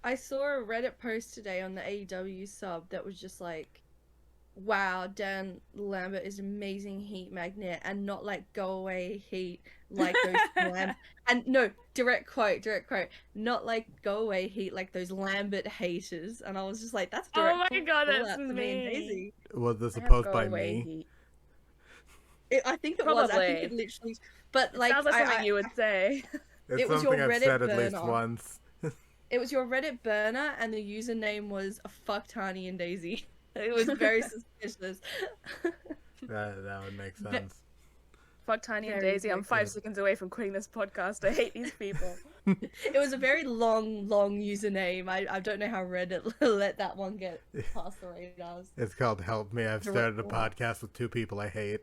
I saw a Reddit post today on the AEW sub that was just like, wow, Dan Lambert is amazing heat magnet and not like go away heat like those and no, direct quote, not like go away heat like those Lambert haters. And I was just like, that's Oh direct my god, call that's out to me and me. Daisy. Was this I a have post go by away me? heat. I think it was. I think it Probably. literally, but It like sounds like something you would say. It's it was something your I've Reddit said at least burner. once. It was your Reddit burner, and the username was fuck Tani and Daisy. It was very suspicious. That would make sense. Fuck Tiny and Very Daisy. I'm good. 5 seconds away from quitting this podcast. I hate these people. It was a very long username. I don't know how Reddit let that one get past the radars. It's called Help Me. I've started a podcast with 2 people I hate.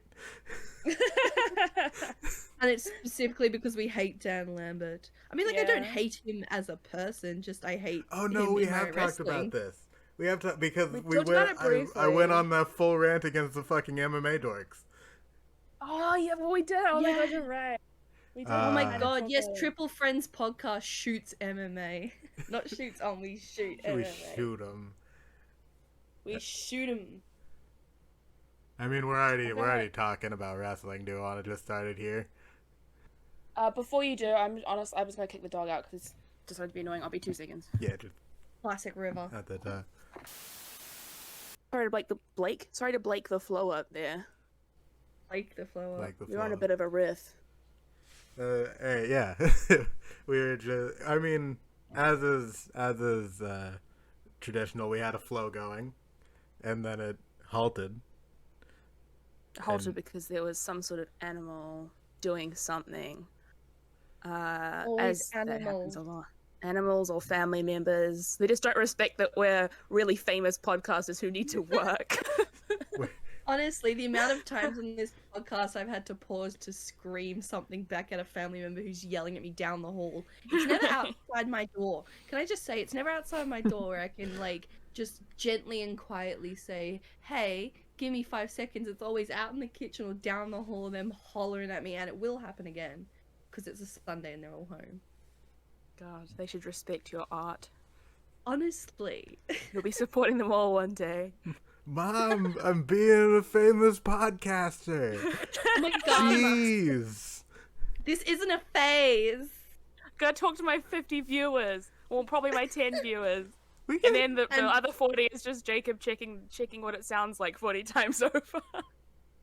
And it's specifically because we hate Dan Lambert. I mean, like, I don't hate him as a person, just I hate Oh no, him we in my have talked wrestling. about this. We have to because We we talked went. about it briefly. I went on that full rant against the fucking MMA dorks. Oh, yeah, well, we did. Oh my god, you're right. We did. Oh my I god, yes, Triple Friends podcast shoots MMA. Not shoots on, we shoot MMA. We shoot them. We shoot him. I mean, we're already talking about wrestling. Do you want to just start it here? Before you do, I'm just gonna kick the dog out because it's decided to be annoying. I'll be 2 seconds. Yeah, just Classic River. at that time. Sorry to Blake the flow up there. Like the flow up. Like the You're on a flow. bit of a riff. Hey, yeah. We were just. I mean, as is traditional, we had a flow going, and then it halted. Halted because there was some sort of animal doing something. Always That happens animals. a lot. Animals or family members. They just don't respect that we're really famous podcasters who need to work. Honestly, the amount of times in this podcast I've had to pause to scream something back at a family member who's yelling at me down the hall. It's never outside my door. Can I just say, it's never outside my door where I can, like, just gently and quietly say, hey, give me 5 seconds. It's always out in the kitchen or down the hall, them hollering at me, and it will happen again. Because it's a Sunday and they're all home. God, they should respect your art. Honestly. You'll be supporting them all one day. Mom, I'm being a famous podcaster. Oh my god. Jeez. This isn't a phase. Gotta talk to my 50 viewers. Well, probably my 10 viewers. We And can, then the other 40 is just Jacob checking what it sounds like 40 times over.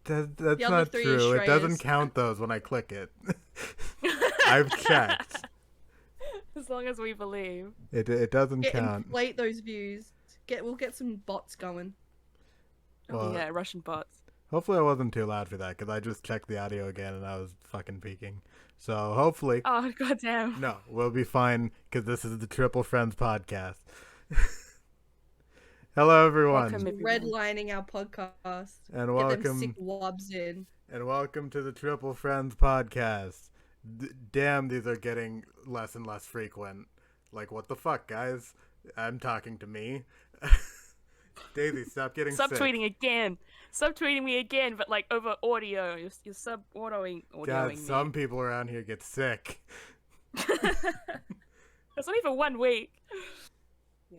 that's The other not 3 true. is It doesn't Shreyas. count those when I click it. I've checked. As long as we believe. It doesn't count. Inflate those views. We'll get some bots going. Well, Yeah, Russian bots. Hopefully I wasn't too loud for that, because I just checked the audio again and I was fucking peeking. So hopefully... Oh, goddamn. No, we'll be fine, because this is the Triple Friends podcast. Hello, everyone. Welcome, everyone. Redlining our podcast. And Get them sick welcome, wobs in. and welcome to the Triple Friends podcast. Damn, these are getting less and less frequent. Like, what the fuck, guys? I'm talking to me. Daisy, stop getting sick. Subtweeting again. Subtweeting me again, but like over audio. You're sub-autoing God, me. some people around here get sick. That's not even 1 week. Yeah.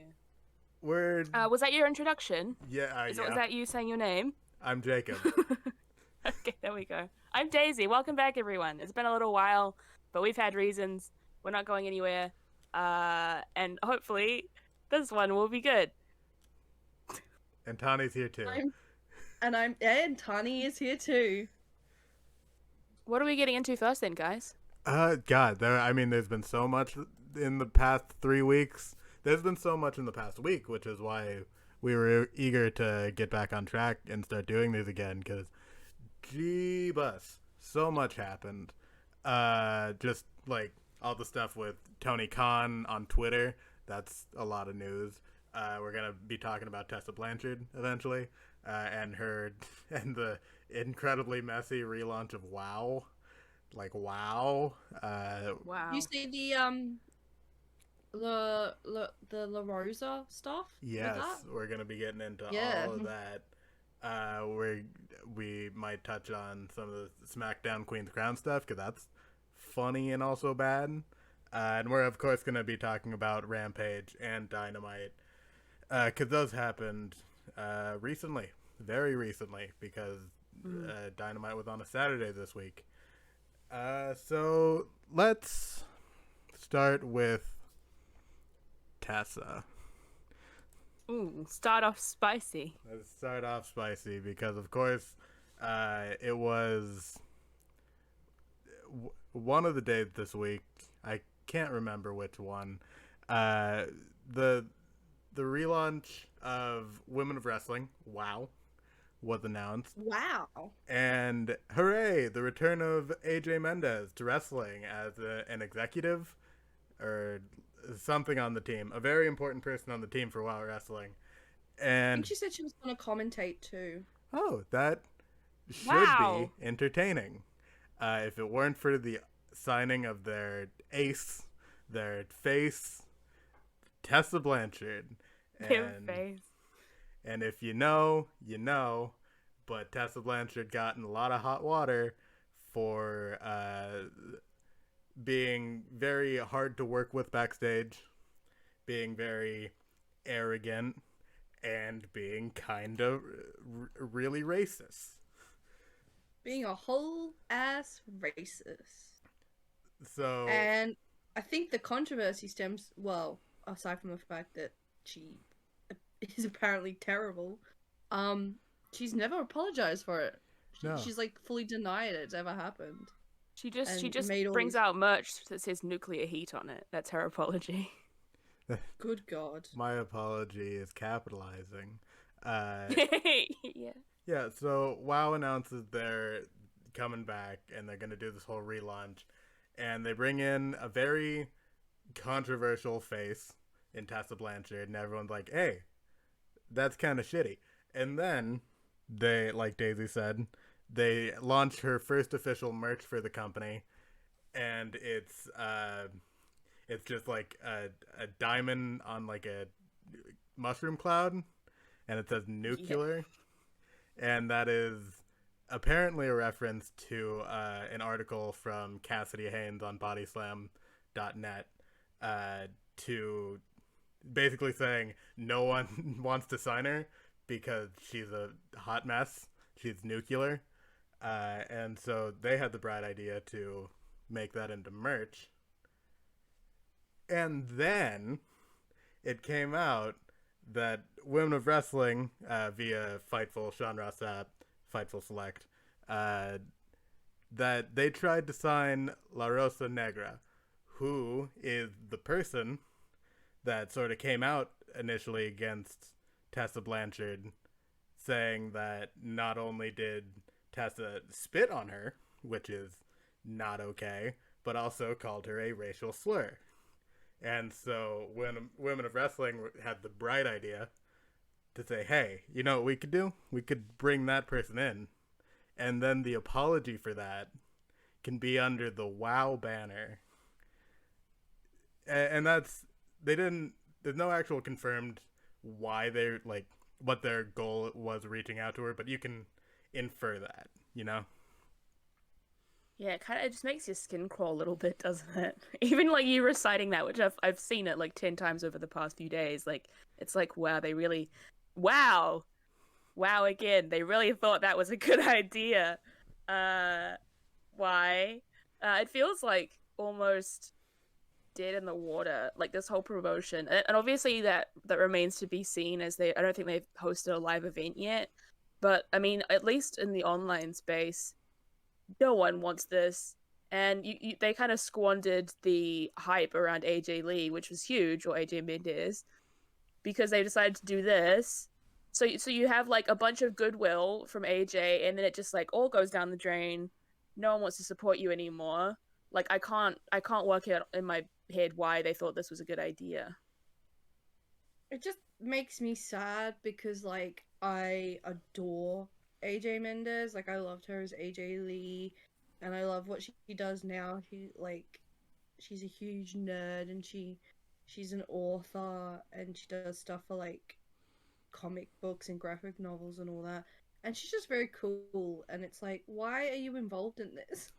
Word. Was that your introduction? Yeah, Was yeah. that you saying your name? I'm Jacob. Okay, there we go. I'm Daisy. Welcome back, everyone. It's been a little while, but we've had reasons. We're not going anywhere. And hopefully this one will be good. And Tani's here too. And Tani is here too. What are we getting into first then, guys? God, there's been so much in the past 3 weeks. There's been so much in the past week, which is why we were eager to get back on track and start doing these again, because Jeebus, so much happened. Just like all the stuff with Tony Khan on Twitter, that's a lot of news. We're gonna be talking about Tessa Blanchard eventually, and the incredibly messy relaunch of WOW. Like, wow. Wow. You see the La Rosa stuff? Yes, with that? we're gonna be getting into Yeah. all of that. We might touch on some of the SmackDown Queen's Crown stuff, because that's funny and also bad. And we're, of course, going to be talking about Rampage and Dynamite. Because those happened recently. Very recently. Because Dynamite was on a Saturday this week. So let's start with Tessa. Ooh, start off spicy. Let's start off spicy because, of course, it was one of the days this week. I can't remember which one. The relaunch of Women of Wrestling, WOW, was announced. Wow. And hooray, the return of AJ Mendez to wrestling as an executive or something on the team. A very important person on the team for WOW Wrestling. I And think she said she was going to commentate too. oh, that should Wow. be entertaining. If it weren't for the signing of their ace, their face, Tessa Blanchard. Their face. And if you know, you know. But Tessa Blanchard got in a lot of hot water for being very hard to work with backstage, being very arrogant, and being kind of really racist. Being a whole ass racist. So And I think the controversy stems, well, aside from the fact that she is apparently terrible, she's never apologized for it. No. She's like fully denied it's ever happened. She just And made all brings these- out merch that says nuclear heat on it. That's her apology. Good God. my apology is capitalizing. Yeah. Yeah, so WoW announces they're coming back and they're going to do this whole relaunch. And they bring in a very controversial face in Tessa Blanchard, and everyone's like, hey, that's kind of shitty. And then they, like Daisy said, they launch her first official merch for the company, and it's just like a diamond on like a mushroom cloud, and it says nuclear. And that is apparently a reference to an article from Cassidy Haynes on bodyslam.net to basically saying no one wants to sign her because she's a hot mess. She's nuclear. And so they had the bright idea to make that into merch. And then it came out that Women of Wrestling, via Fightful, Sean Ross Sapp, Fightful Select, that they tried to sign La Rosa Negra, who is the person that sort of came out initially against Tessa Blanchard, saying that not only did Tessa spit on her, which is not okay, but also called her a racial slur. And so when Women of Wrestling had the bright idea to say, hey, you know what we could do? We could bring that person in. And then the apology for that can be under the WOW banner. And that's, there's no actual confirmed why they're, like, what their goal was reaching out to her, but you can infer that, you know? Yeah, it just makes your skin crawl a little bit, doesn't it? Even like you reciting that, which I've seen it like 10 times over the past few days. Like it's like wow, they really, wow again. They really thought that was a good idea. Why? It feels like almost dead in the water. Like this whole promotion, and obviously that remains to be seen. As I don't think they've hosted a live event yet. But I mean, at least in the online space, no one wants this, and they kind of squandered the hype around AJ Lee, which was huge, or AJ Mendez, because they decided to do this. So you have like a bunch of goodwill from AJ, and then it just like all goes down the drain. No one wants to support you anymore. Like I can't work out in my head why they thought this was a good idea. It just makes me sad because like I adore AJ Mendez. Like I loved her as AJ Lee, and I love what she does now. She's a huge nerd, and she's an author, and she does stuff for like comic books and graphic novels and all that. And she's just very cool. And it's like, why are you involved in this?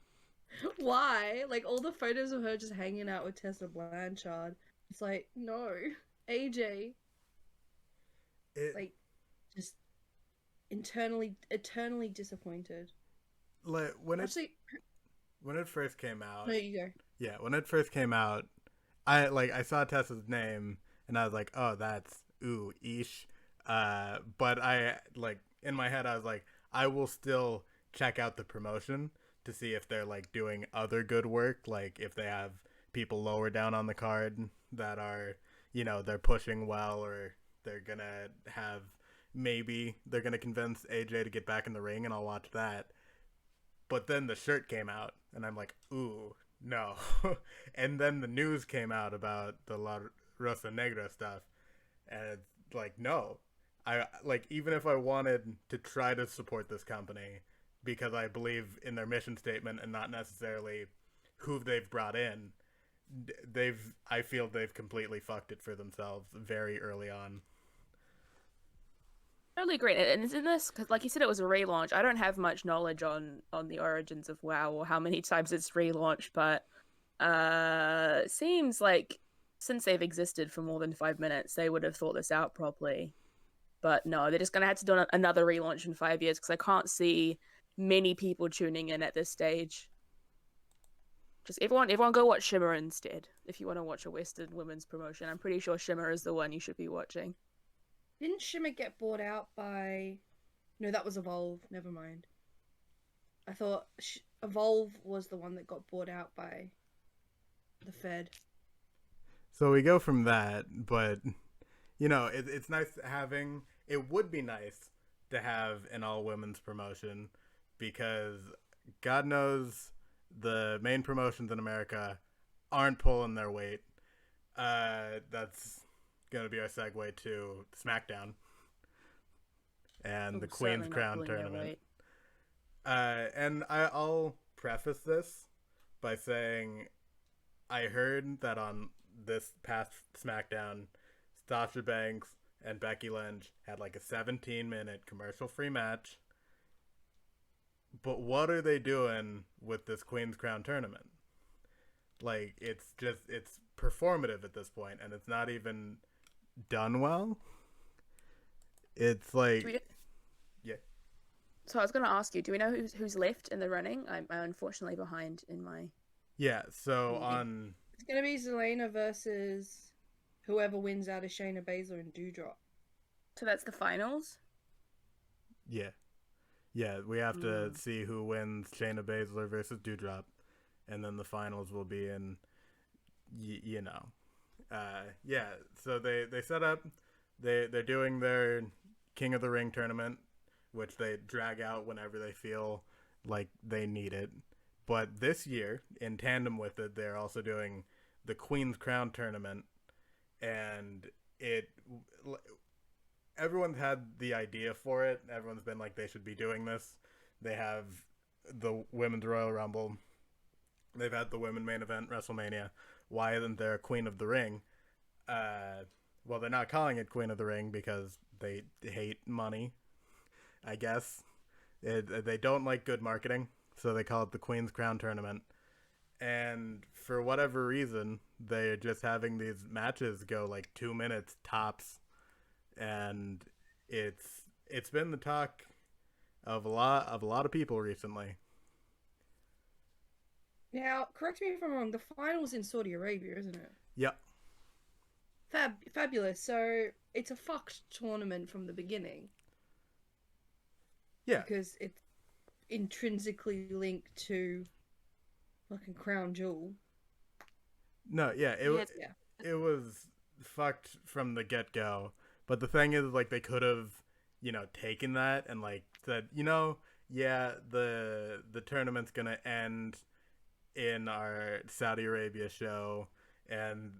Why? Like all the photos of her just hanging out with Tessa Blanchard. It's like, no. AJ. It Like, just eternally disappointed. like Actually, when it first came out. no, you go. Yeah, when it first came out, I saw Tessa's name and I was like, oh, that's ish. But I like in my head I was like, I will still check out the promotion to see if they're like doing other good work, like if they have people lower down on the card that are, they're pushing well, or they're gonna have maybe they're gonna convince AJ to get back in the ring, and I'll watch that. But then the shirt came out, and I'm like, ooh, no. And then the news came out about the La Rosa Negra stuff, and it's like, no. I like, even if I wanted to try to support this company because I believe in their mission statement and not necessarily who they've brought in, I feel they've completely fucked it for themselves very early on. Totally agree. And in this, because like you said, it was a relaunch. I don't have much knowledge on the origins of WoW or how many times it's relaunched, but it seems like since they've existed for more than 5 minutes, they would have thought this out properly. But no, they're just gonna have to do another relaunch in 5 years because I can't see many people tuning in at this stage. Just everyone go watch Shimmer instead if you want to watch a Western women's promotion. I'm pretty sure Shimmer is the one you should be watching. Didn't Shimmer get bought out by... No, that was Evolve. Never mind. I thought Evolve was the one that got bought out by the Fed. So we go from that, but it's nice having. It would be nice to have an all women's promotion because God knows the main promotions in America aren't pulling their weight. That's going to be our segue to Smackdown and the Queen's Crown tournament. And I'll preface this by saying I heard that on this past Smackdown, Sasha Banks and Becky Lynch had like a 17-minute commercial-free match. But what are they doing with this Queen's Crown tournament? Like, it's performative at this point, and it's not even done well. It's like, yeah. So I was going to ask you, do we know who's left in the running? I'm unfortunately behind in my... Yeah, so on... It's going to be Zelina versus whoever wins out of Shayna Baszler and Doudrop. So that's the finals? Yeah. Yeah, we have to see who wins Shayna Baszler versus Doudrop, and then the finals will be in, yeah, so they set up, they're doing their King of the Ring tournament, which they drag out whenever they feel like they need it. But this year, in tandem with it, they're also doing the Queen's Crown tournament, and everyone's had the idea for it. Everyone's been like, they should be doing this. They have the Women's Royal Rumble. They've had the Women Main Event WrestleMania. Why isn't there a Queen of the Ring? Well, they're not calling it Queen of the Ring because they hate money, I guess. They don't like good marketing, so they call it the Queen's Crown Tournament. And for whatever reason, they're just having these matches go like 2 minutes tops. And it's been the talk of a lot of people recently. Now, correct me if I'm wrong, the final's in Saudi Arabia, isn't it? Yep. Fabulous. So it's a fucked tournament from the beginning. Yeah. Because it's intrinsically linked to fucking Crown Jewel. No, yeah, it was fucked from the get-go. But the thing is, like, they could have, taken that and, like, said, yeah, the tournament's gonna end in our Saudi Arabia show, and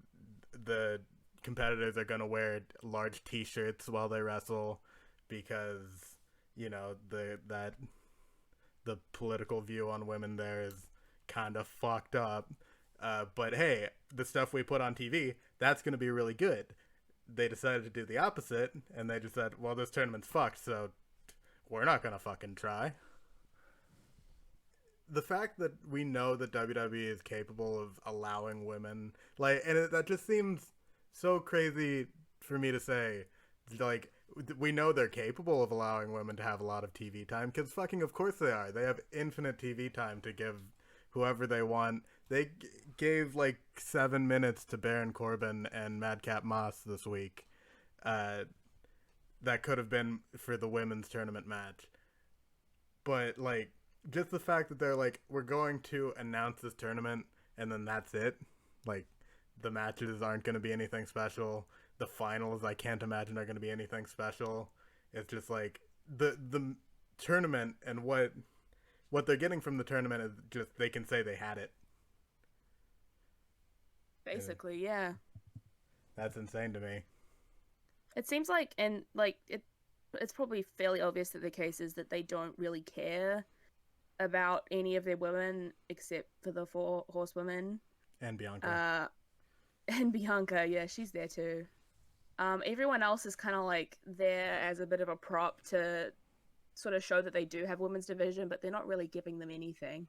the competitors are gonna wear large T-shirts while they wrestle because, the political view on women there is kind of fucked up. But hey, the stuff we put on TV, that's gonna be really good. They decided to do the opposite, and they just said, well, this tournament's fucked, so we're not gonna fucking try. the fact that we know that WWE is capable of allowing women, like, and that just seems so crazy for me to say. Like, we know they're capable of allowing women to have a lot of TV time, because fucking of course they are. They have infinite TV time to give whoever they want. They gave like 7 minutes to Baron Corbin and Madcap Moss this week. That could have been for the women's tournament match. But like, just the fact that they're like, we're going to announce this tournament and then that's it. Like, the matches aren't going to be anything special. The finals, I can't imagine, are going to be anything special. It's just like the tournament, and what they're getting from the tournament is just they can say they had it. Basically, yeah. That's insane to me. It seems like, and like it's probably fairly obvious that the case is that they don't really care about any of their women except for the 4 horsewomen. And Bianca. And Bianca, yeah, she's there too. Everyone else is kind of like there as a bit of a prop to sort of show that they do have women's division, but they're not really giving them anything,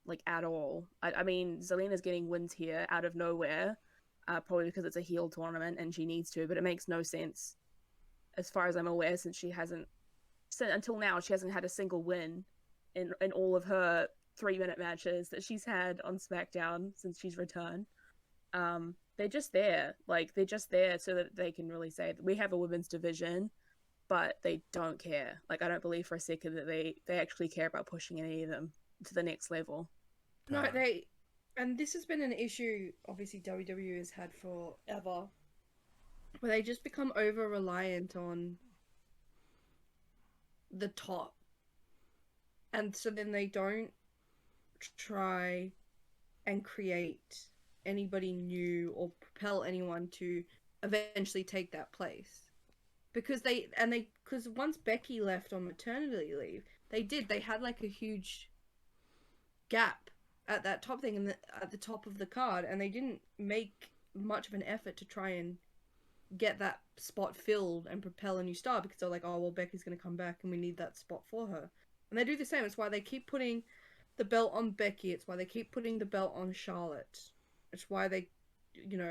like, at all. I mean, Zelina's getting wins here out of nowhere, probably because it's a heel tournament and she needs to, but it makes no sense as far as I'm aware, since until now she hasn't had a single win in all of her 3-minute matches that she's had on SmackDown since she's returned. They're just there. Like, they're just there so that they can really say that we have a women's division, but they don't care. Like, I don't believe for a second that they actually care about pushing any of them to the next level. No, and this has been an issue, obviously, WWE has had forever, where they just become over-reliant on the top. And so then they don't try and create anybody new or propel anyone to eventually take that place. Because once Becky left on maternity leave, they had like a huge gap at that top thing at the top of the card, and they didn't make much of an effort to try and get that spot filled and propel a new star, because they're like, oh well, Becky's going to come back and we need that spot for her. And they do the same. It's why they keep putting the belt on Becky. It's why they keep putting the belt on Charlotte. It's why they,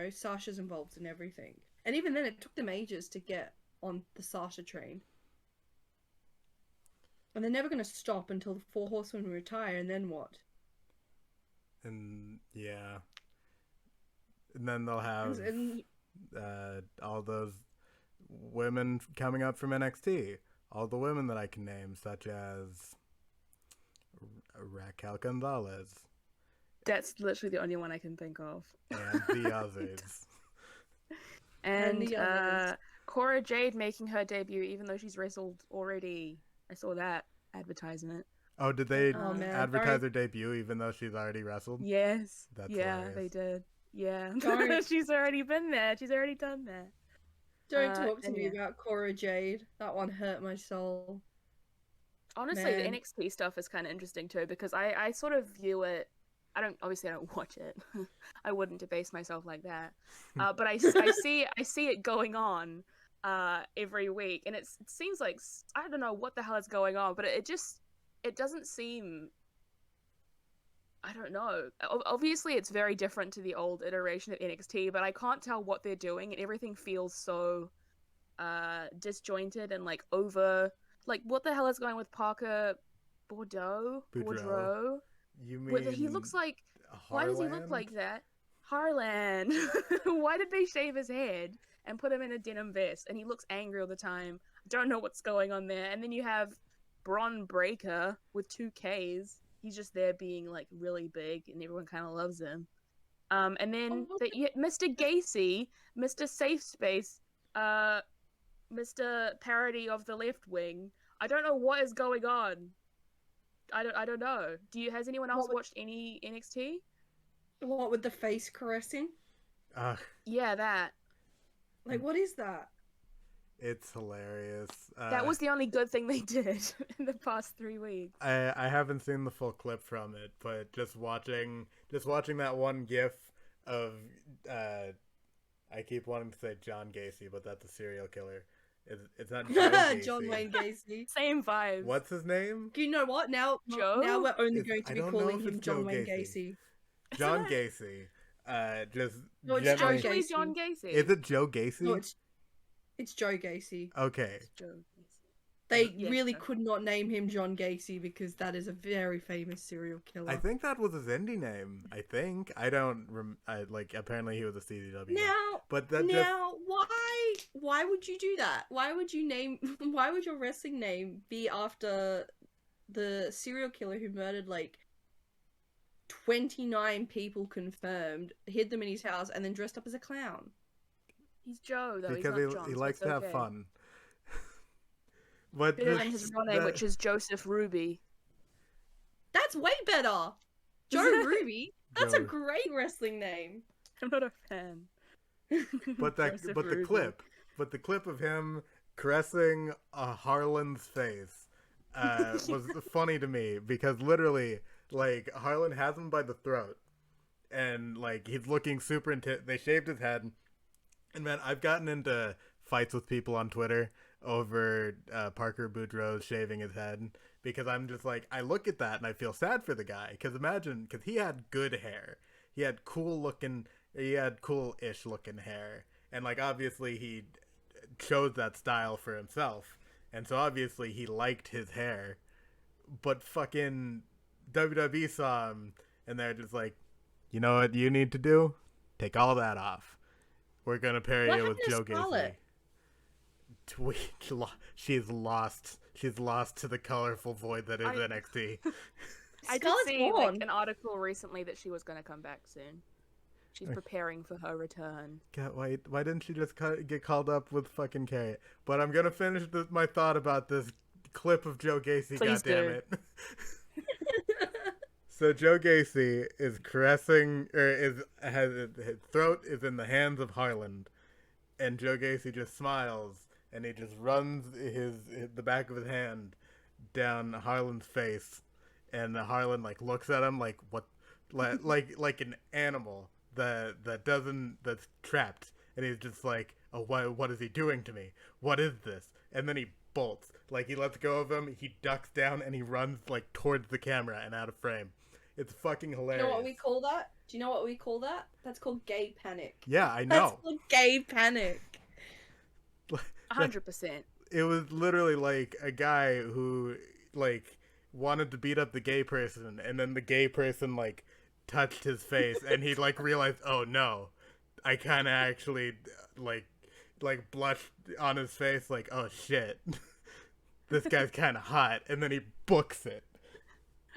Sasha's involved in everything. And even then, it took them ages to get on the Sasha train. And they're never going to stop until the 4 horsewomen retire, and then what? And, yeah. And then they'll have all those women coming up from NXT. All the women that I can name, such as Raquel Gonzalez. That's literally the only one I can think of. And the others. and Cora Jade making her debut, even though she's wrestled already. I saw that advertisement. Oh, did they advertise her debut even though she's already wrestled? Yes. That's hilarious. They did. Yeah. She's already been there. She's already done that. Don't talk to me about Cora Jade. That one hurt my soul. Honestly, the NXT stuff is kind of interesting too, because I sort of view it. I don't watch it. I wouldn't debase myself like that. But I see it going on every week, and it seems like, I don't know what the hell is going on, but it doesn't seem, I don't know. Obviously, it's very different to the old iteration of NXT, but I can't tell what they're doing, and everything feels so disjointed and like over. Like, what the hell is going with Parker Boudreaux? You mean he looks like? Harland? Why does he look like that? Harland. Why did they shave his head and put him in a denim vest? And he looks angry all the time. Don't know what's going on there. And then you have Bron Breakker with 2 Ks. He's just there being like really big, and everyone kind of loves him. And then Mr. Gacy, Mr. Safe Space, Mr. Parody of the Left Wing. I don't know what is going on. I don't know. Has anyone else watched any NXT? What, with the face caressing? Yeah, that. Like, what is that? It's hilarious. That was the only good thing they did in the past 3 weeks. I haven't seen the full clip from it, but just watching that one GIF of I keep wanting to say John Gacy, but that's a serial killer. It's not Joe Gacy. John Wayne Gacy. Same vibes. What's his name? You know what? Now Joe? we're only It's- going to I be don't know calling if him it's Joe John Wayne Gacy. Gacy. John Gacy. Just No, it's gently- Joe Actually, Gacy. John Gacy. Is it Joe Gacy? No, it's Joe Gacy. Okay. It's Joe Gacy. They Yes, really Joe. could not name him John Gacy because that is a very famous serial killer. I think that was his indie name. I think. I don't apparently he was a CZW. Now, But that why would you do that? Why would your wrestling name be after the serial killer who murdered like 29 people confirmed, hid them in his house, and then dressed up as a clown? He's Joe, though. because he's not John, he so likes it's to have okay. fun. But Better than his real name, which is Joseph Ruby. That's way better. Joe Ruby. That's a great wrestling name. I'm not a fan. Joseph the Ruby. clip of him caressing Harlan's face was funny to me because literally, like, Harlan has him by the throat, and like he's looking super intense. They shaved his head, and man, I've gotten into fights with people on Twitter over Parker Boudreaux shaving his head because I'm just like, I look at that and I feel sad for the guy because he had good hair, he had cool-ish looking hair, and like obviously he chose that style for himself, and so obviously he liked his hair, but fucking WWE saw him and they're just like, you know what you need to do? Take all that off. We're gonna pair What you with Joe happened to Scarlett? Gacy. She's lost. She's lost to the colorful void that is NXT. I did Scarlett's see gone. an article recently that she was going to come back soon. She's preparing for her return. God, why didn't she just get called up with fucking Garrett? But I'm gonna finish my thought about this clip of Joe Gacy. Please Goddammit. do. So Joe Gacy is caressing, or his throat is in the hands of Harlan, and Joe Gacy just smiles and he just runs the back of his hand down Harlan's face, and Harlan like looks at him like what, like an animal that's trapped, and he's just like, oh, what is he doing to me? What is this? And then he bolts, like he lets go of him, he ducks down, and he runs like towards the camera and out of frame. It's fucking hilarious. You know what we call that? Do you know what we call that? That's called gay panic. Yeah, I That's know. called gay panic. 100%. It was literally like a guy who like wanted to beat up the gay person, and then the gay person like touched his face, and he like realized, oh no, I kind of actually like blushed on his face, like, oh shit, this guy's kind of hot, and then he books it.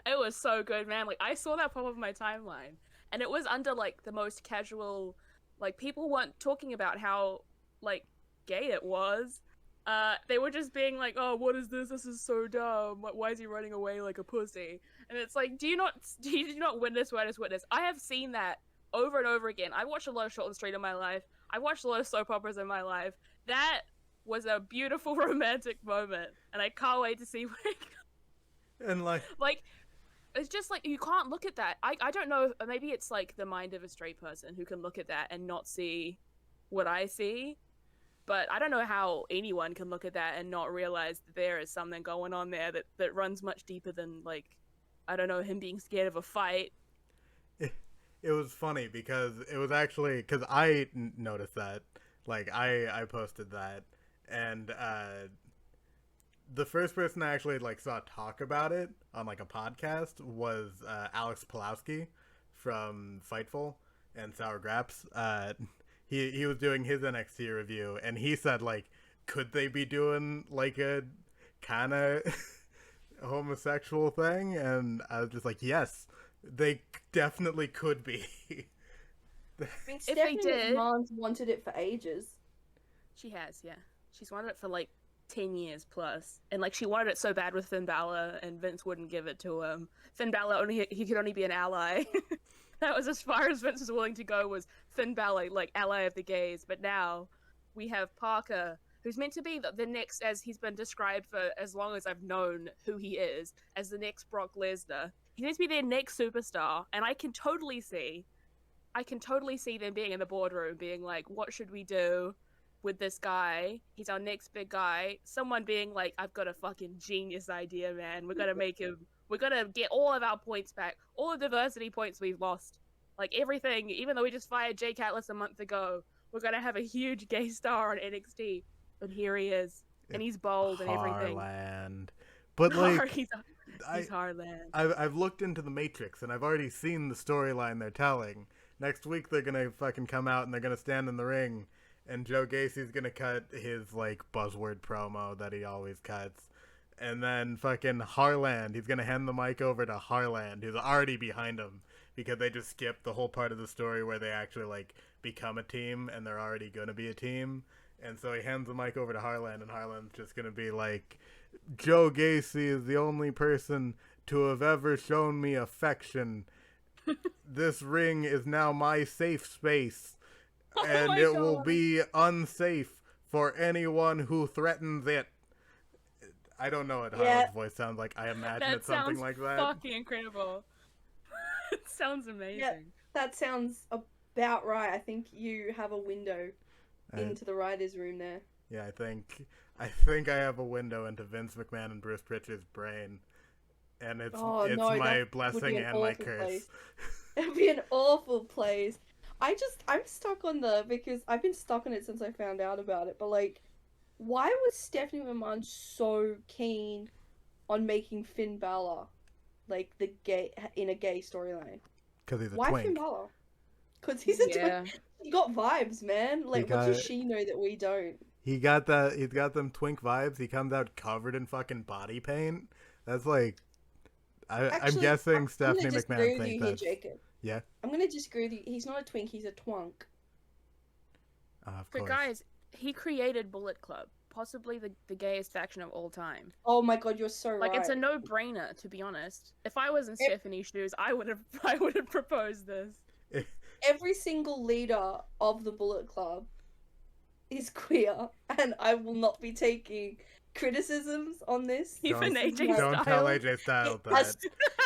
It was so good, man. Like, I saw that pop up on my timeline, and it was under like the most casual, like, people weren't talking about how like gay it was. They were just being like, oh, what is this? This is so dumb. Why is he running away like a pussy? And it's like, do you not witness? I have seen that over and over again. I watched a lot of Short and Street in my life. I watched a lot of soap operas in my life. That was a beautiful romantic moment, and I can't wait to see where it goes. And like It's just like, you can't look at that. I don't know, maybe it's like the mind of a straight person who can look at that and not see what I see, but I don't know how anyone can look at that and not realize that there is something going on there that runs much deeper than, like, I don't know, him being scared of a fight. it was funny because it was actually, because I noticed that, like, I posted that, and the first person I actually like saw talk about it on like a podcast was Alex Pulowski from Fightful and Sour Graps. He was doing his NXT review, and he said, like, could they be doing like a kind of homosexual thing? And I was just like, yes, they definitely could be. I mean, If they Stephanie did- McMahon's wanted it for ages. She has, yeah. She's wanted it for like 10 years plus, and like she wanted it so bad with Finn Balor, and Vince wouldn't give it to him. Finn Balor he could only be an ally. That was as far as Vince was willing to go, was Finn Balor, like, ally of the gays. But now we have Parker, who's meant to be the next, as he's been described for as long as I've known who he is, as the next Brock Lesnar. He needs to be their next superstar, and I can totally see them being in the boardroom, being like, what should we do? with this guy. He's our next big guy. Someone being like, I've got a fucking genius idea, man. We're gonna make him. We're gonna get all of our points back, all the diversity points we've lost, like everything. Even though we just fired Jake Atlas a month ago, we're gonna have a huge gay star on NXT, and here he is, and he's bold and everything. Harland. But like, he's Harland. I've looked into the Matrix and I've already seen the storyline they're telling. Next week they're gonna fucking come out and they're gonna stand in the ring, and Joe Gacy's gonna cut his like buzzword promo that he always cuts, and then fucking Harland, he's gonna hand the mic over to Harland, who's already behind him because they just skipped the whole part of the story where they actually like become a team and they're already gonna be a team. And so he hands the mic over to Harland, and Harland's just gonna be like, Joe Gacy is the only person to have ever shown me affection. This ring is now my safe space, and it will be unsafe for anyone who threatens it. I don't know what Harland's voice sounds like. I imagine it's something like that. That sounds fucking incredible. It sounds amazing. Yeah, that sounds about right. I think you have a window into the writer's room there. Yeah, I think I have a window into Vince McMahon and Bruce Pritchard's brain, and it's my blessing and my curse. It'd be an awful place. I'm stuck on because I've been stuck on it since I found out about it. But like, why was Stephanie McMahon so keen on making Finn Balor like the gay in a gay storyline? Because he's a twink. Why Finn Balor? Because he's a twink. He got vibes, man. Like, what does she know that we don't? He's got them twink vibes. He comes out covered in fucking body paint. That's like, I'm guessing Stephanie McMahon thinks that. Jacob. Yeah. I'm gonna disagree with you. He's not a twink. He's a twunk. Of course. But guys, he created Bullet Club, possibly the gayest faction of all time. Oh my god, you're so right. Like, it's a no-brainer, to be honest. If I was in Stephanie's shoes, I would have proposed this. Every single leader of the Bullet Club is queer, and I will not be taking criticisms on this. Even AJ Styles. Don't tell AJ Styles that.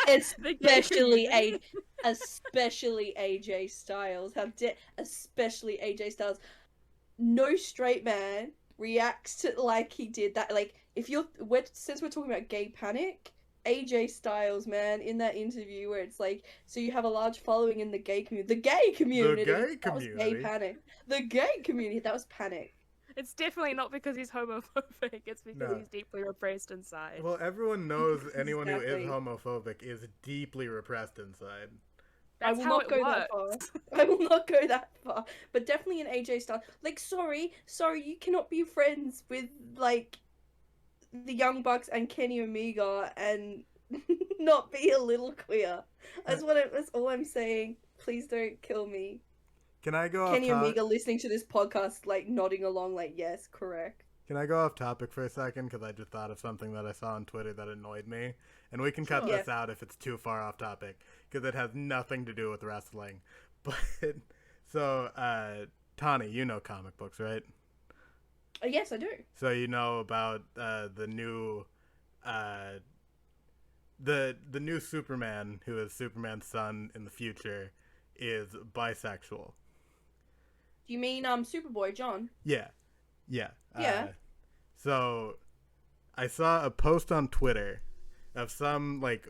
Especially AJ Styles. Especially AJ Styles. No straight man reacts to like he did that. Like, since we're talking about gay panic, AJ Styles, man, in that interview where it's like, so you have a large following in the gay community. The gay community! That was gay panic. The gay community, that was panic. It's definitely not because he's homophobic, it's because he's deeply repressed inside. Well, everyone knows anyone who is homophobic is deeply repressed inside. That's I will not go that far. I will not go that far. But definitely an AJ Styles. Like, sorry, you cannot be friends with, like, the Young Bucks and Kenny Omega and not be a little queer. That's all I'm saying. Please don't kill me. Can I go Kenny off Omega listening to this podcast, like, nodding along, like, yes, correct. Can I go off topic for a second? Because I just thought of something that I saw on Twitter that annoyed me. And we can cut this out if it's too far off topic, because it has nothing to do with wrestling. But, so, Tani, you know comic books, right? Yes, I do. So you know about the new Superman, who is Superman's son in the future, is bisexual. Do you mean Superboy John? Yeah. Yeah. So I saw a post on Twitter of some, like,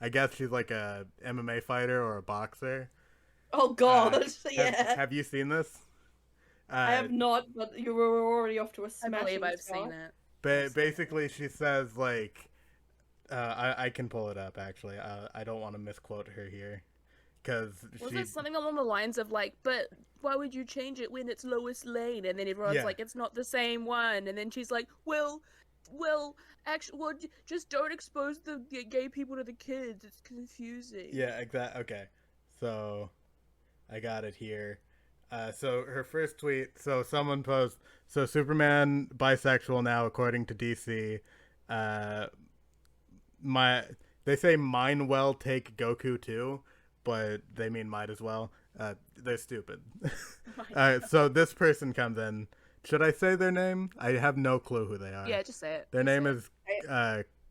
I guess she's like a MMA fighter or a boxer. Oh god, yeah. Have you seen this? I have not, but you were already off to a smashing I believe I've start. seen it. Basically, she says, like, I can pull it up, actually. I don't want to misquote her here. Was it something along the lines of, like, but why would you change it when it's Lois Lane? And then everyone's like, it's not the same one. And then she's like, just don't expose the gay people to the kids. It's confusing. Yeah, exactly. Okay. So, I got it here. So her first tweet, so someone posed, so Superman bisexual now according to DC. They say mine well take Goku too, but they mean might as well. They're stupid. So this person comes in. Should I say their name? I have no clue who they are. Yeah, just say it. Their name is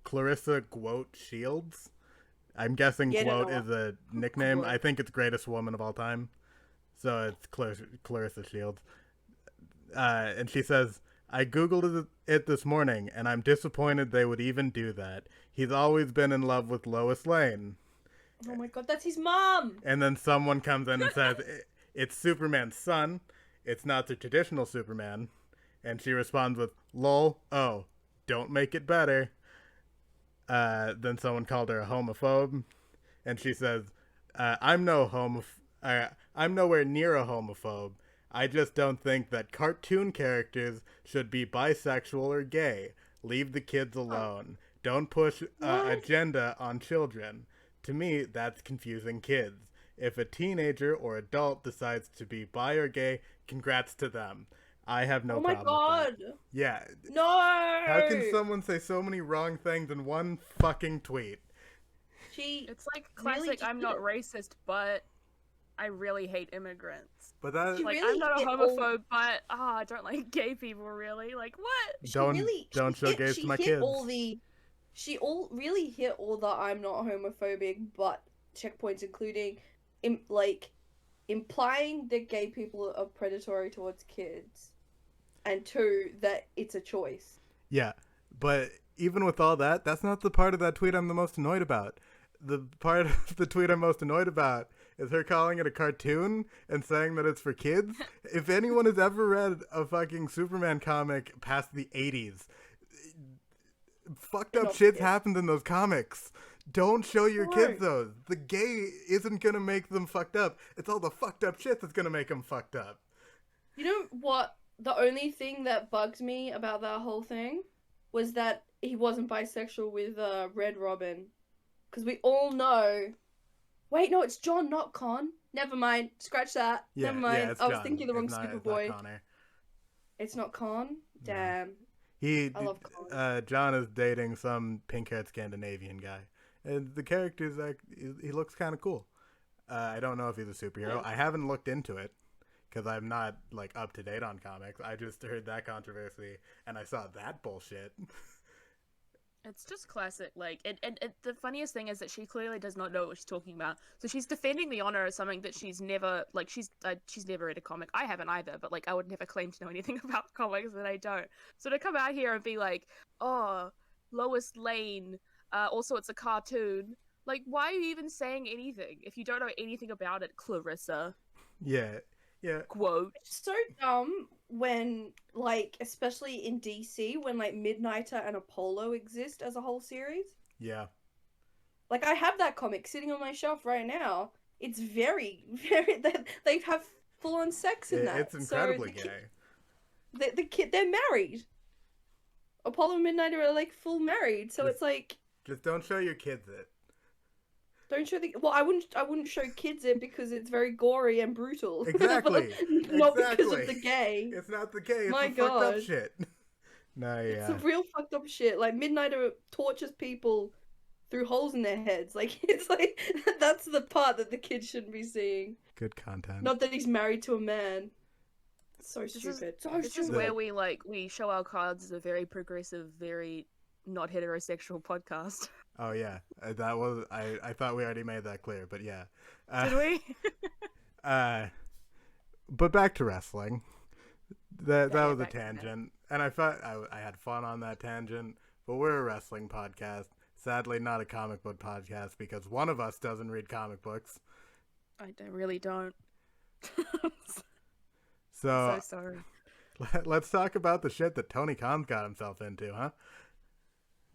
Clarissa Gwoat Shields. I'm guessing Gwoat is a nickname. I think it's greatest woman of all time. So it's Clarissa Shields. And she says, I Googled it this morning, and I'm disappointed they would even do that. He's always been in love with Lois Lane. Oh my god, that's his mom! And then someone comes in and says, it's Superman's son. It's not the traditional Superman. And she responds with, lol, oh, don't make it better. Then someone called her a homophobe. And she says, I'm nowhere near a homophobe. I just don't think that cartoon characters should be bisexual or gay. Leave the kids alone. Don't push agenda on children. To me, that's confusing kids. If a teenager or adult decides to be bi or gay, congrats to them. I have no problem with that. Yeah. No! How can someone say so many wrong things in one fucking tweet? It's like classic, I'm not racist, but I really hate immigrants. But that, like, I'm not a homophobe, but I don't like gay people, really. Like, what? Don't show gays to my kids. She really hit all the I'm not homophobic, but checkpoints, including implying that gay people are predatory towards kids, and 2, that it's a choice. Yeah, but even with all that, that's not the part of that tweet I'm the most annoyed about. The part of the tweet I'm most annoyed about is her calling it a cartoon and saying that it's for kids. If anyone has ever read a fucking Superman comic past the 80s, fucked up shit happened in those comics. Don't show your kids those. The gay isn't gonna make them fucked up. It's all the fucked up shit that's gonna make them fucked up. You know what? The only thing that bugs me about that whole thing was that he wasn't bisexual with Red Robin. Because we all know... Wait, no, it's John, not Con. Never mind. Scratch that. Yeah, Never mind. Yeah, I was John. thinking the wrong Superboy. It's, it's not Con? Damn. I love Con. John is dating some pink-haired Scandinavian guy. And the character's he looks kind of cool. I don't know if he's a superhero. I haven't looked into it because I'm not like up to date on comics. I just heard that controversy and I saw that bullshit. It's just classic, like, and the funniest thing is that she clearly does not know what she's talking about. So she's defending the honor of something that she's never, like, she's never read a comic. I haven't either, but, like, I would never claim to know anything about comics that I don't. So to come out here and be like, oh, Lois Lane, also it's a cartoon. Like, why are you even saying anything if you don't know anything about it, Clarissa? Yeah. Quote. It's so dumb when, like, especially in DC, when, like, Midnighter and Apollo exist as a whole series. Yeah. Like, I have that comic sitting on my shelf right now. It's very, very... They have full-on sex in that. It's incredibly gay. The kid, they're married. Apollo and Midnighter are, like, full married, so it's like... Just don't show your kids it. Don't show the... Well, I wouldn't show kids it because it's very gory and brutal. Exactly. Not because of the gay. It's not the gay. It's My the fucked up God. shit. No, yeah. It's the real fucked up shit. Like, Midnighter tortures people through holes in their heads. Like, it's like... That's the part that the kids shouldn't be seeing. Good content. Not that he's married to a man. So stupid. This is where we show our cards as a very progressive, very not heterosexual podcast. Oh yeah, that was I thought we already made that clear, but yeah. Did we? But back to wrestling. That was a tangent, and I thought I had fun on that tangent. But we're a wrestling podcast. Sadly, not a comic book podcast because one of us doesn't read comic books. I really don't. So I'm so sorry. Let's talk about the shit that Tony Khan's got himself into, huh?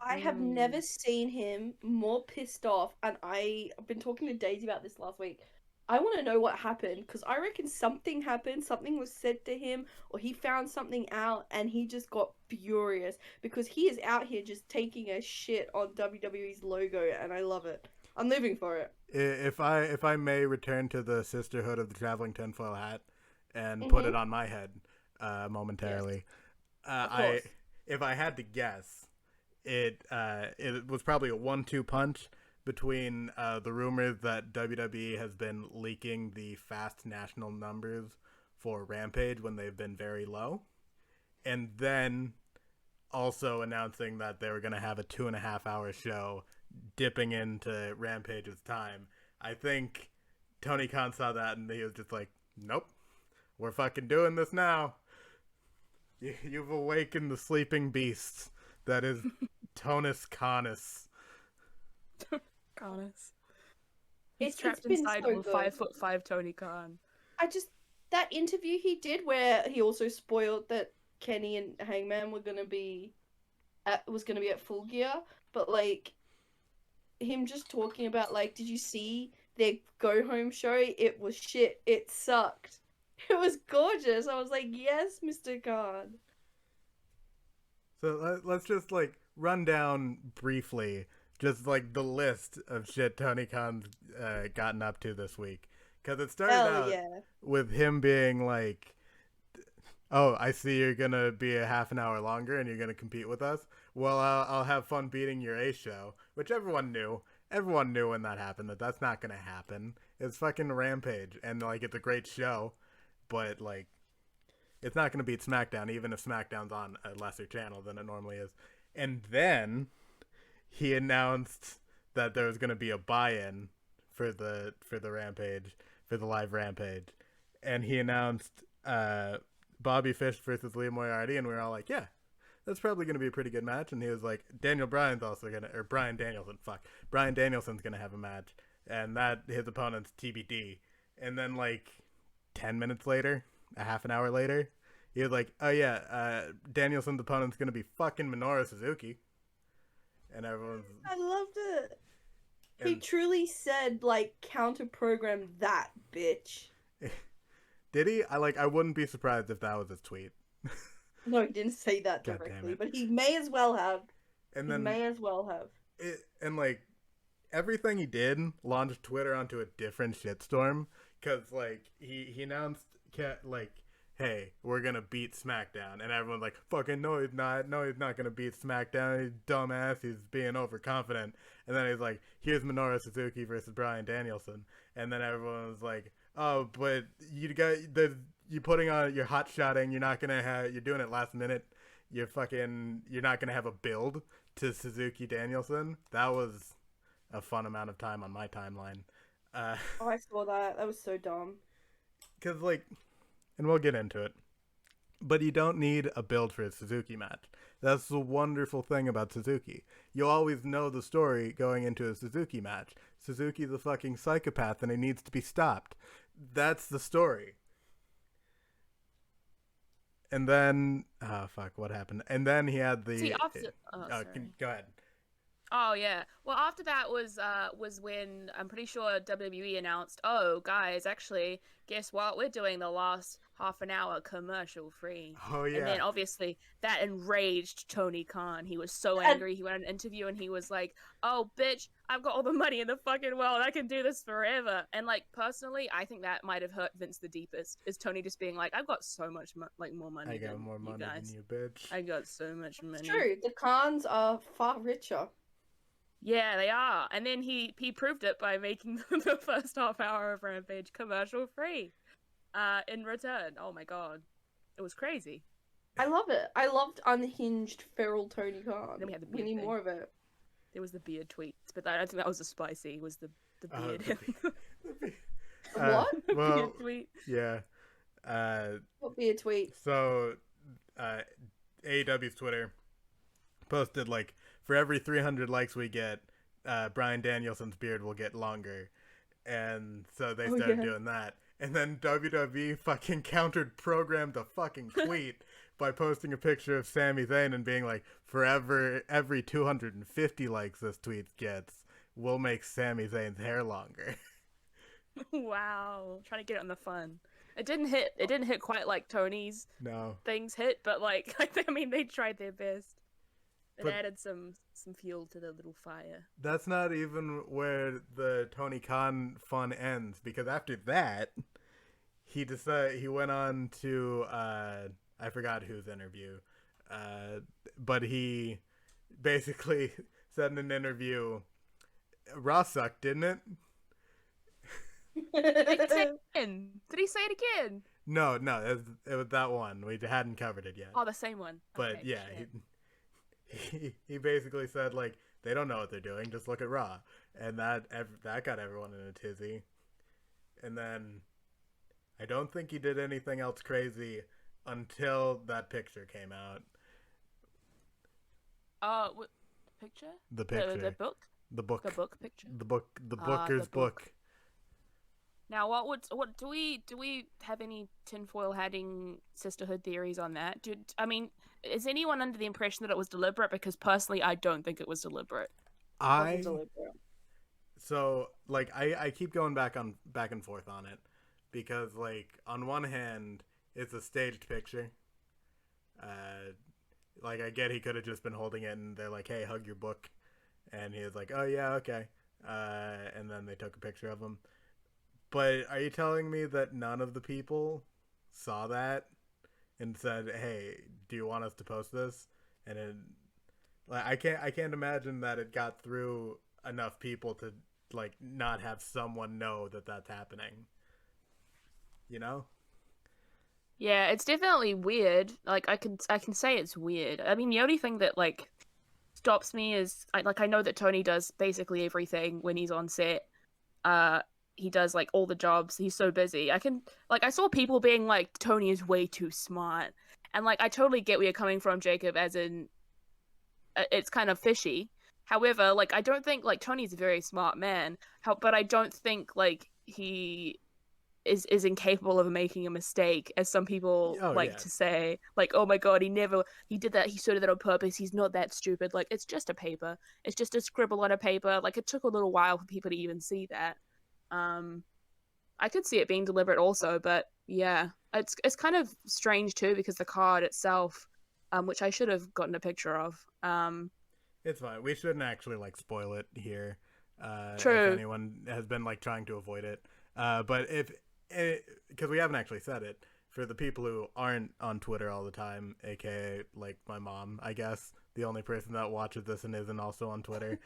I have never seen him more pissed off, and I've been talking to Daisy about this last week. I want to know what happened, because I reckon something happened, something was said to him, or he found something out, and he just got furious, because he is out here just taking a shit on WWE's logo, and I love it. I'm living for it. If I may return to the Sisterhood of the Traveling Tinfoil Hat and put it on my head momentarily, if I had to guess, it was probably a 1-2 punch between the rumors that WWE has been leaking the fast national numbers for Rampage when they've been very low, and then also announcing that they were going to have a 2.5-hour show dipping into Rampage's time. I think Tony Khan saw that and he was just like, nope, we're fucking doing this now. You've awakened the sleeping beast that is Tonus Canis. Canis. He's It's trapped been inside so with good. 5'5" Tony Khan. That interview he did where he also spoiled that Kenny and Hangman were gonna be at Full Gear, but like him just talking about like, did you see their go home show? It was shit. It sucked. It was gorgeous. I was like, yes, Mr. Khan. So let's just like run down briefly just like the list of shit Tony Khan's gotten up to this week. Because it started out with him being like, oh, I see you're going to be a half an hour longer and you're going to compete with us. Well, I'll have fun beating your A show, which everyone knew. Everyone knew when that happened that that's not going to happen. It's fucking Rampage, and like it's a great show, but like it's not going to beat SmackDown, even if SmackDown's on a lesser channel than it normally is. And then he announced that there was going to be a buy-in for the Rampage, for the live Rampage, and he announced Bobby Fish versus Lee Moriarty, and we were all like, yeah, that's probably going to be a pretty good match. And he was like, Brian Danielson's going to have a match, and that his opponent's TBD. And then like 10 minutes later, a half an hour later, he was like, oh yeah, Danielson's opponent's going to be fucking Minoru Suzuki. And everyone's... I loved it. He truly said, like, counter-program that bitch. Did he? I wouldn't be surprised if that was his tweet. No, he didn't say that directly, but he may as well have. And then, and, like, everything he did launched Twitter onto a different shitstorm. Because, like, he announced, like, hey, we're going to beat SmackDown. And everyone's like, fucking no, he's not. No, he's not going to beat SmackDown. He's dumbass. He's being overconfident. And then he's like, here's Minoru Suzuki versus Bryan Danielson. And then everyone was like, oh, but you putting on, you're hot shotting. You're not going to have, you're doing it last minute. You're not going to have a build to Suzuki Danielson. That was a fun amount of time on my timeline. I saw that. That was so dumb. Because, like, and we'll get into it, but you don't need a build for a Suzuki match. That's the wonderful thing about Suzuki. You always know the story going into a Suzuki match. Suzuki's a fucking psychopath and he needs to be stopped. That's the story. And then, oh fuck, what happened? And then he had the... go ahead. Oh yeah. Well, after that was when I'm pretty sure WWE announced, "Oh, guys, actually, guess what? We're doing the last half an hour commercial free." Oh yeah. And then obviously that enraged Tony Khan. He was so angry. He went on an interview and he was like, "Oh, bitch, I've got all the money in the fucking world. I can do this forever." And like personally, I think that might have hurt Vince the deepest. Is Tony just being like, "I've got so much more money. I got more money than you, bitch. I got so much money." It's true. The Khans are far richer. Yeah, they are. And then he proved it by making the first half hour of Rampage commercial free in return. Oh my god. It was crazy. I love it. I loved unhinged feral Tony Khan. Then we had the we need more of it. There was the beard tweets, but I don't think that was as spicy. It was the beard. What? Well, beard tweet. Yeah. What beard tweet? So, AEW's Twitter posted like, for every 300 likes we get, Bryan Danielson's beard will get longer. And so they started doing that. And then WWE fucking countered-programmed a fucking tweet by posting a picture of Sami Zayn and being like, for every 250 likes this tweet gets, we'll make Sami Zayn's hair longer. Wow. Trying to get it on the fun. It didn't hit quite like Tony's things hit, but like, I mean, they tried their best. It added some fuel to the little fire. That's not even where the Tony Khan fun ends, because after that, he went on to I forgot whose interview, but he basically said in an interview, "Raw sucked, didn't it?" Did he say it again? Did he say it again? No, it was that one. We hadn't covered it yet. Oh, the same one. But okay, yeah. He basically said, like, they don't know what they're doing, just look at Raw. And that got everyone in a tizzy. And then I don't think he did anything else crazy until that picture came out. What picture? The picture. The book. The book. The book picture. The book. The booker's book. Now, what do we have any tinfoil hatting sisterhood theories on that? Is anyone under the impression that it was deliberate? Because personally, I don't think it was deliberate. So like I keep going back and forth on it, because like on one hand it's a staged picture. Like I get he could have just been holding it and they're like, hey, hug your book, and he was like, oh yeah, okay, and then they took a picture of him. But are you telling me that none of the people saw that and said, hey, do you want us to post this? And it, like I can't imagine that it got through enough people to like not have someone know that that's happening, you know? Yeah, it's definitely weird. Like I can say it's weird. I mean, the only thing that like stops me is I know that Tony does basically everything when he's on set. He does like all the jobs. He's so busy. I saw people being like, Tony is way too smart, and like I totally get where you're coming from, Jacob. As in, it's kind of fishy. However, like I don't think like Tony's a very smart man. But I don't think like he is incapable of making a mistake, as some people to say. Like, oh my god, he did that. He sort of did that on purpose. He's not that stupid. Like, it's just a paper. It's just a scribble on a paper. Like, it took a little while for people to even see that. I could see it being deliberate also, but yeah, it's kind of strange too, because the card itself, which I should have gotten a picture of. It's fine. We shouldn't actually like spoil it here. True. If anyone has been like trying to avoid it, but because we haven't actually said it, for the people who aren't on Twitter all the time, aka like my mom, I guess, the only person that watches this and isn't also on Twitter.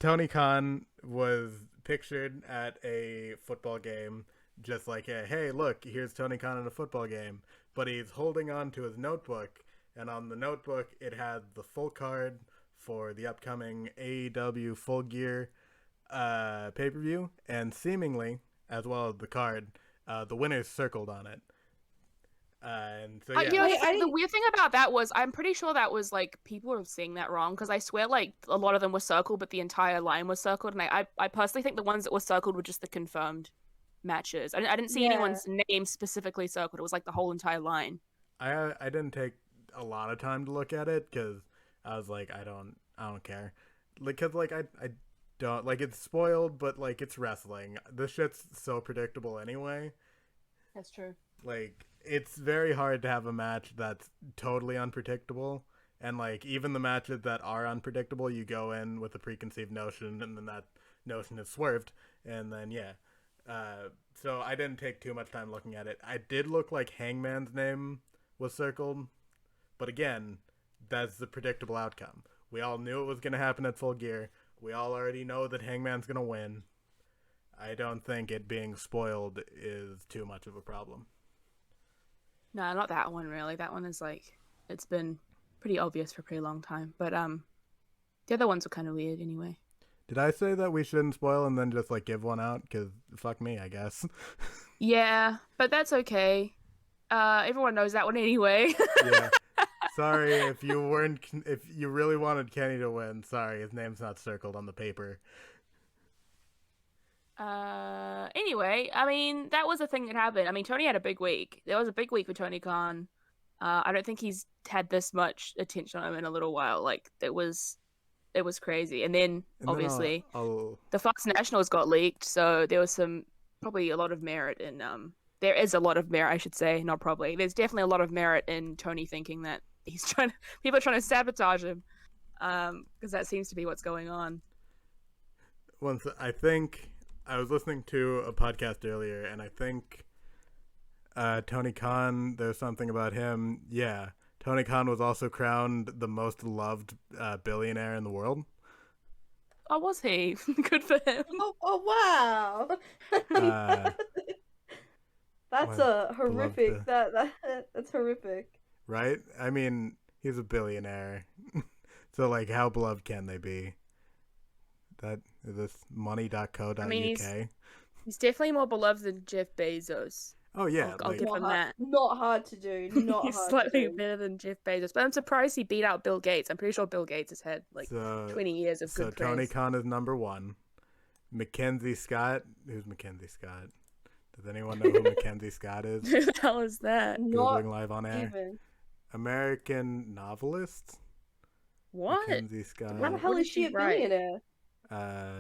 Tony Khan was pictured at a football game, just like, hey, look, here's Tony Khan in a football game, but he's holding on to his notebook, and on the notebook it had the full card for the upcoming AEW Full Gear pay-per-view, and seemingly, as well as the card, the winner's circled on it. And so yeah. The weird thing about that was, I'm pretty sure that was like people were seeing that wrong, because I swear like a lot of them were circled, but the entire line was circled, and I personally think the ones that were circled were just the confirmed matches. I didn't see anyone's name specifically circled. It was like the whole entire line. I didn't take a lot of time to look at it, because I was like, I don't care, because like I don't like, it's spoiled, but like it's wrestling. This shit's so predictable anyway. That's true. Like, it's very hard to have a match that's totally unpredictable, and like even the matches that are unpredictable, you go in with a preconceived notion, and then that notion is swerved, and then so I didn't take too much time looking at it. I did look like Hangman's name was circled, but again, that's the predictable outcome. We all knew it was going to happen at Full Gear. We all already know that Hangman's going to win. I don't think it being spoiled is too much of a problem. No, not that one, really. That one is like, it's been pretty obvious for a pretty long time. But the other ones are kind of weird anyway. Did I say that we shouldn't spoil and then just like give one out? Because fuck me, I guess. Yeah, but that's okay. Everyone knows that one anyway. Yeah. Sorry if you really wanted Kenny to win. Sorry, his name's not circled on the paper. Anyway, I mean, that was a thing that happened. I mean, Tony had a big week. There was a big week for Tony Khan. I don't think he's had this much attention on him in a little while. Like, it was crazy. And then obviously the Fox Nationals got leaked, so there was probably a lot of merit in there is a lot of merit, I should say, not probably. There's definitely a lot of merit in Tony thinking that people are trying to sabotage him, because that seems to be what's going on. I think I was listening to a podcast earlier, and I think Tony Khan, there's something about him. Yeah, Tony Khan was also crowned the most loved billionaire in the world. Oh, was he? Good for him. Oh wow. That's a horrific. That's horrific. Right? I mean, he's a billionaire. So like, how beloved can they be? That is this money.co.uk. I mean, he's definitely more beloved than Jeff Bezos. Oh yeah, I'll like give him that. Not hard to do. Not He's hard slightly to do. better than Jeff Bezos, but I'm surprised he beat out Bill Gates. I'm pretty sure Bill Gates has had like so 20 years of so good Tony praise. Khan is number 1. Mackenzie Scott. Who's Mackenzie Scott? Does anyone know who Mackenzie Scott is? Who the hell is that? Not Googling live on air. even. American novelist. What? Mackenzie Scott. How the What hell did is she she a write? billionaire?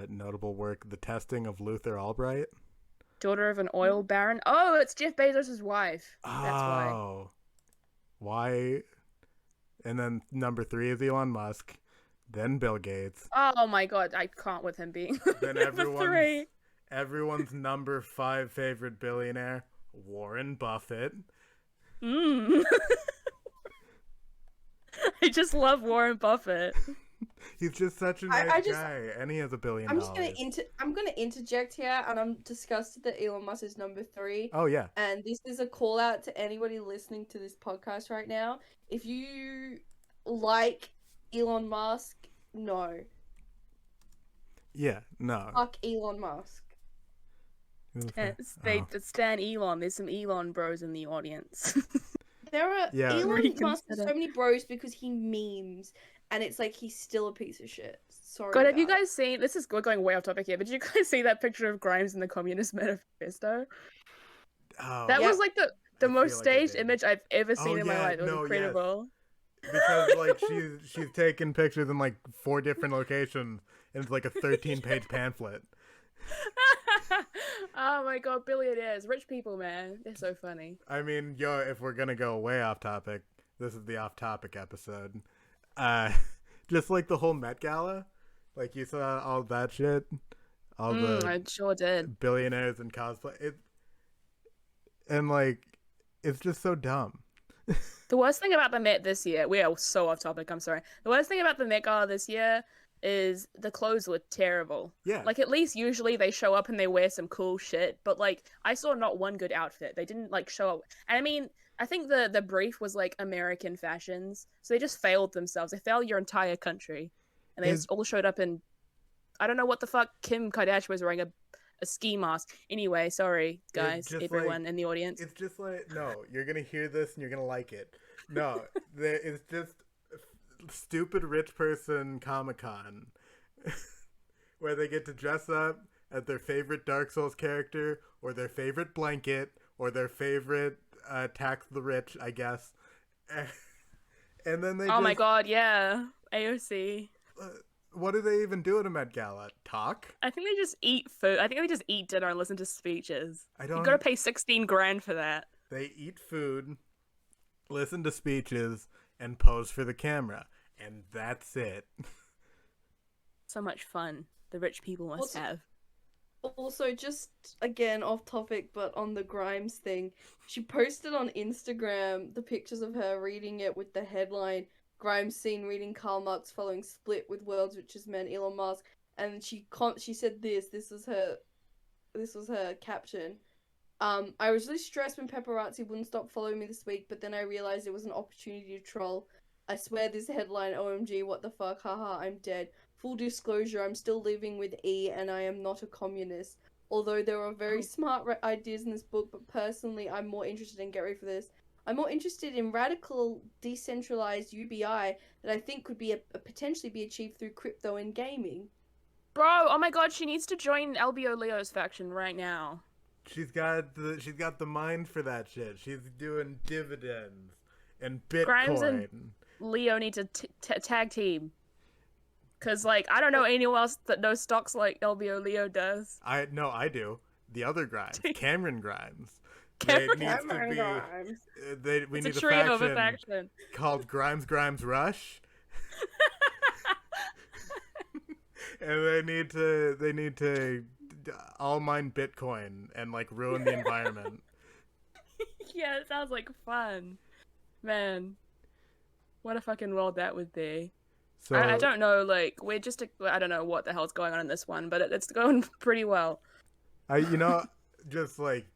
Notable work: The Testing of Luther Albright. Daughter of an oil baron. Oh, it's Jeff Bezos' wife. That's why. Oh, why? And then number 3 is Elon Musk, then Bill Gates, Oh my god, I can't with him being then number 3. everyone's number 5 favorite billionaire, Warren Buffett. I just love Warren Buffett. He's just such a nice guy, and he has $1 billion. I'm gonna interject here, and I'm disgusted that Elon Musk is number 3. Oh yeah. And this is a call out to anybody listening to this podcast right now. If you like Elon Musk, no. Yeah, no. Fuck Elon Musk. Stan Elon. There's some Elon bros in the audience. There are Elon Reconsider. Musk has so many bros because he memes, and it's like he's still a piece of shit. Sorry. God, have you guys guys seen? We're going way off topic here, but did you guys see that picture of Grimes in the Communist Manifesto? Oh, That was like the feel most like I staged did. image I've ever seen in my yeah, life. It was no, incredible. because like she's taking pictures in like 4 different locations, and it's like a 13-page pamphlet. Oh my god, billionaires, rich people, man, they're so funny. I mean, if we're gonna go way off topic, this is the off-topic episode. Just like the whole Met Gala, like you saw all that shit, all the I sure did. billionaires and cosplay, and like it's just so dumb. The worst thing about the Met this year, we are so off topic, I'm sorry. The worst thing about the Met Gala this year is the clothes were terrible. Yeah. Like, at least usually they show up and they wear some cool shit, but like I saw not one good outfit. They didn't like show up. And I mean, I think the brief was like American fashions, so they just failed themselves. They failed your entire country, and they just all showed up in, I don't know what the fuck. Kim Kardashian was wearing a ski mask. Anyway, sorry guys, everyone in the audience. It's just like, no, you're gonna hear this and you're gonna like it. No, it's just stupid rich person Comic-Con where they get to dress up as their favorite Dark Souls character, or their favorite blanket, or their favorite Tax the Rich, I guess. And then they my god, yeah, AOC. What do they even do at a Met Gala? Talk? I think they just eat food. I think they just eat dinner and listen to speeches. You gotta pay 16 grand for that. They eat food, listen to speeches, and pose for the camera, and that's it. So much fun the rich people must have. Also, just again off topic, but on the Grimes thing, she posted on Instagram the pictures of her reading it with the headline "Grimes seen reading Karl Marx following split with world's richest man Elon Musk," and she said this was her caption. I was really stressed when paparazzi wouldn't stop following me this week, but then I realized it was an opportunity to troll. I swear this headline, OMG, what the fuck, haha, I'm dead. Full disclosure, I'm still living with E and I am not a communist. Although there are very smart ideas in this book, but personally I'm more interested in, get ready for this, I'm more interested in radical, decentralized UBI that I think could be potentially be achieved through crypto and gaming. Bro, oh my god, she needs to join LBO Leo's faction right now. She's got the mind for that shit. She's doing dividends and Bitcoin. Grimes and Leo need to tag team. Cause like I don't know anyone else that knows stocks like LBO Leo does. I do. The other Grimes, Cameron Grimes. Cameron Grimes. We It's need a trio of a faction called Grimes Rush. And they need to all mine Bitcoin and like ruin the environment. Yeah, it sounds like fun. Man, what a fucking world that would be. So I don't know, like, we're just, I don't know what the hell's going on in this one, but it's going pretty well. Just like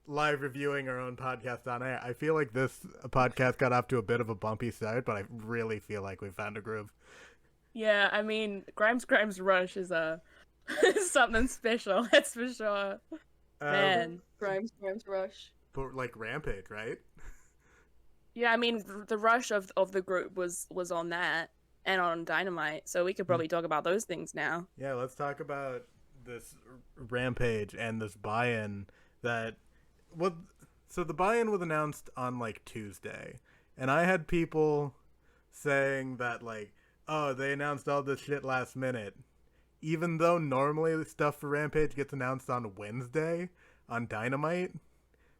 live reviewing our own podcast on air, I feel like this podcast got off to a bit of a bumpy start, but I really feel like we found a groove. Yeah, I mean, Grimes Rush is something special, that's for sure. Man. Grimes Rush. but like Rampage, right? Yeah, I mean the rush of the group was on that and on Dynamite, so we could probably talk about those things now. Yeah, let's talk about this Rampage and this buy-in that well, so the buy-in was announced on like Tuesday, and I had people saying that like, oh, they announced all this shit last minute, even though normally the stuff for Rampage gets announced on Wednesday on Dynamite.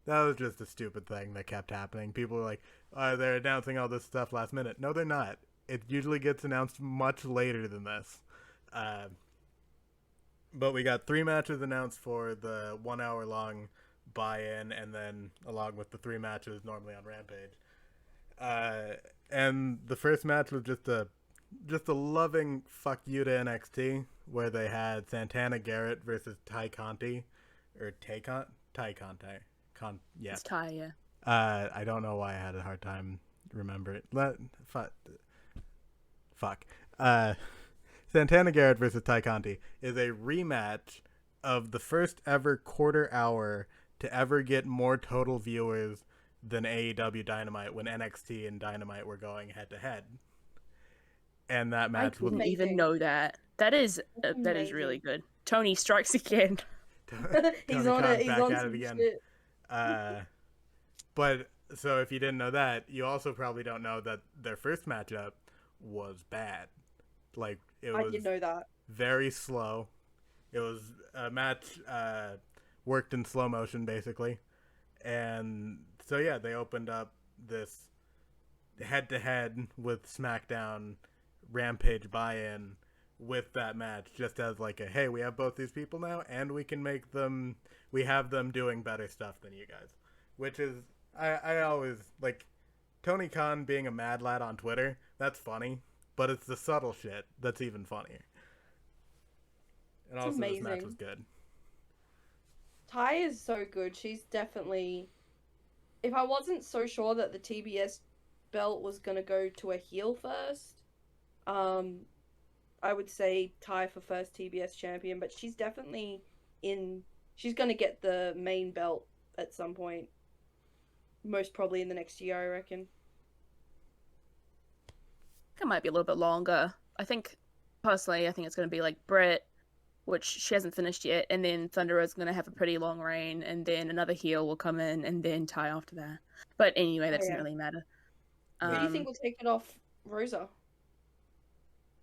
That was just a stupid thing that kept happening. People were like, they're announcing all this stuff last minute. No, they're not. It usually gets announced much later than this. But we got 3 matches announced for the 1 hour long buy-in, and then along with the 3 matches normally on Rampage. And the first match was just a loving fuck you to NXT, where they had Santana Garrett versus Ty Conte, or Ty Conte. Yeah. It's Ty, yeah. I don't know why I had a hard time remembering it. Fuck. Santana Garrett versus Ty Conte is a rematch of the first ever quarter hour to ever get more total viewers than AEW Dynamite when NXT and Dynamite were going head to head. And that match was didn't even know that. That is really good. Tony strikes again. He's on it. He's on some again. shit. But so if you didn't know that, you also probably don't know that their first matchup was bad. Like I did know that. Very slow. It was a match worked in slow motion basically, and so yeah, they opened up this head to head with SmackDown Rampage buy-in with that match, just as like a hey, we have both these people now, and we have them doing better stuff than you guys, which is I always like Tony Khan being a mad lad on Twitter. That's funny, but it's the subtle shit that's even funnier. And also, amazing. This match was good. Ty is so good. She's definitely. If I wasn't so sure that the TBS belt was gonna go to a heel first, I would say Ty for first TBS champion. But she's definitely in. She's gonna get the main belt at some point. Most probably in the next year, I reckon. It might be a little bit longer. I think it's going to be like Britt, which she hasn't finished yet, and then Thunder Road's going to have a pretty long reign, and then another heel will come in, and then Ty after that. But anyway, that doesn't really matter. Who do you think will take it off Rosa?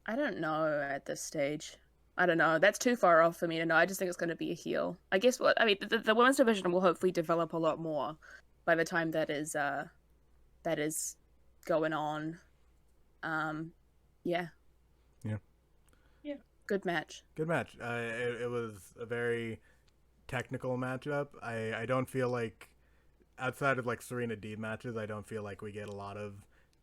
I don't know at this stage. I don't know. That's too far off for me to know. I just think it's going to be a heel. I guess the women's division will hopefully develop a lot more by the time that is going on. Yeah. Good match. It was a very technical matchup. I don't feel like, outside of like Serena Deeb matches, I don't feel like we get a lot of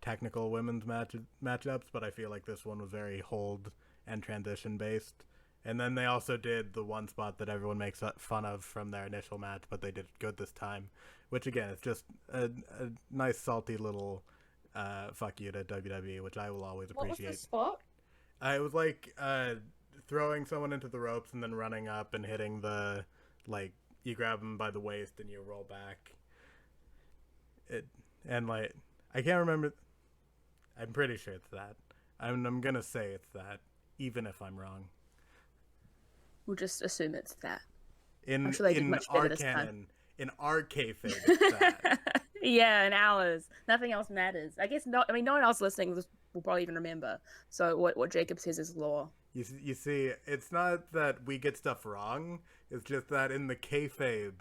technical women's matchups, but I feel like this one was very hold and transition based. And then they also did the one spot that everyone makes fun of from their initial match, but they did good this time, which again is just a nice salty little fuck you to WWE, which I will always appreciate. What was the spot? It was like throwing someone into the ropes and then running up and hitting the, like, you grab them by the waist and you roll back. And like, I can't remember. I'm pretty sure it's that. I'm gonna say it's that, even if I'm wrong. We'll just assume it's that. In our canon, in our kayfabe, it's that. Yeah, in ours, nothing else matters. I guess no one else listening will probably even remember. So what Jacob says is law. You see, it's not that we get stuff wrong. It's just that in the kayfabe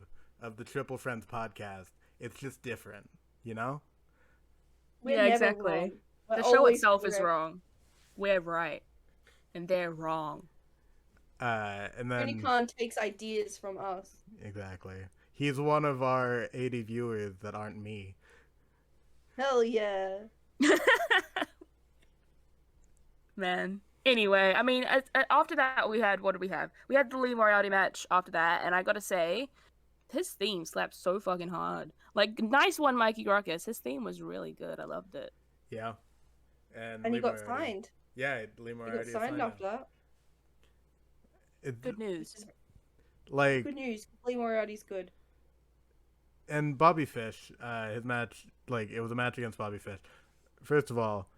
of the Triple Friends podcast, it's just different. You know? Yeah, exactly. The show itself is wrong. We're right, and they're wrong. And then Tony Khan takes ideas from us. Exactly. He's one of our 80 viewers that aren't me. Hell yeah. Man. Anyway, I mean, after that, what did we have? We had the Lee Moriarty match after that, and I gotta say, his theme slapped so fucking hard. Like, nice one, Mikey Grockus. His theme was really good. I loved it. Yeah. And he got signed. Yeah, Lee Moriarty He got signed after that. Good news. Like, good news. Lee Moriarty's good. and Bobby Fish, his match, like, it was a match against Bobby Fish. First of all,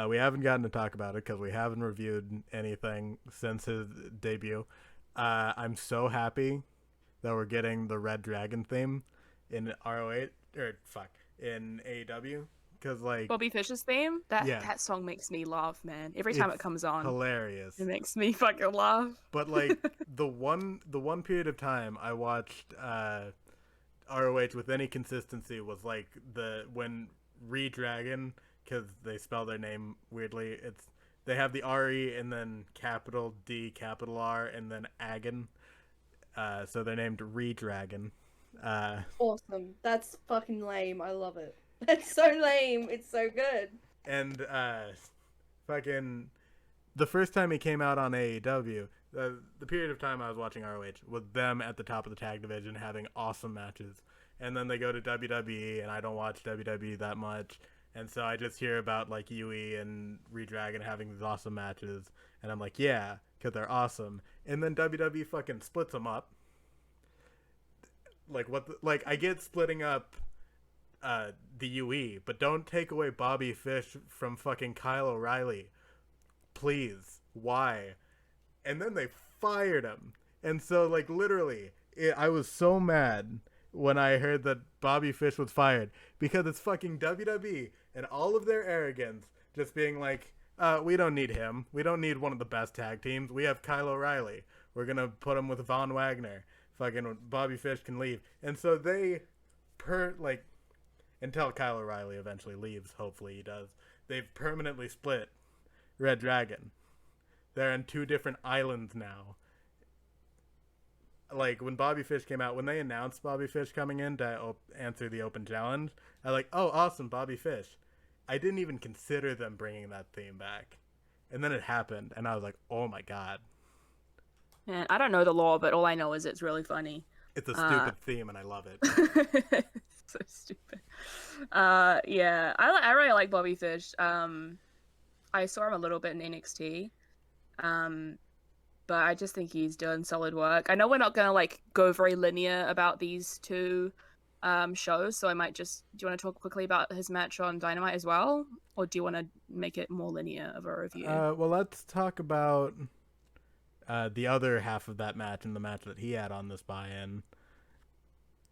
we haven't gotten to talk about it because we haven't reviewed anything since his debut. I'm so happy that we're getting the Red Dragon theme in in AEW, because, like, Bobby Fish's theme, that song makes me laugh, man. Every time it comes on, hilarious. It makes me fucking laugh. But, like, the one period of time I watched ROH with any consistency was, like, when Redragon, because they spell their name weirdly, they have the RE and then capital D, capital R, and then Agon. So they're named Redragon. Awesome. That's fucking lame. I love it. That's so lame. It's so good. And fucking the first time he came out on AEW, the period of time I was watching ROH was them at the top of the tag division having awesome matches. And then they go to WWE, and I don't watch WWE that much. And so I just hear about, like, Yui and Redragon having these awesome matches. And I'm like, yeah, because they're awesome. And then WWE fucking splits them up. Like, I get splitting up the UE, but don't take away Bobby Fish from fucking Kyle O'Reilly. Please. Why? And then they fired him. And so, like, literally, I was so mad when I heard that Bobby Fish was fired, because it's fucking WWE and all of their arrogance just being like, we don't need him. We don't need one of the best tag teams. We have Kyle O'Reilly. We're going to put him with Von Wagner. Fucking Bobby Fish can leave. And so they, until Kyle O'Reilly eventually leaves, hopefully he does, they've permanently split Red Dragon. They're on 2 different islands now. Like, when Bobby Fish came out, when they announced Bobby Fish coming in to answer the open challenge, I was like, oh, awesome, Bobby Fish. I didn't even consider them bringing that theme back. And then it happened, and I was like, oh my god. Man, I don't know the law, but all I know is it's really funny. It's a stupid theme, and I love it. So stupid. Yeah, I really like Bobby Fish. I saw him a little bit in NXT. But I just think he's doing solid work. I know we're not gonna, like, go very linear about these 2 shows, so I might just... Do you want to talk quickly about his match on Dynamite as well? Or do you want to make it more linear of a review? Well, let's talk about the other half of that match and the match that he had on this buy-in.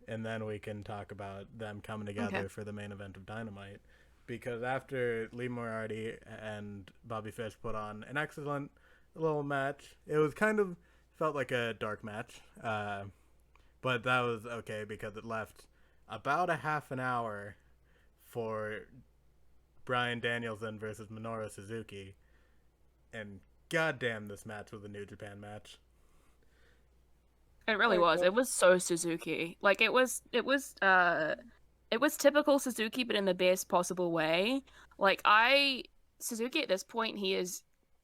And then we can talk about them coming together for the main event of Dynamite. Because after Lee Moriarty and Bobby Fish put on an excellent little match, it was kind of felt like a dark match, but that was okay because it left about a half an hour for Bryan Danielson versus Minoru Suzuki, and goddamn, this match was a New Japan match. It really was. It was so Suzuki. Like, it was typical Suzuki, but in the best possible way. Like, Suzuki at this point, he is,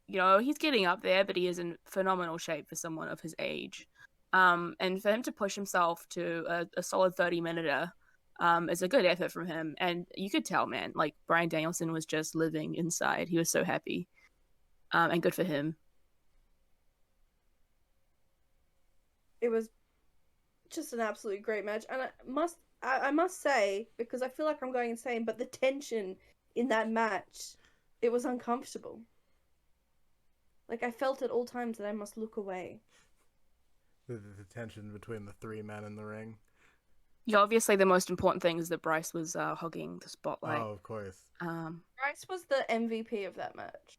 he's getting up there, but he is in phenomenal shape for someone of his age. And for him to push himself to a solid 30-minute is a good effort from him. And you could tell, man, like, Bryan Danielson was just living inside. He was so happy. And good for him. It was just an absolutely great match. And I must say, because I feel like I'm going insane, but the tension in that match, it was uncomfortable. Like, I felt at all times that I must look away. The tension between the 3 men in the ring. Yeah, obviously the most important thing is that Bryce was hogging the spotlight. Oh, of course. Bryce was the MVP of that match.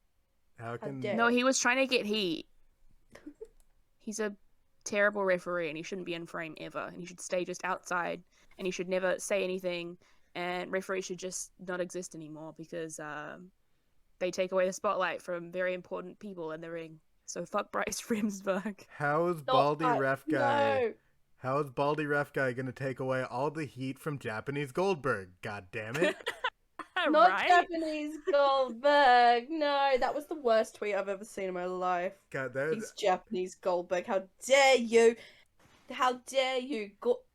No, he was trying to get heat. He's a terrible referee, and he shouldn't be in frame ever. And he should stay just outside, and he should never say anything. And referees should just not exist anymore because they take away the spotlight from very important people in the ring. So fuck Bryce Remsburg. How is Baldy Ref Guy gonna take away all the heat from Japanese Goldberg? God damn it. Not right? Japanese Goldberg. No, that was the worst tweet I've ever seen in my life. God, He's Japanese Goldberg. How dare you? How dare you?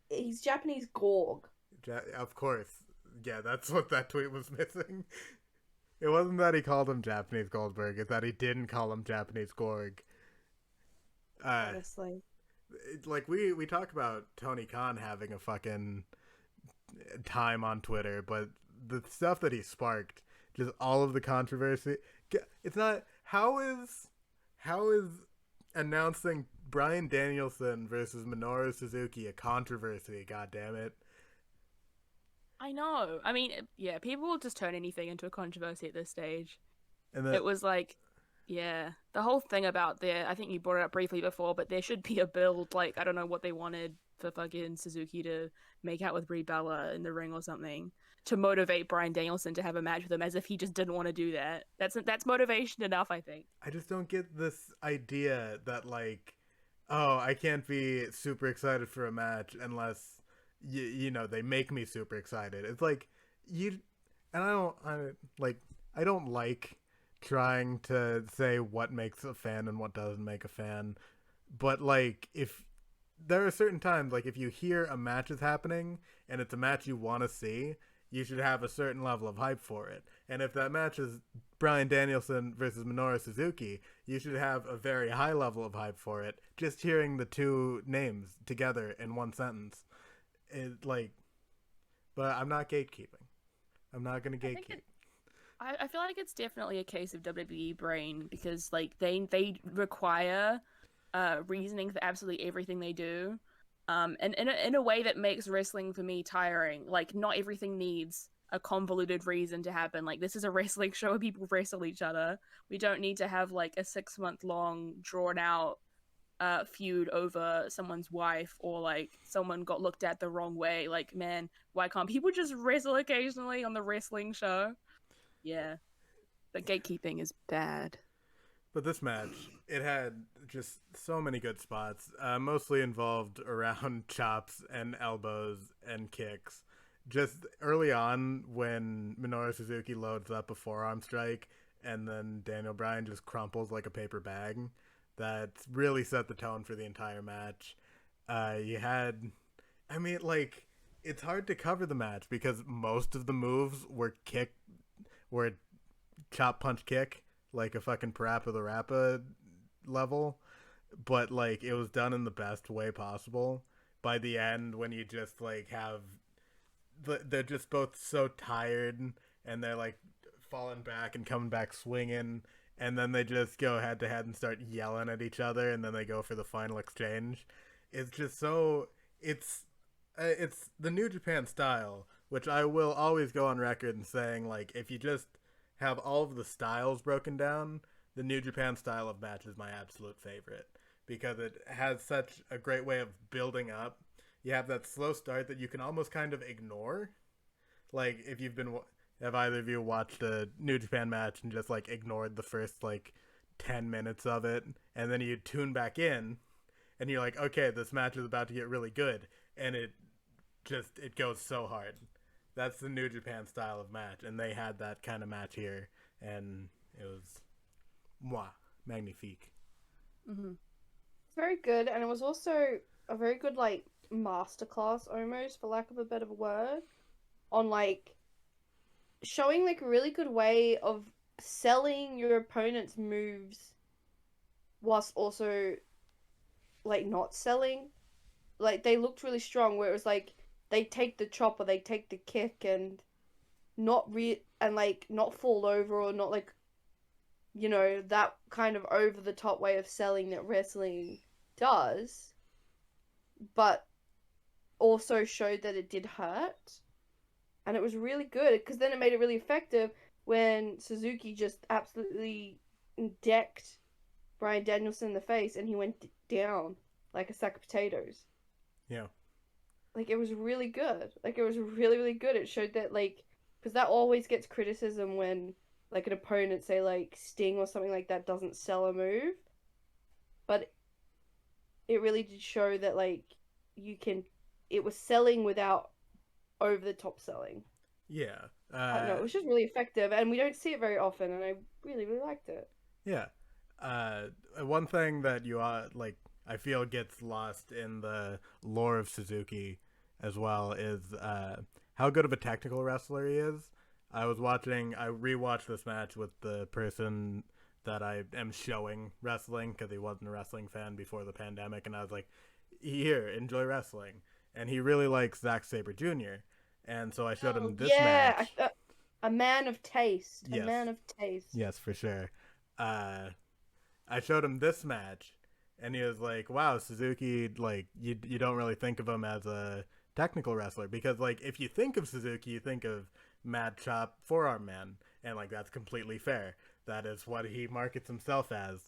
He's Japanese Gorg. Of course. Yeah, that's what that tweet was missing. It wasn't that he called him Japanese Goldberg, it's that he didn't call him Japanese Gorg. Honestly. Like, we talk about Tony Khan having a fucking time on Twitter, but the stuff that he sparked, just all of the controversy. It's not how is announcing Bryan Danielson versus Minoru Suzuki a controversy? God damn it! I know. I mean, yeah, people will just turn anything into a controversy at this stage. And It was like, yeah, the whole thing about I think you brought it up briefly before, but there should be a build. Like, I don't know what they wanted for fucking Suzuki to make out with Brie Bella in the ring or something to motivate Bryan Danielson to have a match with him, as if he just didn't want to do that. That's motivation enough, I think. I just don't get this idea that like, oh, I can't be super excited for a match unless you know they make me super excited. It's like you and I don't like trying to say what makes a fan and what doesn't make a fan, but like if there are certain times, like if you hear a match is happening and it's a match you want to see, you should have a certain level of hype for it. And if that match is Bryan Danielson versus Minoru Suzuki, you should have a very high level of hype for it. Just hearing the two names together in one sentence, but I'm not gatekeeping. I'm not gonna gatekeep. I feel like it's definitely a case of WWE brain, because like they require reasoning for absolutely everything they do, and in a way that makes wrestling for me tiring. Like, not everything needs a convoluted reason to happen. Like, this is a wrestling show where people wrestle each other. We don't need to have like a 6-month long drawn out feud over someone's wife, or like someone got looked at the wrong way. Like, man, why can't people just wrestle occasionally on the wrestling show? Yeah, the gatekeeping is bad. But this match, it had just so many good spots, mostly involved around chops and elbows and kicks. Just early on, when Minoru Suzuki loads up a forearm strike and then Daniel Bryan just crumples like a paper bag, that really set the tone for the entire match. It's hard to cover the match because most of the moves were chop punch kick, like a fucking Parappa the Rappa level, but like it was done in the best way possible. By the end, when you just like they're just both so tired and they're like falling back and coming back swinging, and then they just go head to head and start yelling at each other, and then they go for the final exchange. It's just so it's the New Japan style, which I will always go on record and saying, like, if you just have all of the styles broken down, the New Japan style of match is my absolute favorite, because it has such a great way of building up. You have that slow start that you can almost kind of ignore. Like, have either of you watched a New Japan match and just like ignored the first like 10 minutes of it, and then you tune back in and you're like, okay, this match is about to get really good, and it goes so hard. That's the New Japan style of match, and they had that kind of match here, and it was magnifique. Mm-hmm. It's very good, and it was also a very good like masterclass, almost, for lack of a better word, on like showing like a really good way of selling your opponent's moves whilst also like not selling. Like, they looked really strong, where it was like they take the chop or they take the kick and not fall over, or not like, you know, that kind of over the top way of selling that wrestling does, but also showed that it did hurt. And it was really good, because then it made it really effective when Suzuki just absolutely decked Bryan Danielson in the face and he went down like a sack of potatoes. Yeah. Like, it was really good. Like, it was really, really good. It showed that, like, because that always gets criticism when, like, an opponent, say, like, Sting or something like that, doesn't sell a move. But it really did show that, like, it was selling without over-the-top selling. Yeah. I don't know, it was just really effective, and we don't see it very often, and I really, really liked it. Yeah. One thing that you I feel gets lost in the lore of Suzuki as well is how good of a technical wrestler he is. I rewatched this match with the person that I am showing wrestling, because he wasn't a wrestling fan before the pandemic, and I was like, here, enjoy wrestling. And he really likes Zack Sabre Jr., And so I showed him this yeah, match. a man of taste. Yes. A man of taste. Yes, for sure. I showed him this match, and he was like, "Wow, Suzuki, like you don't really think of him as a technical wrestler, because like if you think of Suzuki, you think of Mad Chop Forearm Man, and like that's completely fair. That is what he markets himself as.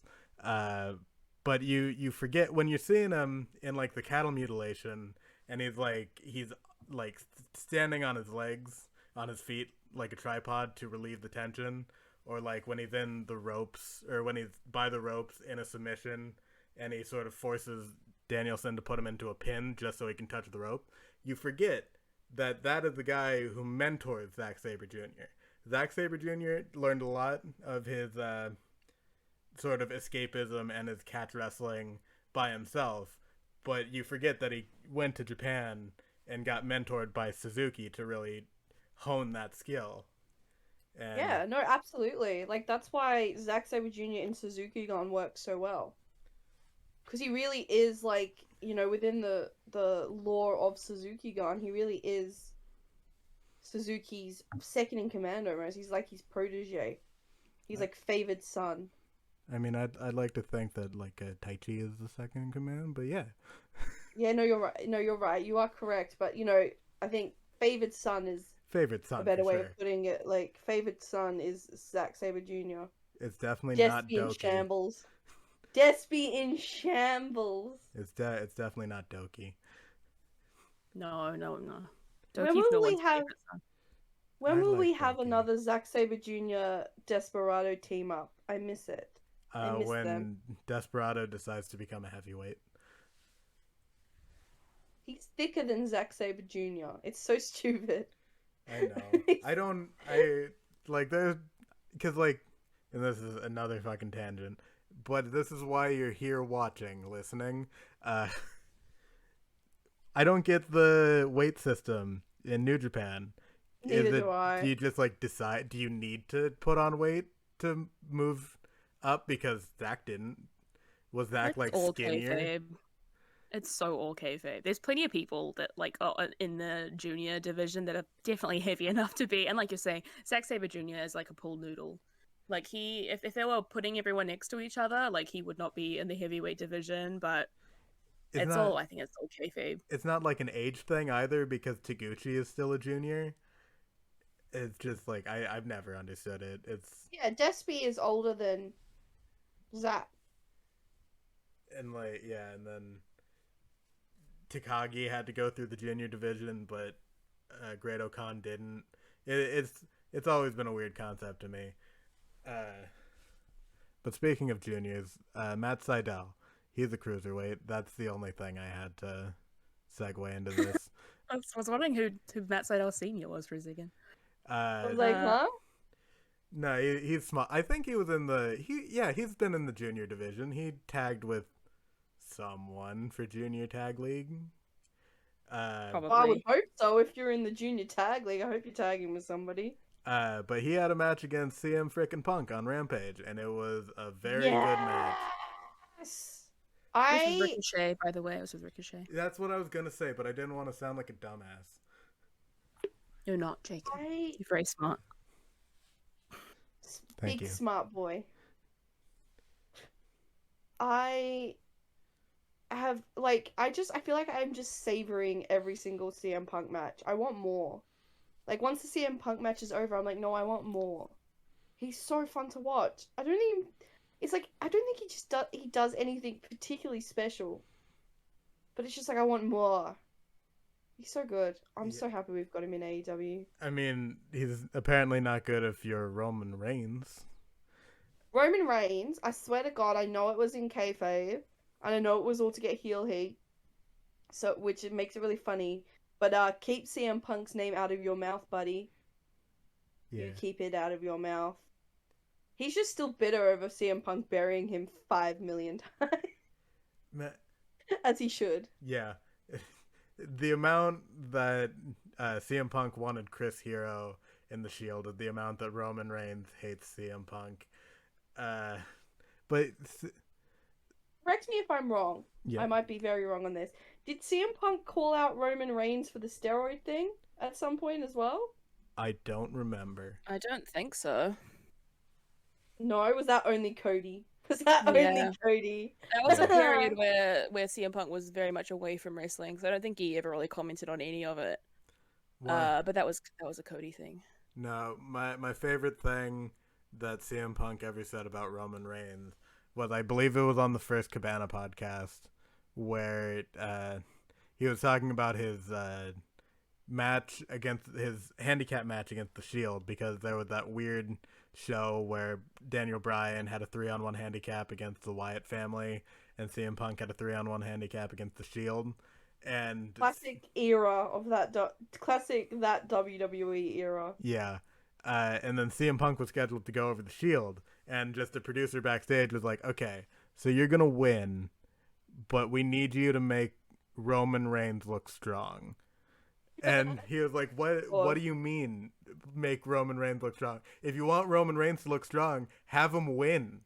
But you forget when you're seeing him in like the cattle mutilation, and he's like standing on his legs, on his feet like a tripod to relieve the tension." Or like when he's in the ropes, or when he's by the ropes in a submission, and he sort of forces Danielson to put him into a pin just so he can touch the rope. You forget that that is the guy who mentors Zack Sabre Jr. Zack Sabre Jr. learned a lot of his sort of escapism and his catch wrestling by himself, but you forget that he went to Japan and got mentored by Suzuki to really hone that skill. And yeah, no, absolutely. Like that's why Zack Sabre Jr. and Suzuki Gun works so well. Because he really is like, within the lore of Suzuki Gun, he really is Suzuki's second in command almost. He's like his protege. He's like favored son. I mean, I'd like to think that like Taichi is the second in command, but yeah. Yeah, no, you're right. No, you're right. You are correct. But I think favored son is Favorite son, a better way sure. of putting it. Like favored son is Zack Sabre Jr. It's definitely not Despy in Doki. shambles. Despy in shambles. It's definitely not Doki. No. When will we have? When I will like we have Doki. another Zack Sabre Jr. Desperado team up? I miss it. I miss When them. Desperado decides to become a heavyweight. He's thicker than Zack Sabre Jr. It's so stupid. I know. There's, because like, and this is another fucking tangent, but this is why you're here watching, listening. I don't get the weight system in New Japan. Neither do I. Do you just like decide? Do you need to put on weight to move up? Because Zach didn't. Was Zach like all skinnier? kayfabe. It's so all kayfabe. There's plenty of people that like are in the junior division that are definitely heavy enough to be, and like you're saying, Zack Sabre Jr. is like a pool noodle. Like if they were putting everyone next to each other, like he would not be in the heavyweight division. But I think it's all kayfabe. It's not like an age thing either, because Taguchi is still a junior. It's just like I've never understood it. Despy is older than Zack. And then Takagi had to go through the junior division, but Great Okan didn't. It's always been a weird concept to me. But speaking of juniors, Matt Sydal, he's a cruiserweight. That's the only thing I had to segue into this. I was wondering who Matt Sydal Senior was for a second. I was like, huh? No, he's small. I think he was in he's been in the junior division. He tagged with someone for junior tag league. Probably. Well, I would hope so. If you're in the junior tag league, I hope you're tagging with somebody. But he had a match against CM frickin' Punk on Rampage, and it was a very good match. It was with Ricochet, by the way. It was with Ricochet. That's what I was gonna say, but I didn't want to sound like a dumbass. You're not, Jacob. You're very smart. Thank you. Smart boy. I feel like I'm just savoring every single CM Punk match. I want more. Like once the CM Punk match is over, I'm like, no, I want more. He's so fun to watch. I don't think he does anything particularly special. But it's just like I want more. He's so good. I'm so happy we've got him in AEW. I mean, he's apparently not good if you're Roman Reigns. Roman Reigns, I swear to God, I know it was in kayfabe, and I know it was all to get heel heat, so which it makes it really funny. But keep CM Punk's name out of your mouth, buddy. Yeah. You keep it out of your mouth. He's just still bitter over CM Punk burying him 5 million times. As he should. Yeah. The amount that CM Punk wanted Chris Hero in the Shield is the amount that Roman Reigns hates CM Punk. But correct me if I'm wrong. Yeah. I might be very wrong on this. Did CM Punk call out Roman Reigns for the steroid thing at some point as well? I don't remember. I don't think so. No, was that only Cody? Was that Yeah. only Cody? That was a period where CM Punk was very much away from wrestling, so I don't think he ever really commented on any of it. Why? But that was a Cody thing. No, my favorite thing that CM Punk ever said about Roman Reigns was, I believe it was on the first Cabana podcast, where he was talking about his match against his handicap match against the Shield, because there was that weird show where Daniel Bryan had a 3-on-1 handicap against the Wyatt family, and CM Punk had a 3-on-1 handicap against the Shield. And classic era of that that WWE era. yeah. And then CM Punk was scheduled to go over the Shield, and just the producer backstage was like, okay, so you're gonna win, but we need you to make Roman Reigns look strong. And he was like, what do you mean make Roman Reigns look strong? If you want Roman Reigns to look strong, have him win.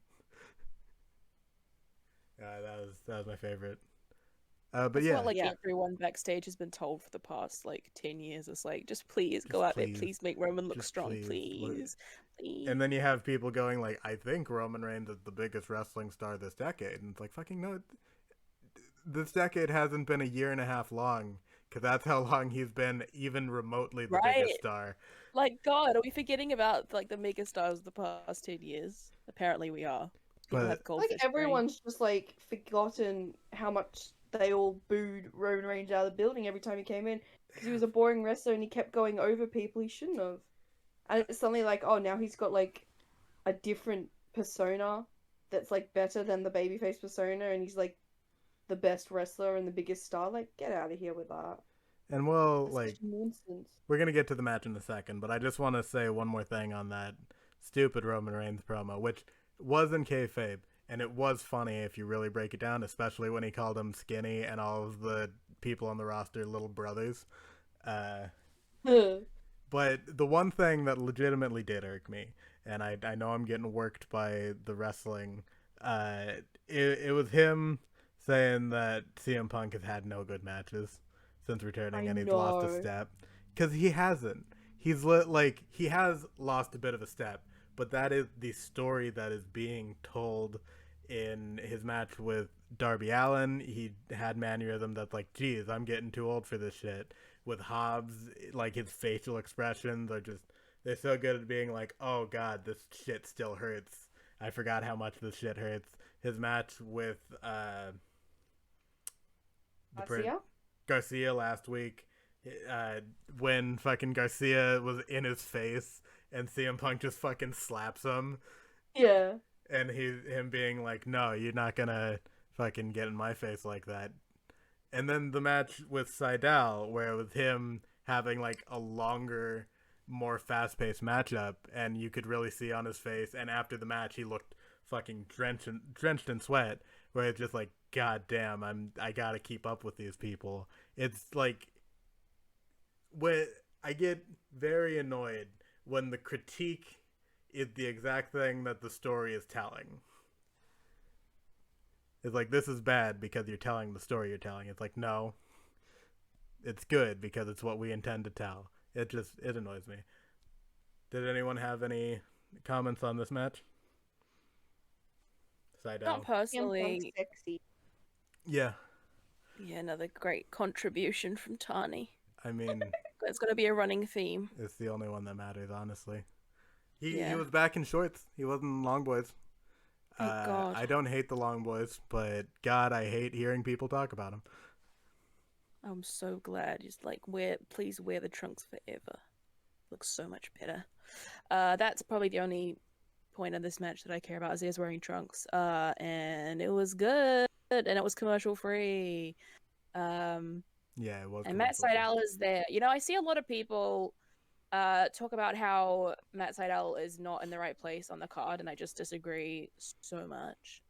That was my favorite. But That's yeah, what everyone backstage has been told for the past 10 years. It's like, just please go out there, please make Roman look strong, please. And then you have people going like, I think Roman Reigns is the biggest wrestling star this decade, and it's like, fucking no. This decade hasn't been a year and a half long, because that's how long he's been even remotely the biggest star. God, are we forgetting about the mega stars of the past 10 years? Apparently we are. But everyone's just forgotten how much they all booed Roman Reigns out of the building every time he came in, because he was a boring wrestler and he kept going over people he shouldn't have. And it's suddenly oh, now he's got a different persona that's better than the babyface persona, and he's the best wrestler and the biggest star. Get out of here with that. And well, that's nonsense. We're gonna get to the match in a second, but I just want to say one more thing on that stupid Roman Reigns promo, which was in kayfabe, and it was funny if you really break it down, especially when he called him skinny and all of the people on the roster little brothers. But the one thing that legitimately did irk me, and I know I'm getting worked by the wrestling, it was him saying that CM Punk has had no good matches since returning, and he's lost a step. Because he hasn't. He has lost a bit of a step, but that is the story that is being told in his match with Darby Allin. He had mannerism that's geez, I'm getting too old for this shit. With Hobbs, his facial expressions are just, they're so good at being oh god, this shit still hurts. I forgot how much this shit hurts. His match with Garcia last week, when fucking Garcia was in his face and CM Punk just fucking slaps him. Yeah. And him being like, no, you're not gonna fucking get in my face like that. And then the match with Seidel, where it was him having a longer, more fast-paced matchup, and you could really see on his face, and after the match he looked fucking drenched in sweat, where it's just god damn, I gotta keep up with these people. It's when I get very annoyed when the critique is the exact thing that the story is telling. It's this is bad because you're telling the story you're telling. It's no, it's good because it's what we intend to tell. It annoys me. Did anyone have any comments on this match? Seidel? Not personally. Sexy. Yeah. Yeah, another great contribution from Tani. I mean, it's going to be a running theme. It's the only one that matters, honestly. He was back in shorts. He wasn't in long boys. Thank God. I don't hate the long boys, but God, I hate hearing people talk about them. I'm so glad. Just please wear the trunks forever. Looks so much better. That's probably the only point of this match that I care about, is he was wearing trunks. And it was good, and it was commercial free. Yeah, it was. And Matt Sydal is there. I see a lot of people talk about how Matt Sydal is not in the right place on the card, and I just disagree so much.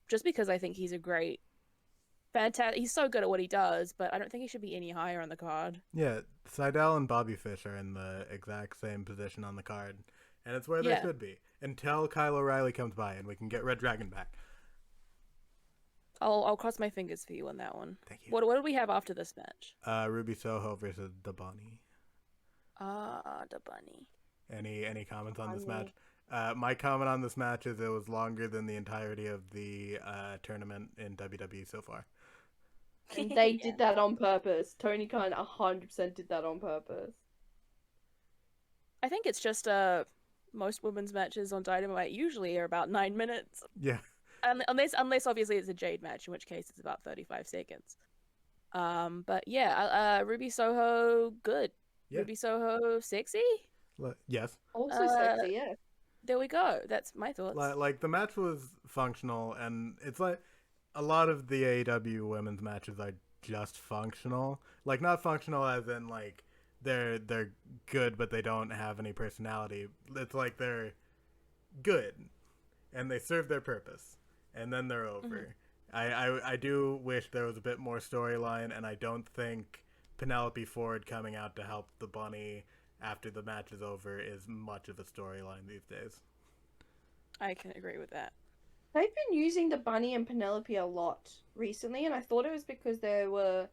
Just because I think he's a great, fantastic. He's so good at what he does, but I don't think he should be any higher on the card. Yeah, Sydal and Bobby Fish are in the exact same position on the card, and it's where they should be until Kyle O'Reilly comes by and we can get Red Dragon back. I'll cross my fingers for you on that one. Thank you. What do we have after this match? Ruby Soho versus the Bunny. The Bunny. Any comments on this match? My comment on this match is it was longer than the entirety of the tournament in WWE so far. And they did that on purpose. Tony Khan 100% did that on purpose. I think it's just most women's matches on Dynamite usually are about 9 minutes. Yeah. Unless obviously it's a Jade match, in which case it's about 35 seconds. But yeah, Ruby Soho, good. Yeah. Ruby Soho, sexy? Yes. Also sexy, yeah. There we go. That's my thoughts. Like the match was functional, and it's like a lot of the AEW women's matches are just functional. Like not functional as in like they're good, but they don't have any personality. It's like they're good, and they serve their purpose, and then they're over. I do wish there was a bit more storyline, and I don't think Penelope Ford coming out to help the Bunny after the match is over is much of a storyline these days. I can agree with that. They've been using the Bunny and Penelope a lot recently, and I thought it was because they were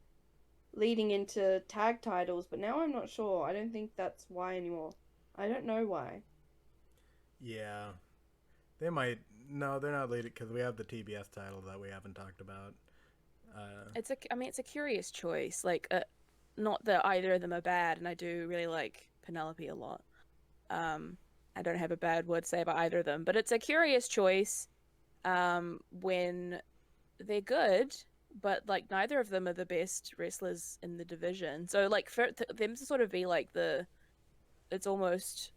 leading into tag titles, but now I'm not sure. I don't think that's why anymore. I don't know why. Yeah. They might... No, they're not leading because we have the TBS title that we haven't talked about. It's a curious choice. Like, not that either of them are bad, and I do really like Penelope a lot. I don't have a bad word to say about either of them, but it's a curious choice when they're good, but like neither of them are the best wrestlers in the division. So like for them to sort of be like it's almost,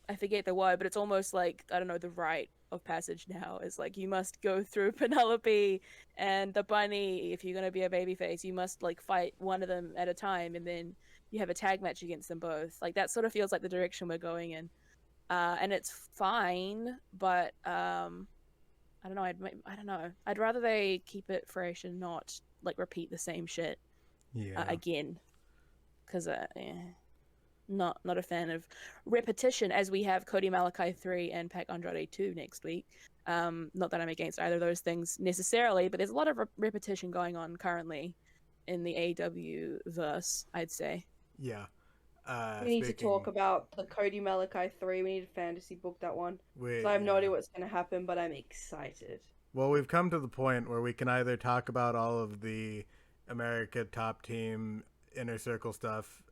I forget the word, but it's almost like, I don't know, the rite of passage now is like you must go through Penelope and the Bunny. If you're going to be a babyface, you must like fight one of them at a time, and then you have a tag match against them both. Like that sort of feels like the direction we're going in. And it's fine, but I don't know. I don't know. I'd rather they keep it fresh and not like repeat the same shit again. Because not a fan of repetition. As we have Cody Malachi 3 and Pac Andrade 2 next week. Not that I'm against either of those things necessarily, but there's a lot of repetition going on currently in the AEW verse, I'd say. Yeah. We need to talk about the Cody Malachi 3. We need to fantasy book that one. So I have no idea what's going to happen, but I'm excited. Well, we've come to the point where we can either talk about all of the America Top Team Inner Circle stuff,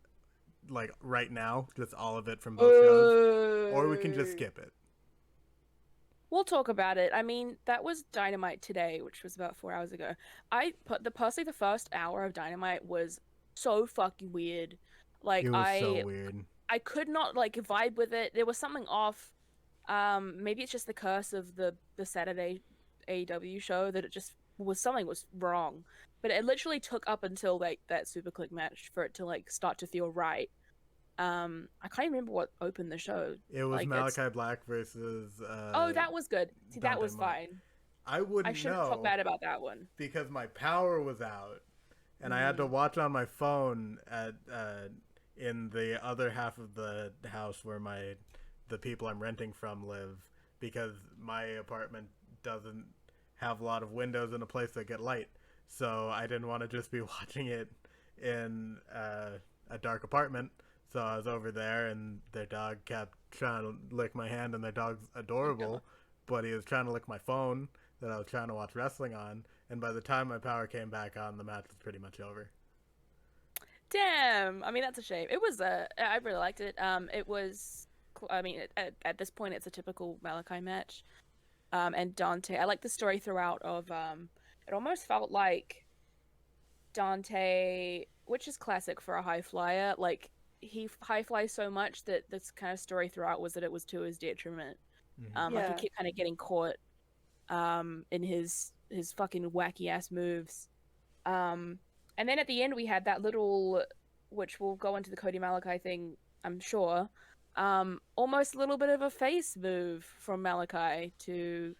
like right now, just all of it from both shows, or we can just skip it. We'll talk about it. I mean, that was Dynamite today, which was about 4 hours ago. Personally, the first hour of Dynamite was so fucking weird. Like, it was so weird. I could not like vibe with it. There was something off. Maybe it's just the curse of the Saturday AEW show that it just something was wrong. But it literally took up until like that Super Click match for it to like start to feel right. I can't even remember what opened the show. It was like, Malachi Black versus. Oh, that was good. See, that was fine. I shouldn't talk bad about that one because my power was out, and I had to watch on my phone at in the other half of the house where the people I'm renting from live, because my apartment doesn't have a lot of windows and a place that get light. So I didn't want to just be watching it in a dark apartment. So I was over there, and their dog kept trying to lick my hand, and their dog's adorable, but he was trying to lick my phone that I was trying to watch wrestling on. And by the time my power came back on, the match was pretty much over. Damn. I mean, that's a shame. It was I really liked it. It was, I mean, at this point, it's a typical Malachi match. And Dante, I like the story throughout of, it almost felt like Dante, which is classic for a high flyer, like, he high flies so much that this kind of story throughout was that it was to his detriment. Like he kept kind of getting caught in his fucking wacky ass moves. And then at the end we had that little, which will go into the Cody Malachi thing, I'm sure. Almost a little bit of a face move from Malachi to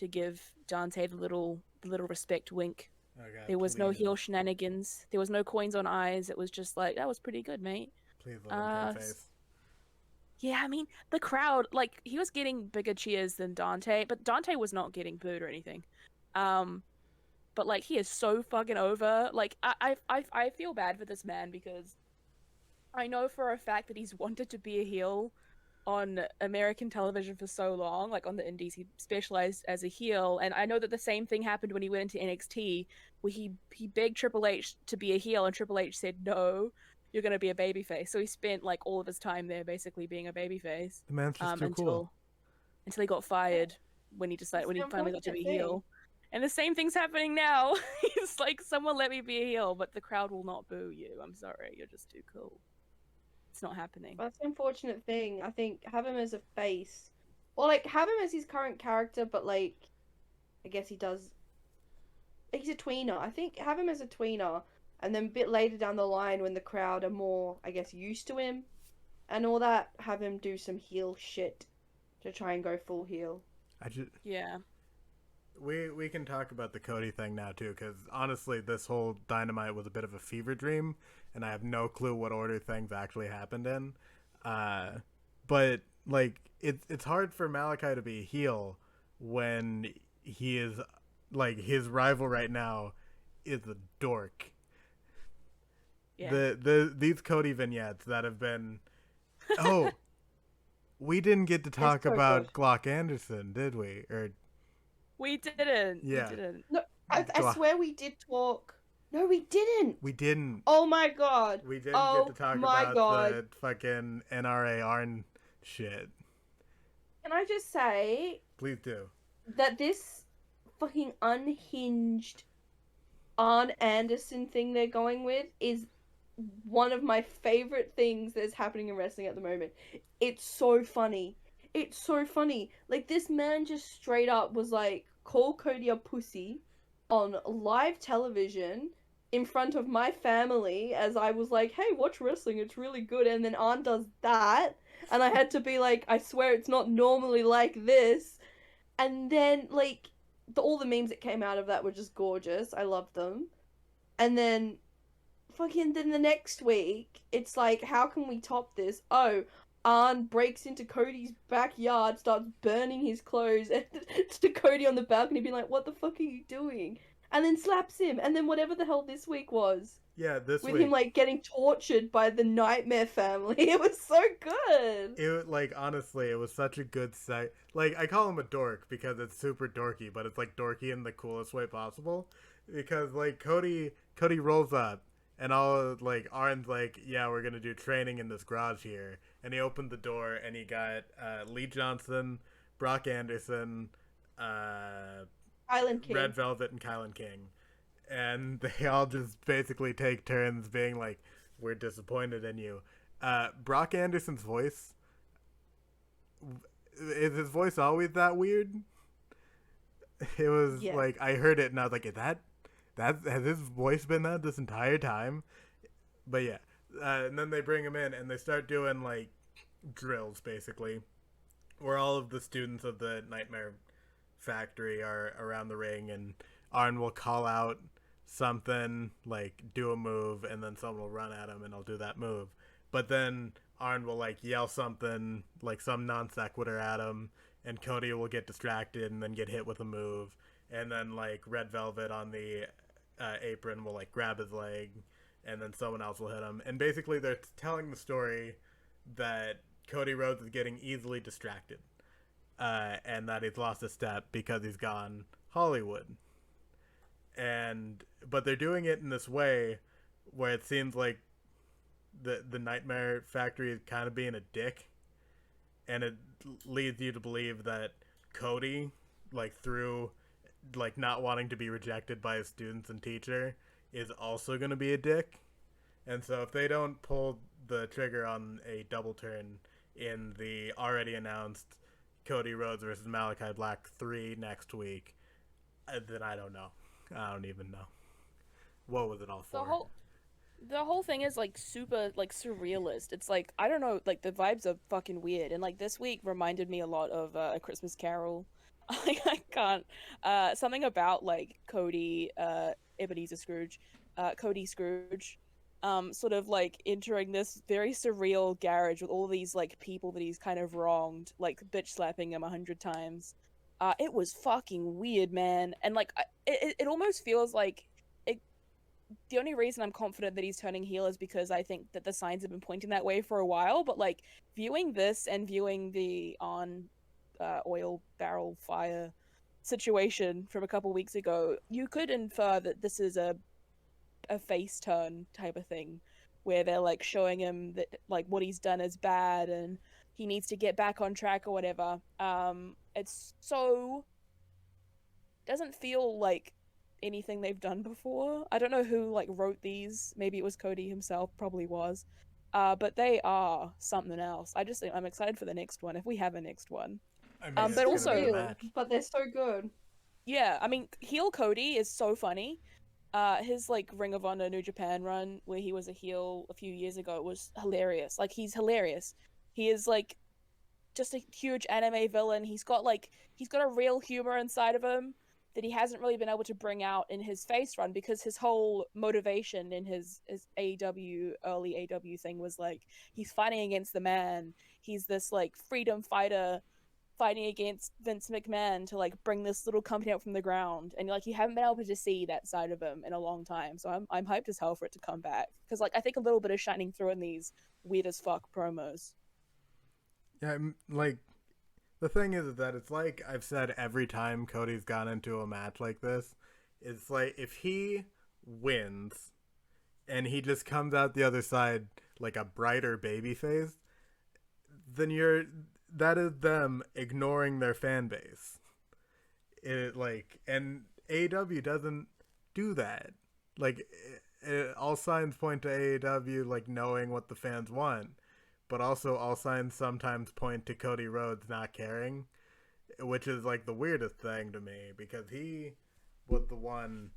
give Dante the little respect wink. Oh, God, there was no heel shenanigans. There was no coins on eyes. It was just like, that was pretty good, mate. Please let him face. Yeah, I mean, the crowd, like, he was getting bigger cheers than Dante, but Dante was not getting booed or anything. but like he is so fucking over. Like I feel bad for this man because I know for a fact that he's wanted to be a heel on American television for so long, like on the indies. He specialized as a heel, and I know that the same thing happened when he went into NXT, where he begged Triple H to be a heel, and Triple H said no, you're gonna be a babyface. So he spent like all of his time there basically being a babyface. The man's just too until cool. until he got fired when he decided It's when the he finally got to be unfortunate thing. heel. And the same thing's happening now. He's like, someone let me be a heel, but the crowd will not boo you. I'm sorry, you're just too cool. It's not happening. That's the unfortunate thing. I think have him as a face, or like have him as his current character, but like, I guess he does. He's a tweener. I think have him as a tweener, and then a bit later down the line when the crowd are more, I guess, used to him, and all that, have him do some heel shit to try and go full heel. Yeah. We can talk about the Cody thing now too, because honestly, this whole Dynamite was a bit of a fever dream, and I have no clue what order things actually happened in. But like, it's hard for Malachi to be a heel when he is like his rival right now is a dork. Yeah. These Cody vignettes that have been we didn't get to talk so about good. Glock Anderson, did we? Or We didn't. Yeah. We didn't. No, I swear we did talk. No, we didn't. we didn't. Oh my god. We didn't Oh get to talk my about God. the fucking NRA Arn shit. Can I just say Please do. that this fucking unhinged Arn Anderson thing they're going with is one of my favorite things that's happening in wrestling at the moment. It's so funny. It's so funny. Like, this man just straight up was like, call Cody a pussy on live television in front of my family as I was like, hey, watch wrestling, it's really good. And then Arn does that. And I had to be like, I swear it's not normally like this. And then, like, all the memes that came out of that were just gorgeous. I loved them. And then, then the next week, it's like, how can we top this? Oh, Arn breaks into Cody's backyard, starts burning his clothes to Cody on the balcony, being like, what the fuck are you doing? And then slaps him. And then whatever the hell this week was. Yeah, this with week. him, like, getting tortured by the Nightmare family. It was so good. It, like, honestly, it was such a good sight. Like, I call him a dork because it's super dorky, but it's, like, dorky in the coolest way possible. Because, like, Cody rolls up, and all, like, Arn's like, yeah, we're gonna do training in this garage here. And he opened the door, and he got Lee Johnson, Brock Anderson, Island King. Red Velvet, and Kylan King. And they all just basically take turns being like, we're disappointed in you. Brock Anderson's voice, is his voice always that weird? It was like, I heard it and I was like, has his voice been that this entire time? But yeah, and then they bring him in and they start doing like drills basically, where all of the students of the Nightmare Factory are around the ring, and Arn will call out something, like do a move, and then someone will run at him and he'll do that move. But then Arn will like yell something, like some non sequitur at him, and Cody will get distracted and then get hit with a move. And then like Red Velvet on the apron will like grab his leg, and then someone else will hit him. And basically they're telling the story that Cody Rhodes is getting easily distracted, and that he's lost a step because he's gone Hollywood. But they're doing it in this way where it seems like the Nightmare Factory is kind of being a dick, and it leads you to believe that Cody, like through like not wanting to be rejected by his students and teacher, is also going to be a dick. And so if they don't pull the trigger on a double turn in the already announced Cody Rhodes versus Malachi Black 3 next week, then I don't know. I don't even know. What was it all for? The whole thing is like super like surrealist. It's like, I don't know, like the vibes are fucking weird. And like this week reminded me a lot of A Christmas Carol. Like I can't something about like Cody Ebenezer Scrooge, Cody Scrooge, sort of like entering this very surreal garage with all these like people that he's kind of wronged, like bitch slapping him 100 times. It was fucking weird, man. And like, it almost feels like it. The only reason I'm confident that he's turning heel is because I think that the signs have been pointing that way for a while. But like, viewing this and viewing the oil barrel fire situation from a couple weeks ago, you could infer that this is a face turn type of thing, where they're like showing him that like what he's done is bad and he needs to get back on track or whatever. It's so doesn't feel like anything they've done before. I don't know who like wrote these. Maybe it was Cody himself, probably was. But they are something else. I'm excited for the next one if we have a next one. I mean, But it's gonna also- be a Real, match. but they're so good. Yeah, I mean, heel Cody is so funny. His like Ring of Honor New Japan run where he was a heel a few years ago was hilarious. Like he's hilarious. He is like just a huge anime villain. He's got a real humor inside of him that he hasn't really been able to bring out in his face run because his whole motivation in his AEW early AEW thing was like he's fighting against the man. He's this like freedom fighter fighting against Vince McMahon to like bring this little company up from the ground, and like you haven't been able to see that side of him in a long time. So I'm hyped as hell for it to come back because like I think a little bit is shining through in these weird as fuck promos. Yeah, like the thing is that it's like I've said every time Cody's gone into a match like this, it's like if he wins and he just comes out the other side like a brighter babyface, then that is them ignoring their fan base. And AEW doesn't do that. Like all signs point to AEW like knowing what the fans want, but also all signs sometimes point to Cody Rhodes not caring, which is like the weirdest thing to me because he was the one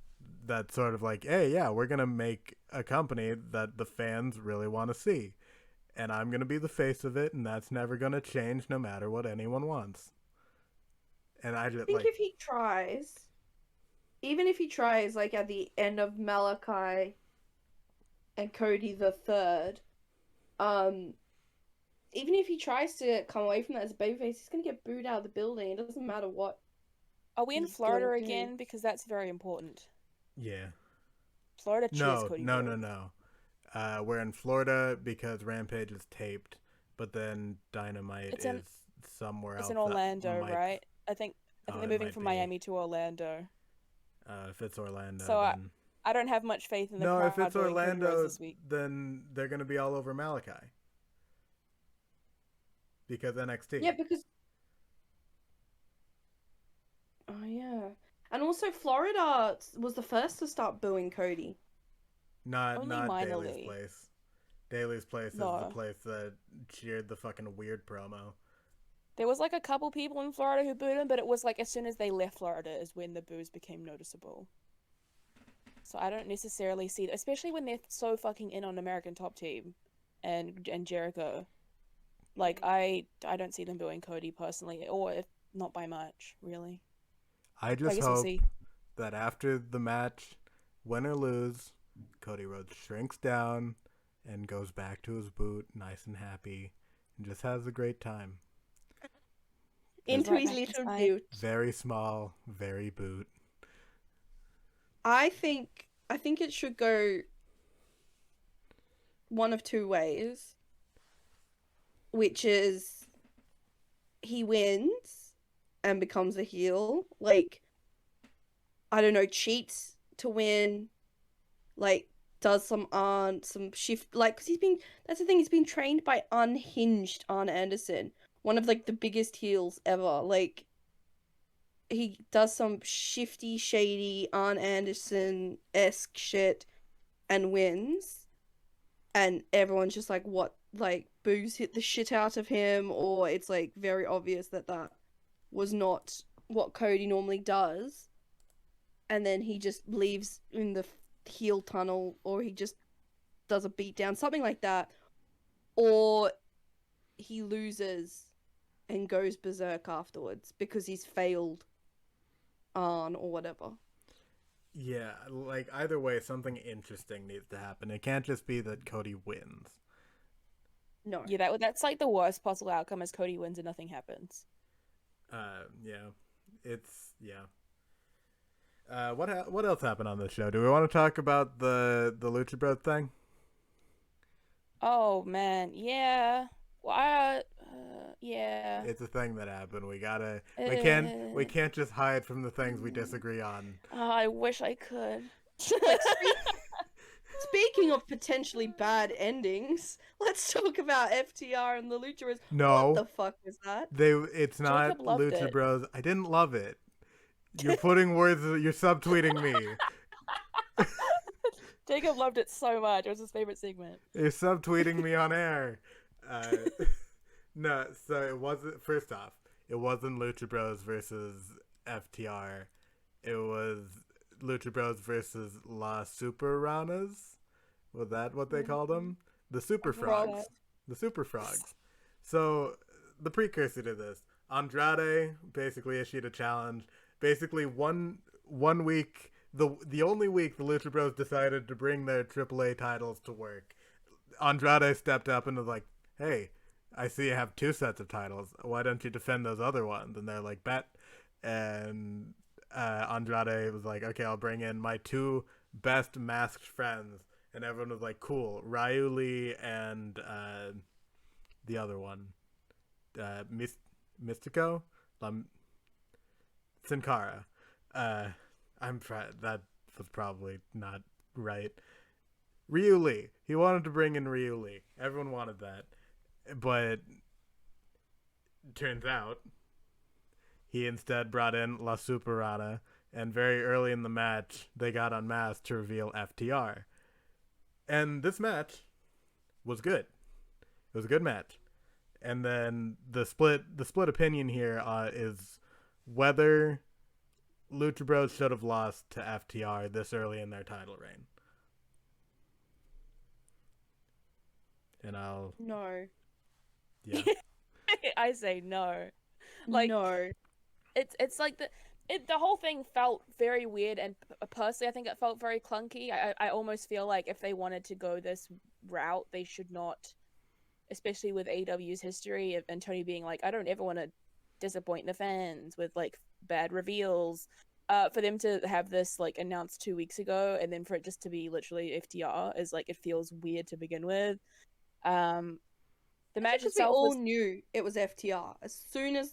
that sort of like, hey, yeah, we're gonna make a company that the fans really want to see, and I'm gonna be the face of it, and that's never gonna change no matter what anyone wants. And I just I think like, if he tries, even if he tries, like at the end of Malachi and Cody the third, even if he tries to come away from that as a babyface, he's gonna get booed out of the building. It doesn't matter what. Are we in He's Florida gonna do. again? Because that's very important. yeah, Florida cheers Cody no, Rhodes. we're in Florida because Rampage is taped, but then Dynamite It's in- is somewhere else. It's in that Orlando, might- right? I think Oh, they're it moving might from be. Miami to Orlando. If it's Orlando, So then I don't have much faith in the no. crowd If it's going Cody Rhodes Orlando, this week. then they're gonna be all over Malachi because NXT. Yeah, because. Oh yeah, and also Florida was the first to start booing Cody. Not Only Daly's minorly. place. Daly's place is No. the place that cheered the fucking weird promo. There was like a couple people in Florida who booed him, but it was like as soon as they left Florida is when the boos became noticeable. So I don't necessarily see, especially when they're so fucking in on American Top Team and Jericho. Like I don't see them booing Cody personally, or if not by much, really. I I just guess we'll hope see. that after the match, win or lose, Cody Rhodes shrinks down and goes back to his boot, nice and happy, and just has a great time. Into right his back little inside. boot. Very small, very boot. I think it should go one of two ways, which is he wins and becomes a heel, like I don't know, cheats to win, like does some shift, like because that's the thing, he's been trained by unhinged Arn Anderson, one of like the biggest heels ever. Like he does some shifty, shady Arn Anderson-esque shit and wins, and everyone's just like, what, like boos hit the shit out of him, or it's like very obvious that was not what Cody normally does, and then he just leaves in the heel tunnel, or he just does a beatdown, something like that, or he loses and goes berserk afterwards because he's failed on or whatever. Yeah, like either way, something interesting needs to happen. It can't just be that Cody wins. No. Yeah, that's like the worst possible outcome is Cody wins and nothing happens. Yeah, It's what else happened on this show? Do we want to talk about the Lucha Bros thing? Oh man, yeah. Well, yeah. It's a thing that happened. We Uh, can't just hide from the things we disagree on. Oh, I wish I could. Like, speaking of potentially bad endings, let's talk about FTR and the Lucha Bros. No. What the fuck was that? It's not Jacob loved Lucha it. Bros. I didn't love it. You're putting words. You're subtweeting me. Jacob loved it so much. It was his favorite segment. You're subtweeting me on air. No, so it wasn't. First off, it wasn't Lucha Bros versus FTR. It was Lucha Bros versus La Superanas. Was that what they called them? The Super Frogs. The Super Frogs. So the precursor to this, Andrade basically issued a challenge. Basically, one week, the only week the Lucha Bros decided to bring their AAA titles to work, Andrade stepped up and was like, "Hey, I see you have 2 sets of titles. Why don't you defend those other ones?" And they're like, "Bet." And Andrade was like, "Okay, I'll bring in my 2 best masked friends." And everyone was like, "Cool." Ryu Lee and the other one, Mystico, Sin Cara. That was probably not right. Ryu Lee. He wanted to bring in Ryu Lee. Everyone wanted that. But turns out he instead brought in La Superana, and very early in the match, they got unmasked to reveal FTR. And this match was good. It was a good match. And then the split opinion here is whether Lucha Bros should have lost to FTR this early in their title reign. And No. Yeah. I say no. Like, no. It's like the whole thing felt very weird, and personally I think it felt very clunky. I almost feel like if they wanted to go this route, they should not, especially with AEW's history and Tony being like, I don't ever want to disappoint the fans with like bad reveals. For them to have this like announced 2 weeks ago and then for it just to be literally FTR is like, it feels weird to begin with. The match itself we all knew it was FTR. As soon as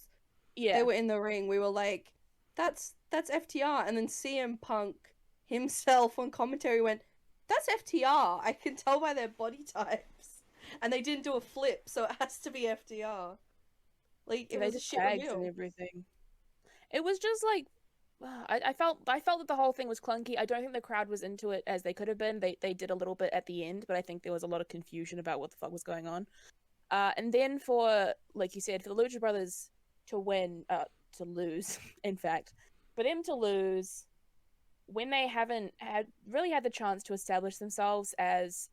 they were in the ring, we were like, that's FTR. And then CM Punk himself on commentary went, that's FTR. I can tell by their body types. And they didn't do a flip, so it has to be FTR. Like, it was a shit reveal. And everything. It was just like, I felt that the whole thing was clunky. I don't think the crowd was into it as they could have been. They did a little bit at the end, but I think there was a lot of confusion about what the fuck was going on. And then for, like you said, for the Lucha Brothers to lose, in fact, for them to lose when they haven't really had the chance to establish themselves as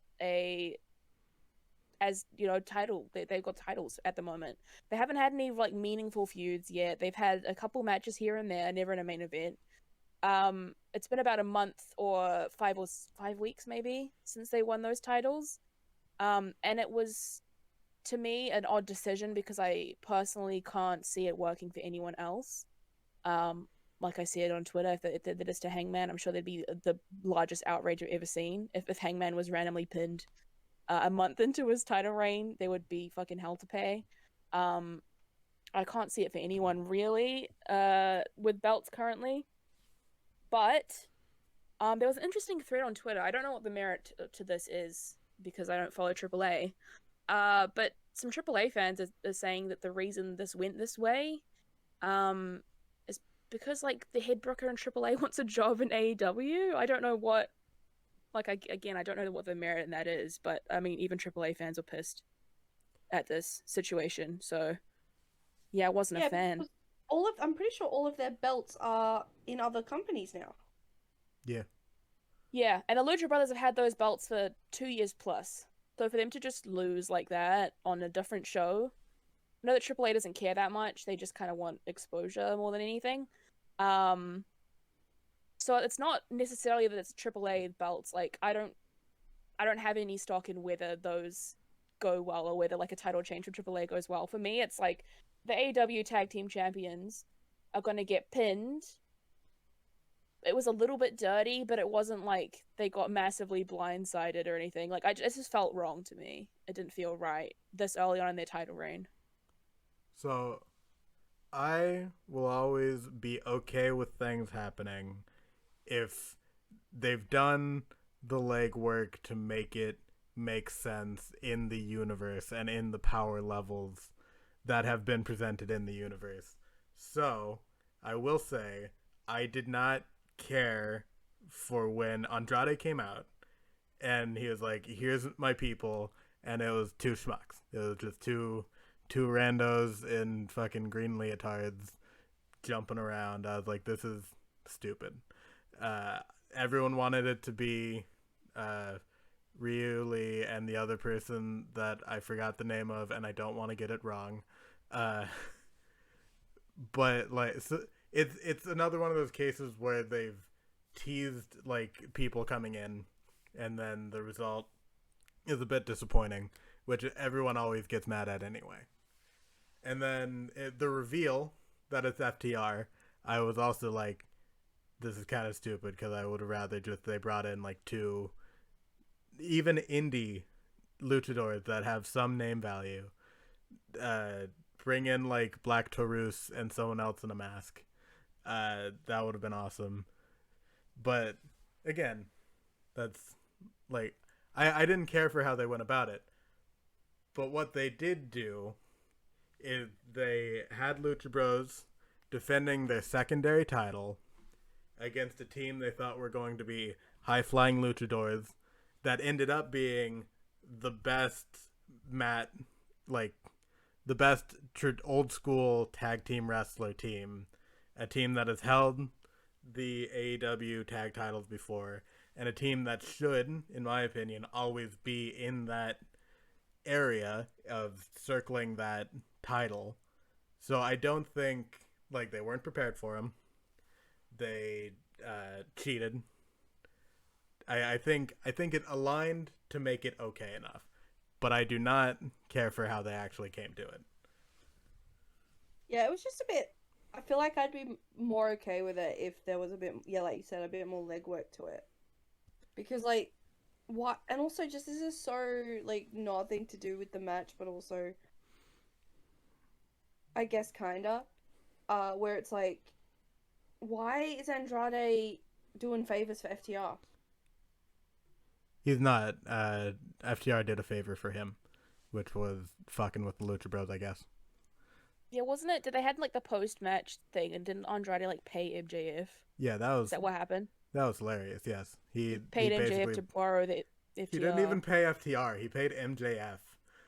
title. They've got titles at the moment. They haven't had any like meaningful feuds yet. They've had a couple matches here and there, never in a main event. It's been about a month or 5 weeks maybe since they won those titles. And it was, to me, an odd decision because I personally can't see it working for anyone else. Like I said on Twitter, if they did this to Hangman, I'm sure there'd be the largest outrage I've ever seen. If Hangman was randomly pinned a month into his title reign, there would be fucking hell to pay. I can't see it for anyone really with belts currently. But there was an interesting thread on Twitter. I don't know what the merit to this is because I don't follow AAA. But some AAA fans are saying that the reason this went this way is because like the head booker in AAA wants a job in AEW. I don't know what. Like, I don't know what the merit in that is, but, I mean, even AAA fans were pissed at this situation, so, yeah, I wasn't a fan. I'm pretty sure all of their belts are in other companies now. Yeah. Yeah, and the Lucha Brothers have had those belts for 2 years plus, so for them to just lose like that on a different show, I know that AAA doesn't care that much, they just kind of want exposure more than anything. So it's not necessarily that it's AAA belts. Like I don't have any stock in whether those go well or whether like a title change from AAA goes well. For me, it's like the AEW Tag Team Champions are going to get pinned. It was a little bit dirty, but it wasn't like they got massively blindsided or anything. Like, it just felt wrong to me. It didn't feel right this early on in their title reign. So, I will always be okay with things happening if they've done the legwork to make it make sense in the universe and in the power levels that have been presented in the universe. So, I will say, I did not care for when Andrade came out and he was like, here's my people, and it was two schmucks. It was just two randos in fucking green leotards jumping around. I was like, this is stupid. Everyone wanted it to be Ryu Lee and the other person that I forgot the name of, and I don't want to get it wrong. But like, so it's another one of those cases where they've teased like people coming in, and then the result is a bit disappointing, which everyone always gets mad at anyway. And then the reveal that it's FTR, I was also like, this is kind of stupid, because I would have rather just they brought in like two even indie luchadors that have some name value. Bring in like Black Taurus and someone else in a mask. That would have been awesome. But again, that's like, I didn't care for how they went about it. But what they did do is they had Lucha Bros defending their secondary title against a team they thought were going to be high-flying luchadors that ended up being the best the best old-school tag team wrestler team, a team that has held the AEW tag titles before, and a team that should, in my opinion, always be in that area of circling that title. So I don't think, like, they weren't prepared for him. They cheated. I think it aligned to make it okay enough, but I do not care for how they actually came to it. Yeah, it was just a bit. I feel like I'd be more okay with it if there was a bit, yeah, like you said, a bit more legwork to it. Because, like, what? And also, just this is so, like, nothing to do with the match, but also, I guess, kinda. Where it's like, why is Andrade doing favors for FTR? He's not. FTR did a favor for him, which was fucking with the Lucha Bros, I guess. Yeah, wasn't it? Did they had like the post-match thing, and didn't Andrade like pay MJF? Yeah, that was. Is that what happened? That was hilarious. Yes, he paid he MJF to borrow the FTR. He didn't even pay FTR. He paid MJF.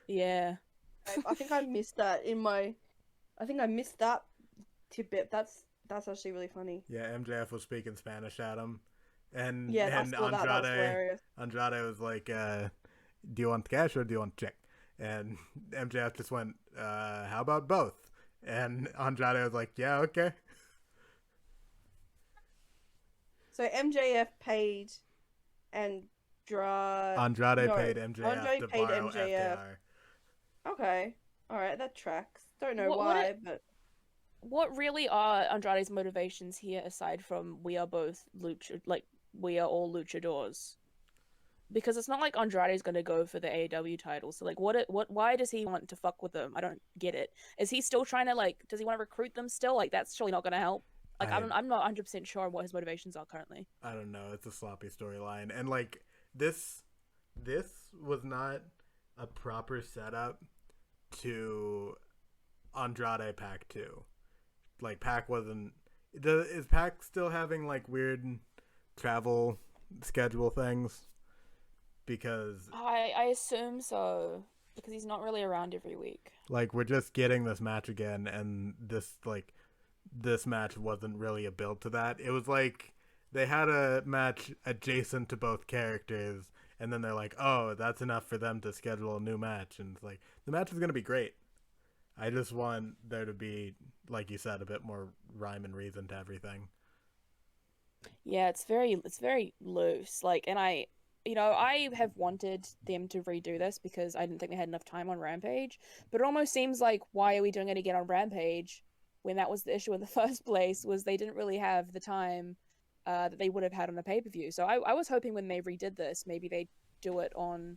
Yeah. I think I missed that in my. I think I missed that tidbit. That's actually really funny. Yeah, MJF was speaking Spanish at him, and Yeah, and that was hilarious. Andrade was like, "Do you want cash or do you want check?" And MJF just went, "How about both?" And Andrade was like, "Yeah, okay." So MJF paid Andrade paid MJF to borrow FTR. Okay, all right, that tracks. Don't know why, but what really are Andrade's motivations here aside from we are all luchadors? Because it's not like Andrade's going to go for the AEW title. So like why does he want to fuck with them? I don't get it. Is he still trying to does he want to recruit them still? Like that's surely not going to help. Like I'm not 100% sure what his motivations are currently. I don't know. It's a sloppy storyline. And like this was not a proper setup to Andrade Pac 2. Like Pac wasn't. Is Pac still having like weird travel schedule things? Because I assume so, because he's not really around every week. Like we're just getting this match again, and this match wasn't really a build to that. It was like they had a match adjacent to both characters, and then they're like, oh, that's enough for them to schedule a new match. And it's like, the match is going to be great. I just want there to be, like you said, a bit more rhyme and reason to everything. Yeah, it's very loose. And I have wanted them to redo this because I didn't think they had enough time on Rampage. But it almost seems like, why are we doing it again on Rampage when that was the issue in the first place, was they didn't really have the time that they would have had on a pay-per-view. So I was hoping when they redid this, maybe they do it on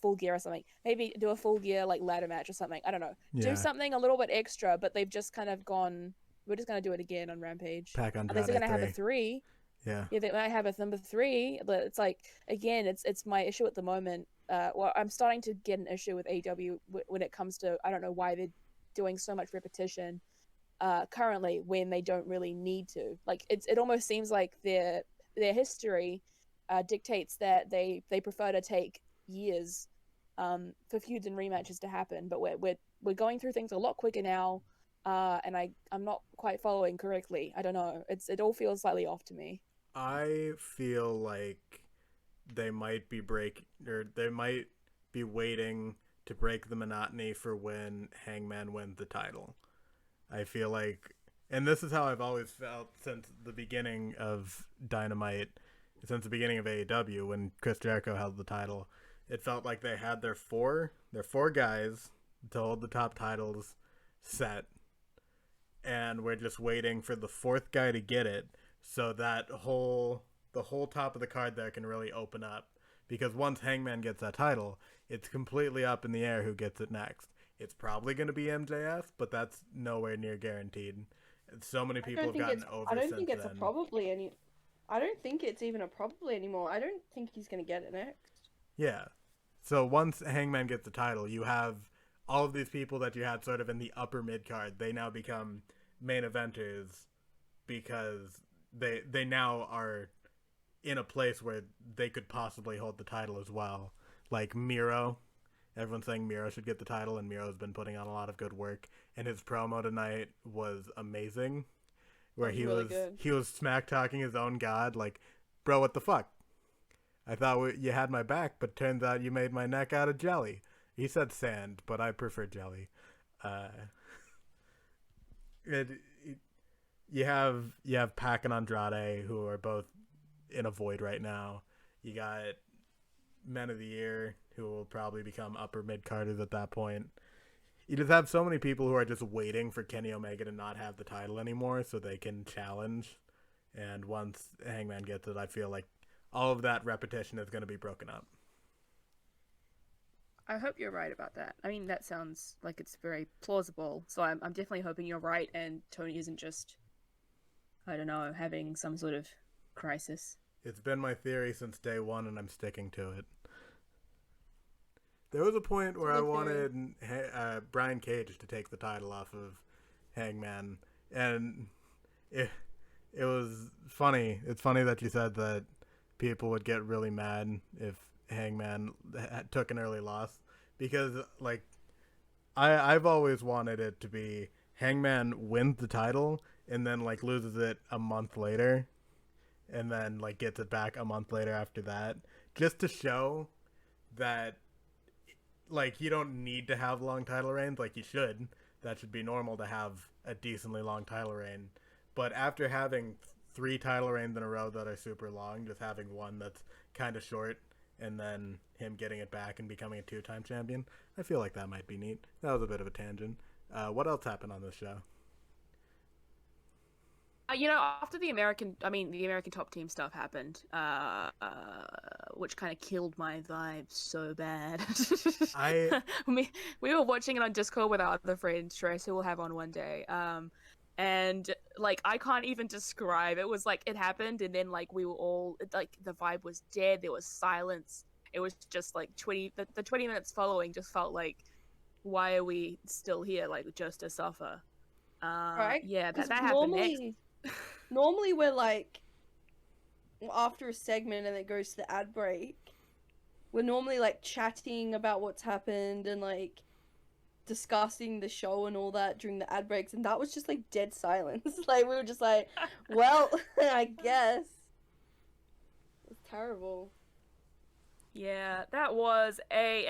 Full Gear or something. Maybe do a Full Gear like ladder match or something. I don't know. Yeah. Do something a little bit extra, but they've just kind of gone, we're just going to do it again on Rampage. Pack on Unless they're going to have a 3. Yeah. Yeah, they might have a number 3, but it's like, again, it's my issue at the moment. Well, I'm starting to get an issue with AEW when it comes to, I don't know why they're doing so much repetition currently when they don't really need to. Like, it almost seems like their history dictates that they prefer to take years for feuds and rematches to happen, but we're going through things a lot quicker now, and I'm not quite following correctly. I don't know. It all feels slightly off to me. I feel like they might be waiting to break the monotony for when Hangman wins the title. I feel like, and this is how I've always felt since the beginning of Dynamite, since the beginning of AEW, when Chris Jericho held the title. It felt like they had their four guys to hold the top titles set, and we're just waiting for the 4th guy to get it, so that the whole top of the card there can really open up. Because once Hangman gets that title, it's completely up in the air who gets it next. It's probably going to be MJF, but that's nowhere near guaranteed. So many people have gotten over I don't since think it's then. a probably any. I don't think it's even a probably anymore. I don't think he's going to get it next. Yeah. So once Hangman gets the title, you have all of these people that you had sort of in the upper mid-card. They now become main eventers because they now are in a place where they could possibly hold the title as well. Like Miro. Everyone's saying Miro should get the title, and Miro's been putting on a lot of good work. And his promo tonight was amazing, where he was smack-talking his own god, like, bro, what the fuck? I thought you had my back, but turns out you made my neck out of jelly. He said sand, but I prefer jelly. You have Pac and Andrade, who are both in a void right now. You got Men of the Year, who will probably become upper mid-carders at that point. You just have so many people who are just waiting for Kenny Omega to not have the title anymore so they can challenge. And once Hangman gets it, I feel like all of that repetition is going to be broken up. I hope you're right about that. I mean, that sounds like it's very plausible. So I'm definitely hoping you're right, and Tony isn't just, I don't know, having some sort of crisis. It's been my theory since day one, and I'm sticking to it. There was a point where I wanted Brian Cage to take the title off of Hangman, and it was funny. It's funny that you said that people would get really mad if Hangman took an early loss, because like I've always wanted it to be Hangman wins the title and then like loses it a month later, and then like gets it back a month later after that, just to show that like you don't need to have long title reigns. Like you should. That should be normal to have a decently long title reign. But after having 3 title reigns in a row that are super long, just having one that's kind of short, and then him getting it back and becoming a 2-time champion, I feel like that might be neat. That was a bit of a tangent. What else happened on this show? After the American Top Team stuff happened, which kind of killed my vibe so bad. We were watching it on Discord with our other friend Trace, who we'll have on one day. And like I can't even describe. It was like it happened, and then like we were all like the vibe was dead. There was silence. It was just like the 20 minutes following just felt like, why are we still here? Like just to suffer. Right? Yeah, that happened next. Normally we're like, after a segment and it goes to the ad break, we're normally like chatting about what's happened and like discussing the show and all that during the ad breaks, and that was just like dead silence. Like we were just like, well, I guess. It was terrible. Yeah, that was a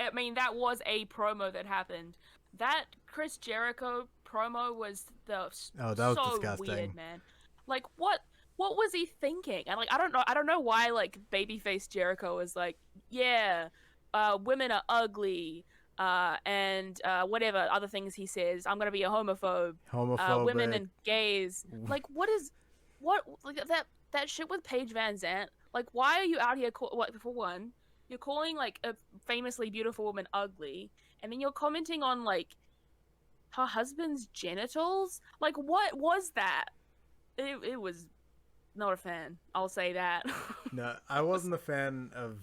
promo that happened. That Chris Jericho promo was that was disgusting. Weird, man. Like what was he thinking? And like I don't know why like babyface Jericho was like, yeah, women are ugly. and whatever other things he says. I'm gonna be a homophobe. Homophobic. Women and gays. Like, what like that shit with Paige Van Zandt? Like, why are you out here? For one, you're calling like a famously beautiful woman ugly, and then you're commenting on like her husband's genitals. Like, what was that? It was not a fan. I'll say that. No, I wasn't a fan of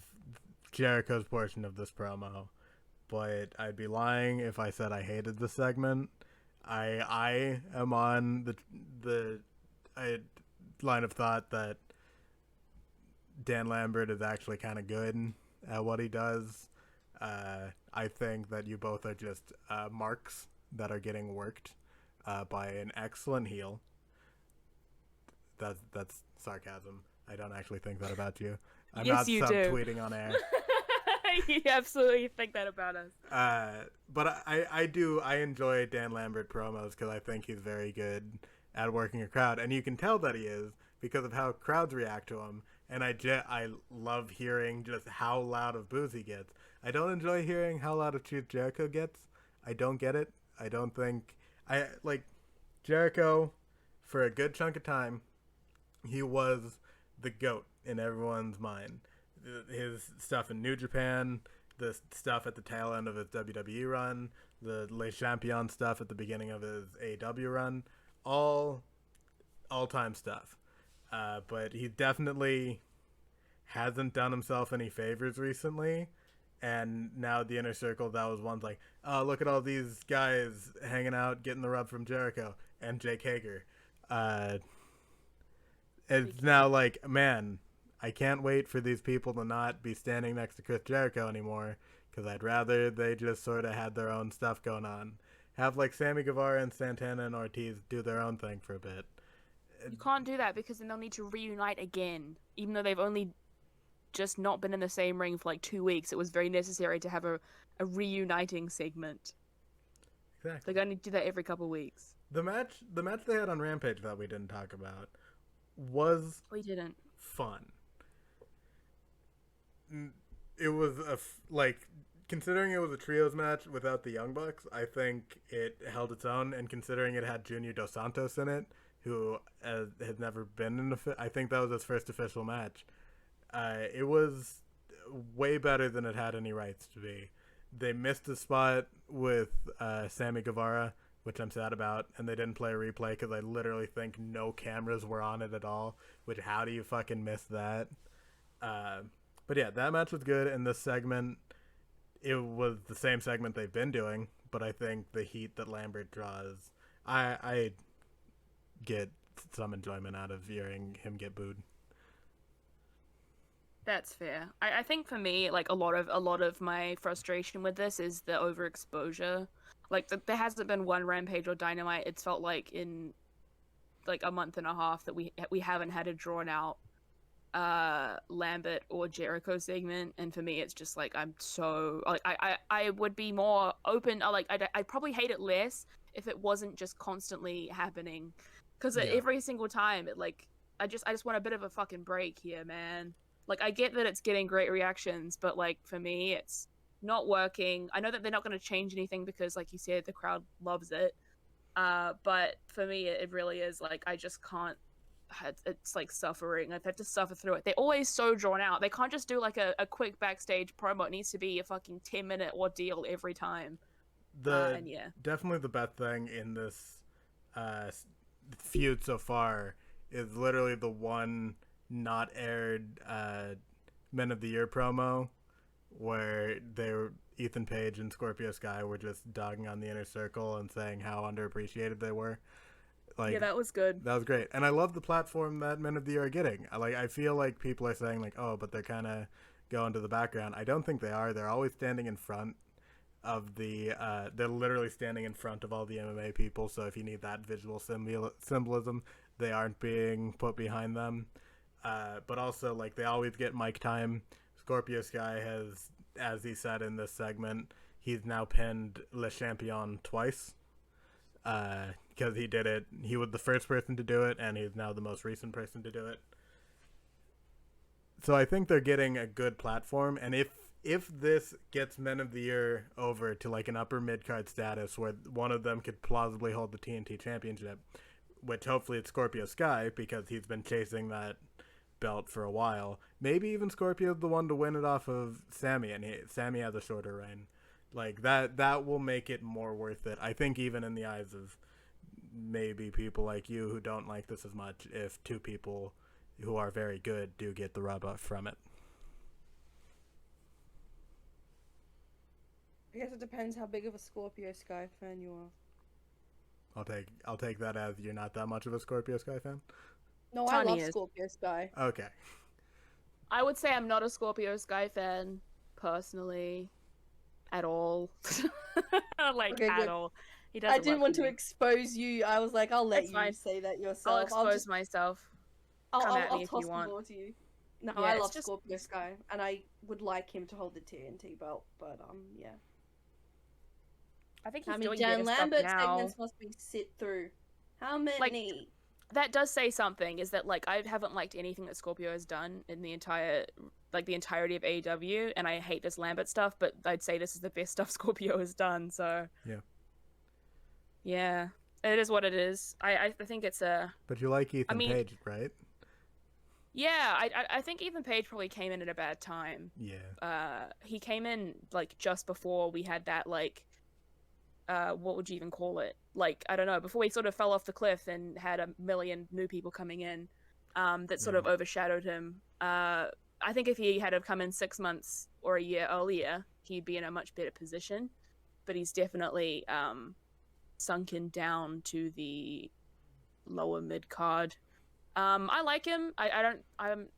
Jericho's portion of this promo, but I'd be lying if I said I hated the segment. I am on the line of thought that Dan Lambert is actually kind of good at what he does. I think that you both are just marks that are getting worked by an excellent heel. That's sarcasm. I don't actually think that about you. I'm Yes, not you subtweeting on air. You absolutely think that about us. But I enjoy Dan Lambert promos because I think he's very good at working a crowd, and you can tell that he is because of how crowds react to him. And I love hearing just how loud of boos he gets. I don't enjoy hearing how loud of Chris Jericho gets. I don't get it. I don't think I like Jericho for a good chunk of time. He was the GOAT in everyone's mind. His stuff in New Japan, the stuff at the tail end of his WWE run, the Le Champion stuff at the beginning of his AEW run, all time stuff. But he definitely hasn't done himself any favors recently. And now the Inner Circle, that was one's like, oh, look at all these guys hanging out, getting the rub from Jericho and Jake Hager. It's now like, man, I can't wait for these people to not be standing next to Chris Jericho anymore, because I'd rather they just sort of had their own stuff going on. Have like Sammy Guevara and Santana and Ortiz do their own thing for a bit. You can't do that because then they'll need to reunite again, even though they've only just not been in the same ring for like 2 weeks. It was very necessary to have a reuniting segment. Exactly. They're going to do that every couple weeks. The match they had on Rampage that we didn't talk about was fun. It was considering it was a trios match without the Young Bucks, I think it held its own, and considering it had Junior Dos Santos in it, who had never been in I think that was his first official match. It was way better than it had any rights to be. They missed a spot with Sammy Guevara, which I'm sad about, and they didn't play a replay because I literally think no cameras were on it at all, which how do you fucking miss that? But yeah, that match was good, and this segment, it was the same segment they've been doing, but I think the heat that Lambert draws, I get some enjoyment out of hearing him get booed. That's fair. I think for me, like a lot of my frustration with this is the overexposure. Like there hasn't been one Rampage or Dynamite. It's felt like in like a month and a half that we haven't had a drawn out Lambert or Jericho segment, and for me it's just like I'm so like I would be more open. I'd probably hate it less if it wasn't just constantly happening, because every single time it like I just want a bit of a fucking break here, man. Like, I get that it's getting great reactions, but, like, for me, it's not working. I know that they're not going to change anything because, like you said, the crowd loves it. But for me, it really is, like, I just can't. It's, like, suffering. I've had to suffer through it. They're always so drawn out. They can't just do, like, a quick backstage promo. It needs to be a fucking 10-minute ordeal every time. Definitely the best thing in this feud so far is literally the one not aired Men of the Year promo where Ethan Page and Scorpio Sky were just dogging on the Inner Circle and saying how underappreciated they were. Like, yeah, that was good. That was great. And I love the platform that Men of the Year are getting. I feel like people are saying like, oh, but they're kind of going to the background. I don't think they are. They're always standing in front of they're literally standing in front of all the MMA people. So if you need that visual symbolism, they aren't being put behind them. But also, like, they always get mic time. Scorpio Sky has, as he said in this segment, he's now pinned Le Champion twice. Because he did it. He was the first person to do it, and he's now the most recent person to do it. So I think they're getting a good platform, and if if this gets Men of the Year over to like an upper mid-card status where one of them could plausibly hold the TNT Championship, which hopefully it's Scorpio Sky because he's been chasing that belt for a while. Maybe even Scorpio's the one to win it off of Sammy, and Sammy has a shorter reign. Like that will make it more worth it. I think even in the eyes of maybe people like you who don't like this as much, if two people who are very good do get the rub off from it. I guess it depends how big of a Scorpio Sky fan you are. I'll take that as you're not that much of a Scorpio Sky fan. No, I Tanya love is. Scorpio Sky. Okay. I would say I'm not a Scorpio Sky fan, personally, at all. Like, Okay, at good. all. He I doesn't didn't work want for to me. expose you. I was like, I'll let That's you fine. say that I'll yourself. expose myself. Come at me if toss you the want. ball to you. No, Yeah, I it's love just- Scorpio Sky, and I would like him to hold the TNT belt, but yeah. I think How he's many doing Dan better stuff Lambert now. segments must we sit through? How many? That does say something, is that, like, I haven't liked anything that Scorpio has done in the entirety of AEW, and I hate this Lambert stuff, but I'd say this is the best stuff Scorpio has done, so... Yeah. Yeah. It is what it is. I think it's a... But you like Ethan mean- Page, right? Yeah, I think Ethan Page probably came in at a bad time. Yeah. He came in, like, just before we had that, like... what would you even call it? Like, I don't know, before we sort of fell off the cliff and had a million new people coming in, that sort of overshadowed him. I think if he had have come in 6 months or a year earlier, he'd be in a much better position. But he's definitely sunken down to the lower mid card. I like him. I'm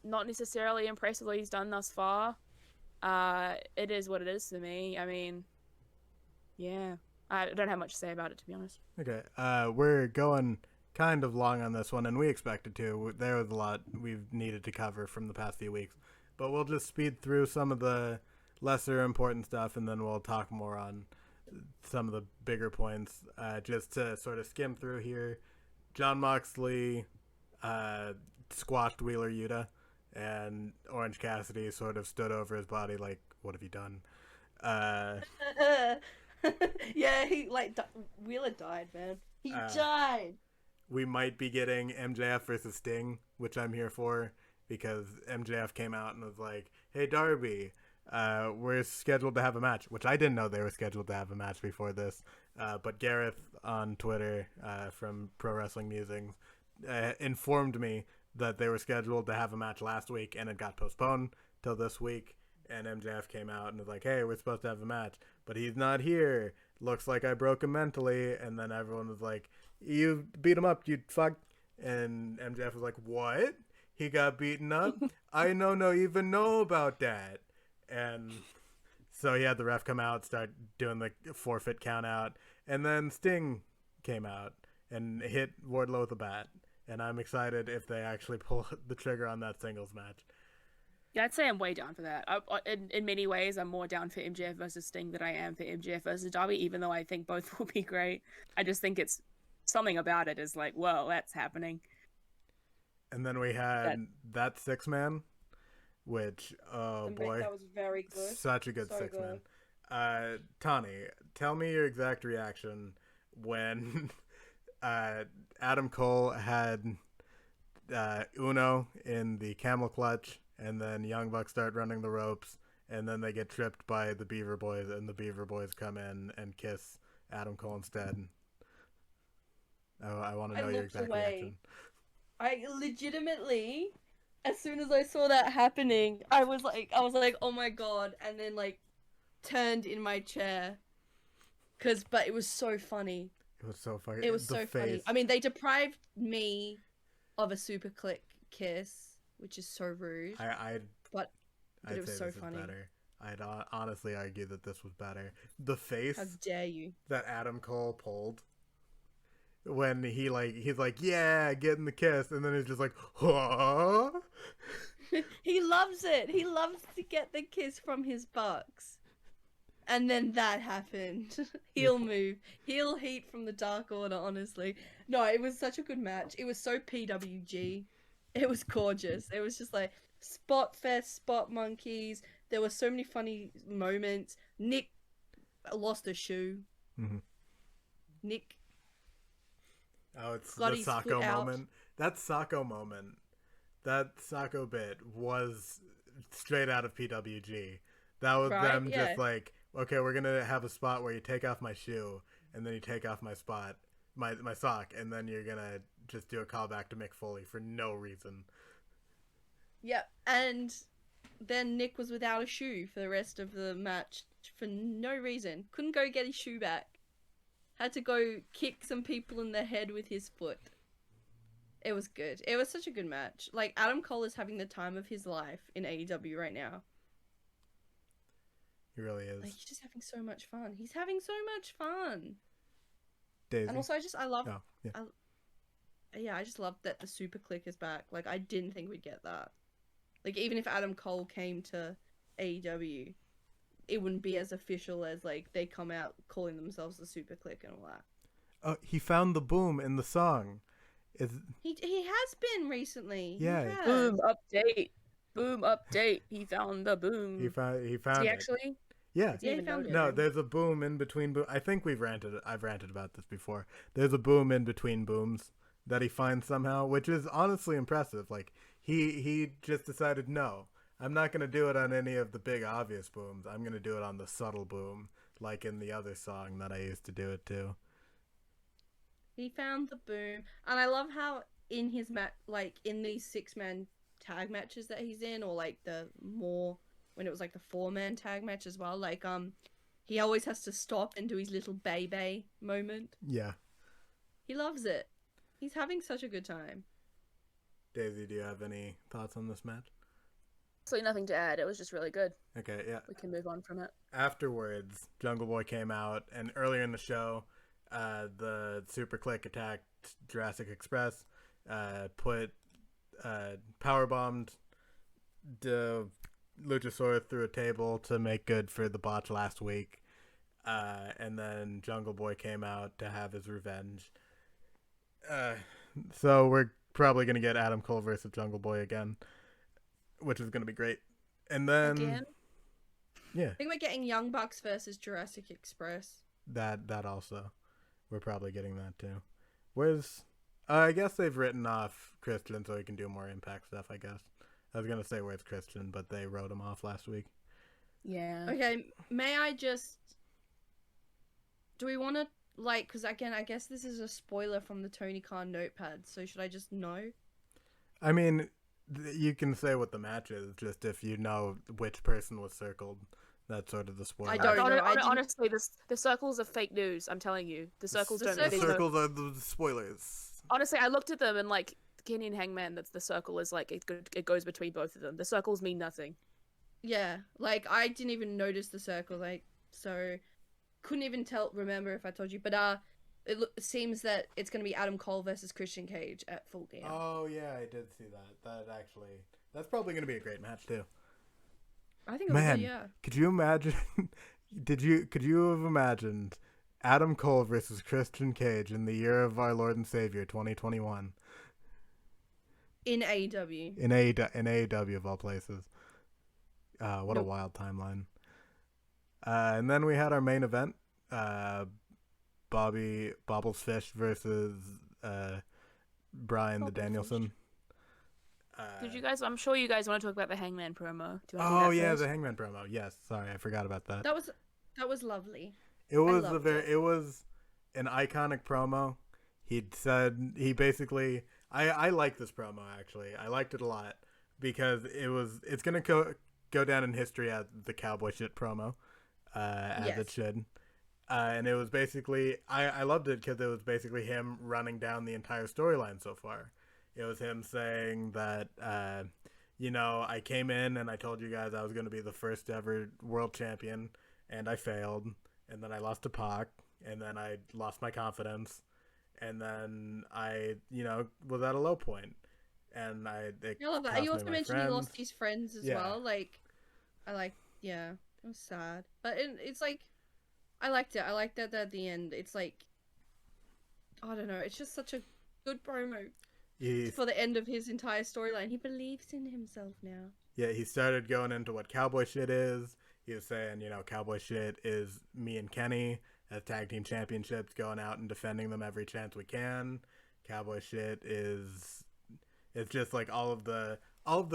not necessarily impressed with what he's done thus far. It is what it is to me. I mean, yeah, I don't have much to say about it, to be honest. Okay. We're going kind of long on this one, and we expected to. There was a lot we've needed to cover from the past few weeks, but we'll just speed through some of the lesser important stuff, and then we'll talk more on some of the bigger points. Just to sort of skim through here, Jon Moxley squashed Wheeler Yuta, and Orange Cassidy sort of stood over his body like, "What have you done?" Yeah, he Wheeler died, man. He died. We might be getting MJF versus Sting, which I'm here for, because MJF came out and was like, "Hey Darby, we're scheduled to have a match," which I didn't know they were scheduled to have a match before this. But Garrett on Twitter from Pro Wrestling Musings informed me that they were scheduled to have a match last week and it got postponed till this week. And MJF came out and was like, "Hey, we're supposed to have a match, but he's not here. Looks like I broke him mentally." And then everyone was like, "You beat him up, you fuck." And MJF was like, "What? He got beaten up? I no even know about that." And so he had the ref come out, start doing the forfeit count out. And then Sting came out and hit Wardlow with a bat. And I'm excited if they actually pull the trigger on that singles match. Yeah, I'd say I'm way down for that. In many ways, I'm more down for MJF versus Sting than I am for MJF versus Darby, even though I think both will be great. I just think it's something about it is like, whoa, that's happening. And then we had that 6-man, which, oh boy. That was very good. Such a good So 6-man. Tani, tell me your exact reaction when Adam Cole had Uno in the camel clutch, and then Young Bucks start running the ropes, and then they get tripped by the Beaver Boys, and the Beaver Boys come in and kiss Adam Cole instead. I want to know your exact reaction. I legitimately, as soon as I saw that happening, I was like, oh my god, and then like turned in my chair, but it was so funny. It was so funny. It was so funny. I mean, they deprived me of a super click kiss, which is so rude. But it was so funny. Better. I'd honestly argue that this was better. The face. How dare you? That Adam Cole pulled when he's like, "Yeah, getting the kiss," and then he's just like, "Huh?" He loves it. He loves to get the kiss from his bucks. And then that happened. Heel move. Heel heat from the Dark Order, honestly. No, it was such a good match. It was so PWG. It was gorgeous. It was just like Spot fest, spot monkeys. There were so many funny moments. Nick lost a shoe. Mm-hmm. Nick Oh, it's got the his foot Sacco out. moment. That Sacco bit was straight out of PWG. That was Right? them Yeah. just like, okay, we're gonna have a spot where you take off my shoe, and then you take off my sock, and then you're gonna just do a callback to Mick Foley for no reason. Yep. And then Nick was without a shoe for the rest of the match for no reason. Couldn't go get his shoe back. Had to go kick some people in the head with his foot. It was good. It was such a good match. Like, Adam Cole is having the time of his life in AEW right now. He really is. Like, he's just having so much fun. He's having so much fun. Daisy. And also, I love... Oh, yeah. I just love that the Super Click is back. Like, I didn't think we'd get that. Like, even if Adam Cole came to AEW, it wouldn't be as official as, like, they come out calling themselves the Super Click and all that. Oh, he found the boom in the song. He has been recently. Yeah. He has. Boom update. Boom update. He found the boom. He found Did it. he actually? Yeah. Yeah, he found it. No, there's a boom in between I think I've ranted about this before. There's a boom in between booms that he finds somehow, which is honestly impressive. Like, he just decided, no, I'm not going to do it on any of the big obvious booms. I'm going to do it on the subtle boom, like in the other song that I used to do it to. He found the boom. And I love how in his like, in these 6-man tag matches that he's in, or like when it was like the 4-man tag match as well, like, he always has to stop and do his little baby moment. Yeah. He loves it. He's having such a good time. Daisy, do you have any thoughts on this match? Absolutely nothing to add. It was just really good. Okay, yeah. We can move on from it. Afterwards, Jungle Boy came out, and earlier in the show, the Super Click attacked Jurassic Express, powerbombed the Luchasaurus through a table to make good for the botch last week, and then Jungle Boy came out to have his revenge. So we're probably going to get Adam Cole versus Jungle Boy again, which is going to be great. And then... Again? Yeah. I think we're getting Young Bucks versus Jurassic Express. That also. We're probably getting that too. Where's... I guess they've written off Christian so he can do more Impact stuff, I guess. I was going to say where's Christian, but they wrote him off last week. Yeah. Okay, may I just... Do we want to, like, because again, I guess this is a spoiler from the Tony Khan notepad, so should I just know? I mean, you can say what the match is, just if you know which person was circled. That's sort of the spoiler. I don't know. Honestly, the circles are fake news. I'm telling you, the circles don't. The circles are the spoilers. Honestly, I looked at them and like Kenny and Hangman. That's the circle is like it goes between both of them. The circles mean nothing. Yeah, like I didn't even notice the circle, like so couldn't even remember if I told you, but it seems that it's gonna be Adam Cole versus Christian Cage at Full Gear. Oh yeah, I did see that. That's probably gonna be a great match too. I think it Man, would be, yeah. Could you imagine? Could you have imagined Adam Cole versus Christian Cage in the year of our Lord and Savior 2021 in AEW? In AEW of all places. What a wild timeline. And then we had our main event, Bobbles Fish versus Brian the Danielson. Did you guys? I'm sure you guys want to talk about the Hangman promo. Do you want to Oh do that yeah, first? the Hangman promo. Yes, sorry, I forgot about that. That was lovely. It was it was an iconic promo. He basically I like this promo actually. I liked it a lot because it's gonna go down in history as the cowboy shit promo, as it should. And it was basically I loved it because it was basically him running down the entire storyline so far. It was him saying that, I came in and I told you guys I was going to be the first ever world champion, and I failed, and then I lost to Pac, and then I lost my confidence, and then I, was at a low point, and I love that. You also mentioned he lost his friends as well. Like, it was sad, but it's like, I liked it. I liked that at the end. It's like, I don't know. It's just such a good promo. for the end of his entire storyline. He believes in himself now. Yeah, he started going into what cowboy shit is. He was saying, you know, cowboy shit is me and Kenny as tag team championships going out and defending them every chance we can. Cowboy shit is it's just like all of the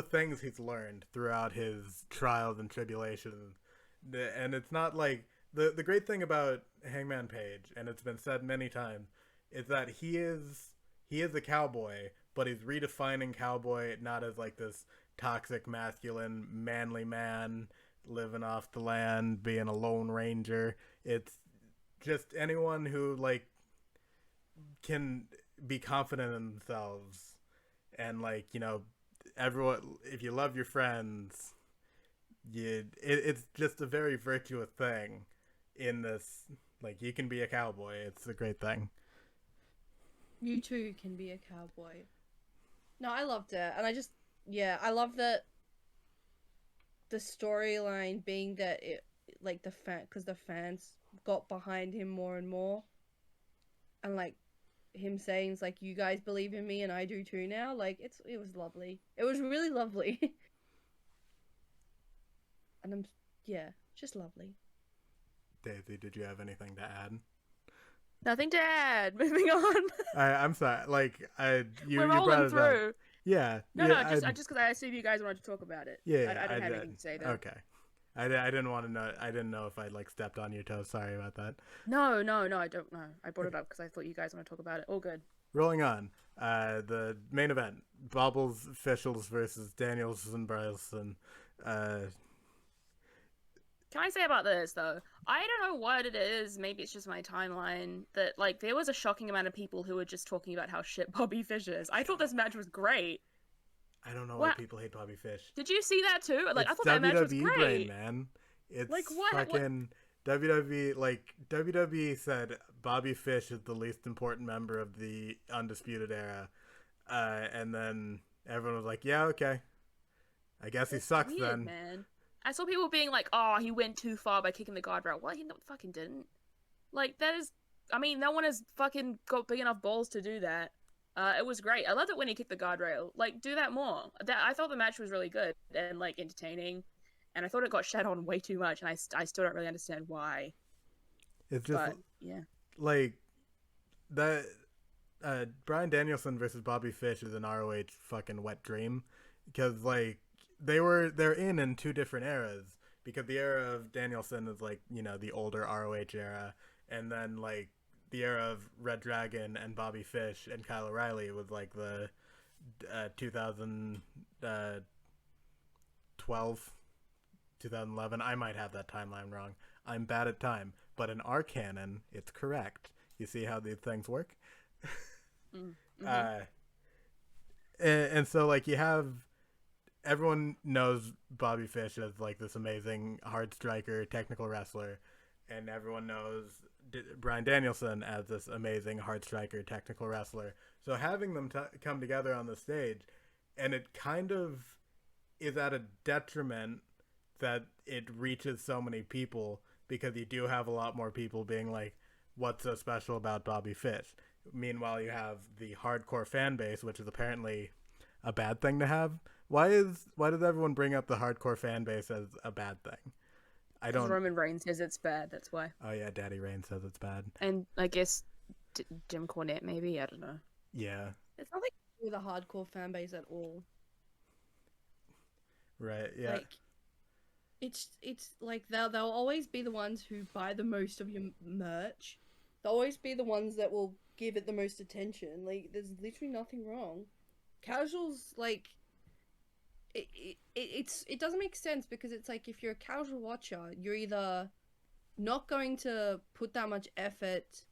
things he's learned throughout his trials and tribulations. And it's not like the great thing about Hangman Page, and it's been said many times, is that he is a cowboy, but he's redefining cowboy not as like this toxic, masculine, manly man living off the land, being a lone ranger. It's just anyone who like can be confident in themselves, and like, you know, everyone, if you love your friends, it's just a very virtuous thing in this. Like, you can be a cowboy. It's a great thing. You too can be a cowboy. No, I loved it, and I love that the storyline being that it, like, because the fans got behind him more and more, and like him saying, it's like, you guys believe in me and I do too now. Like, it was lovely. It was really lovely. And just lovely. Daisy, did you have anything to add? Nothing to add. Moving on. I'm sorry. Like, We're you rolling brought it through. up. Yeah. No, yeah, just because I assume you guys wanted to talk about it. Yeah, I don't have anything to say though. Okay. I didn't want to know. I didn't know if I like stepped on your toes. Sorry about that. No, I don't know. I brought it up because I thought you guys want to talk about it. All good. Rolling on. The main event: Bobbles Officials versus Danielson Bryson. Can I say about this though? I don't know what it is. Maybe it's just my timeline that like there was a shocking amount of people who were just talking about how shit Bobby Fish is. I thought this match was great. I don't know why people hate Bobby Fish. Did you see that too? Like, it's I thought that match was WWE great. brain, man. It's like what? fucking WWE. Like, WWE said Bobby Fish is the least important member of the Undisputed Era, and then everyone was like, "Yeah, okay, I guess he sucks weird, then." Man. I saw people being like, "Oh, he went too far by kicking the guardrail." Well, he fucking didn't. Like, that is. I mean, no one has fucking got big enough balls to do that. It was great. I loved it when he kicked the guardrail. Like, do that more. I thought the match was really good and like entertaining, and I thought it got shat on way too much, and I still don't really understand why. It's just yeah, like that. Bryan Danielson versus Bobby Fish is an ROH fucking wet dream, because like they're in two different eras, because the era of Danielson is like, you know, the older ROH era, and then like the era of Red Dragon and Bobby Fish and Kyle O'Reilly was like the 2012, 2011. I might have that timeline wrong. I'm bad at time, but in our canon, it's correct. You see how these things work? mm-hmm. And so like you have, everyone knows Bobby Fish as like this amazing hard striker, technical wrestler, and everyone knows Bryan Danielson as this amazing hard striker, technical wrestler. So having them come together on the stage, and it kind of is at a detriment that it reaches so many people, because you do have a lot more people being like, what's so special about Bobby Fish? Meanwhile, you have the hardcore fan base, which is apparently a bad thing to have. Why does everyone bring up the hardcore fan base as a bad thing? I don't. Roman Reigns says it's bad. That's why. Oh yeah, Daddy Reigns says it's bad. And I guess Jim Cornette, maybe, I don't know. Yeah. It's nothing to do with a hardcore fan base at all. Right. Yeah. Like, it's like they'll always be the ones who buy the most of your merch. They'll always be the ones that will give it the most attention. Like, there's literally nothing wrong. Casuals, like, it doesn't make sense, because it's like, if you're a casual watcher, you're either not going to put that much effort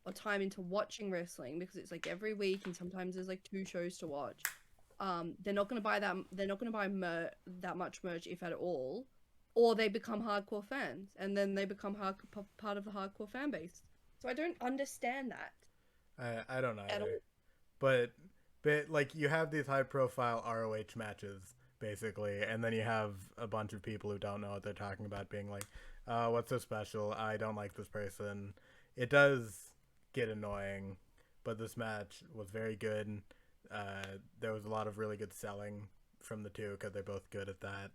or time into watching wrestling, because it's like every week and sometimes there's like 2 shows to watch. They're not going to buy that. They're not going to buy that much merch, if at all, or they become hardcore fans, and then they become part of the hardcore fan base. So I don't understand that. I don't know either. But like, you have these high profile ROH matches basically, and then you have a bunch of people who don't know what they're talking about being like, what's so special? I don't like this person. It does get annoying, but this match was very good. There was a lot of really good selling from the two because they're both good at that.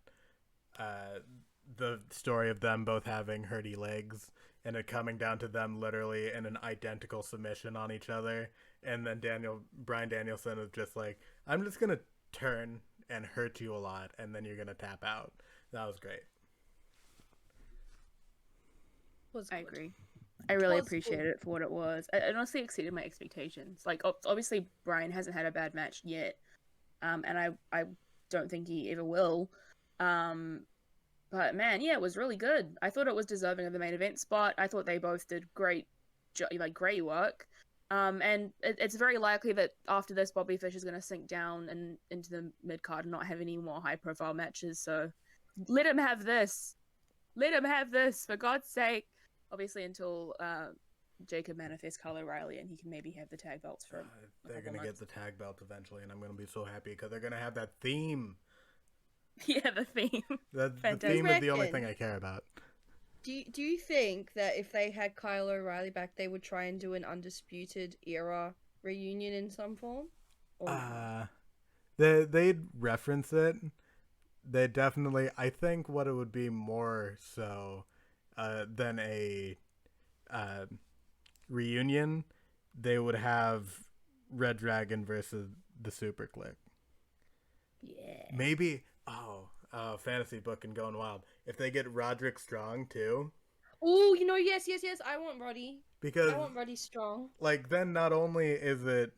The story of them both having hurdy legs and it coming down to them literally in an identical submission on each other, and then Bryan Danielson is just like, I'm just gonna turn and hurt you a lot, and then you're gonna tap out. That was great. I agree. I really appreciated it for what it was. It honestly exceeded my expectations. Like, obviously, Bryan hasn't had a bad match yet, and I don't think he ever will. But man, yeah, it was really good. I thought it was deserving of the main event spot. I thought they both did great work. And it's very likely that after this, Bobby Fish is going to sink down and into the mid card and not have any more high profile matches. So let him have this. Let him have this, for God's sake. Obviously, until Jacob manifests Kyle O'Reilly and he can maybe have the tag belts for. They're going to get the tag belt eventually, and I'm going to be so happy because they're going to have that theme. Yeah, the theme. The theme is the only thing I care about. Do you think that if they had Kyle O'Reilly back, they would try and do an Undisputed Era reunion in some form? They'd reference it. They definitely. I think what it would be more so than a reunion, they would have Red Dragon versus the Super Click. Yeah. Maybe. Oh, fantasy booking going wild. If they get Roderick Strong too. Oh, yes. I want Roddy. Because I want Roddy Strong. Like, then not only is it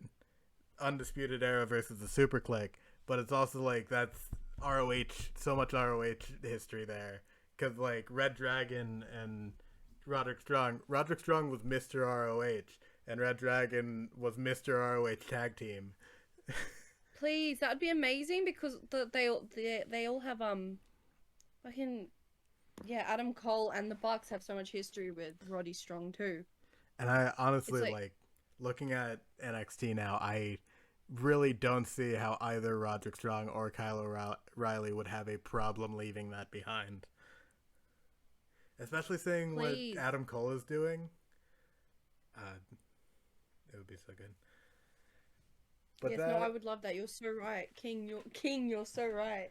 Undisputed Era versus the Super Click, but it's also like that's ROH, so much ROH history there. Because like Red Dragon and Roderick Strong was Mr. ROH, and Red Dragon was Mr. ROH tag team. Please, that would be amazing because they all have fucking Adam Cole and the Bucks have so much history with Roddy Strong too. And I honestly like looking at NXT now, I really don't see how either Roderick Strong or Kyle O'Reilly would have a problem leaving that behind. Especially seeing what Adam Cole is doing. It would be so good. But yes, I would love that. You're so right. King, you're so right.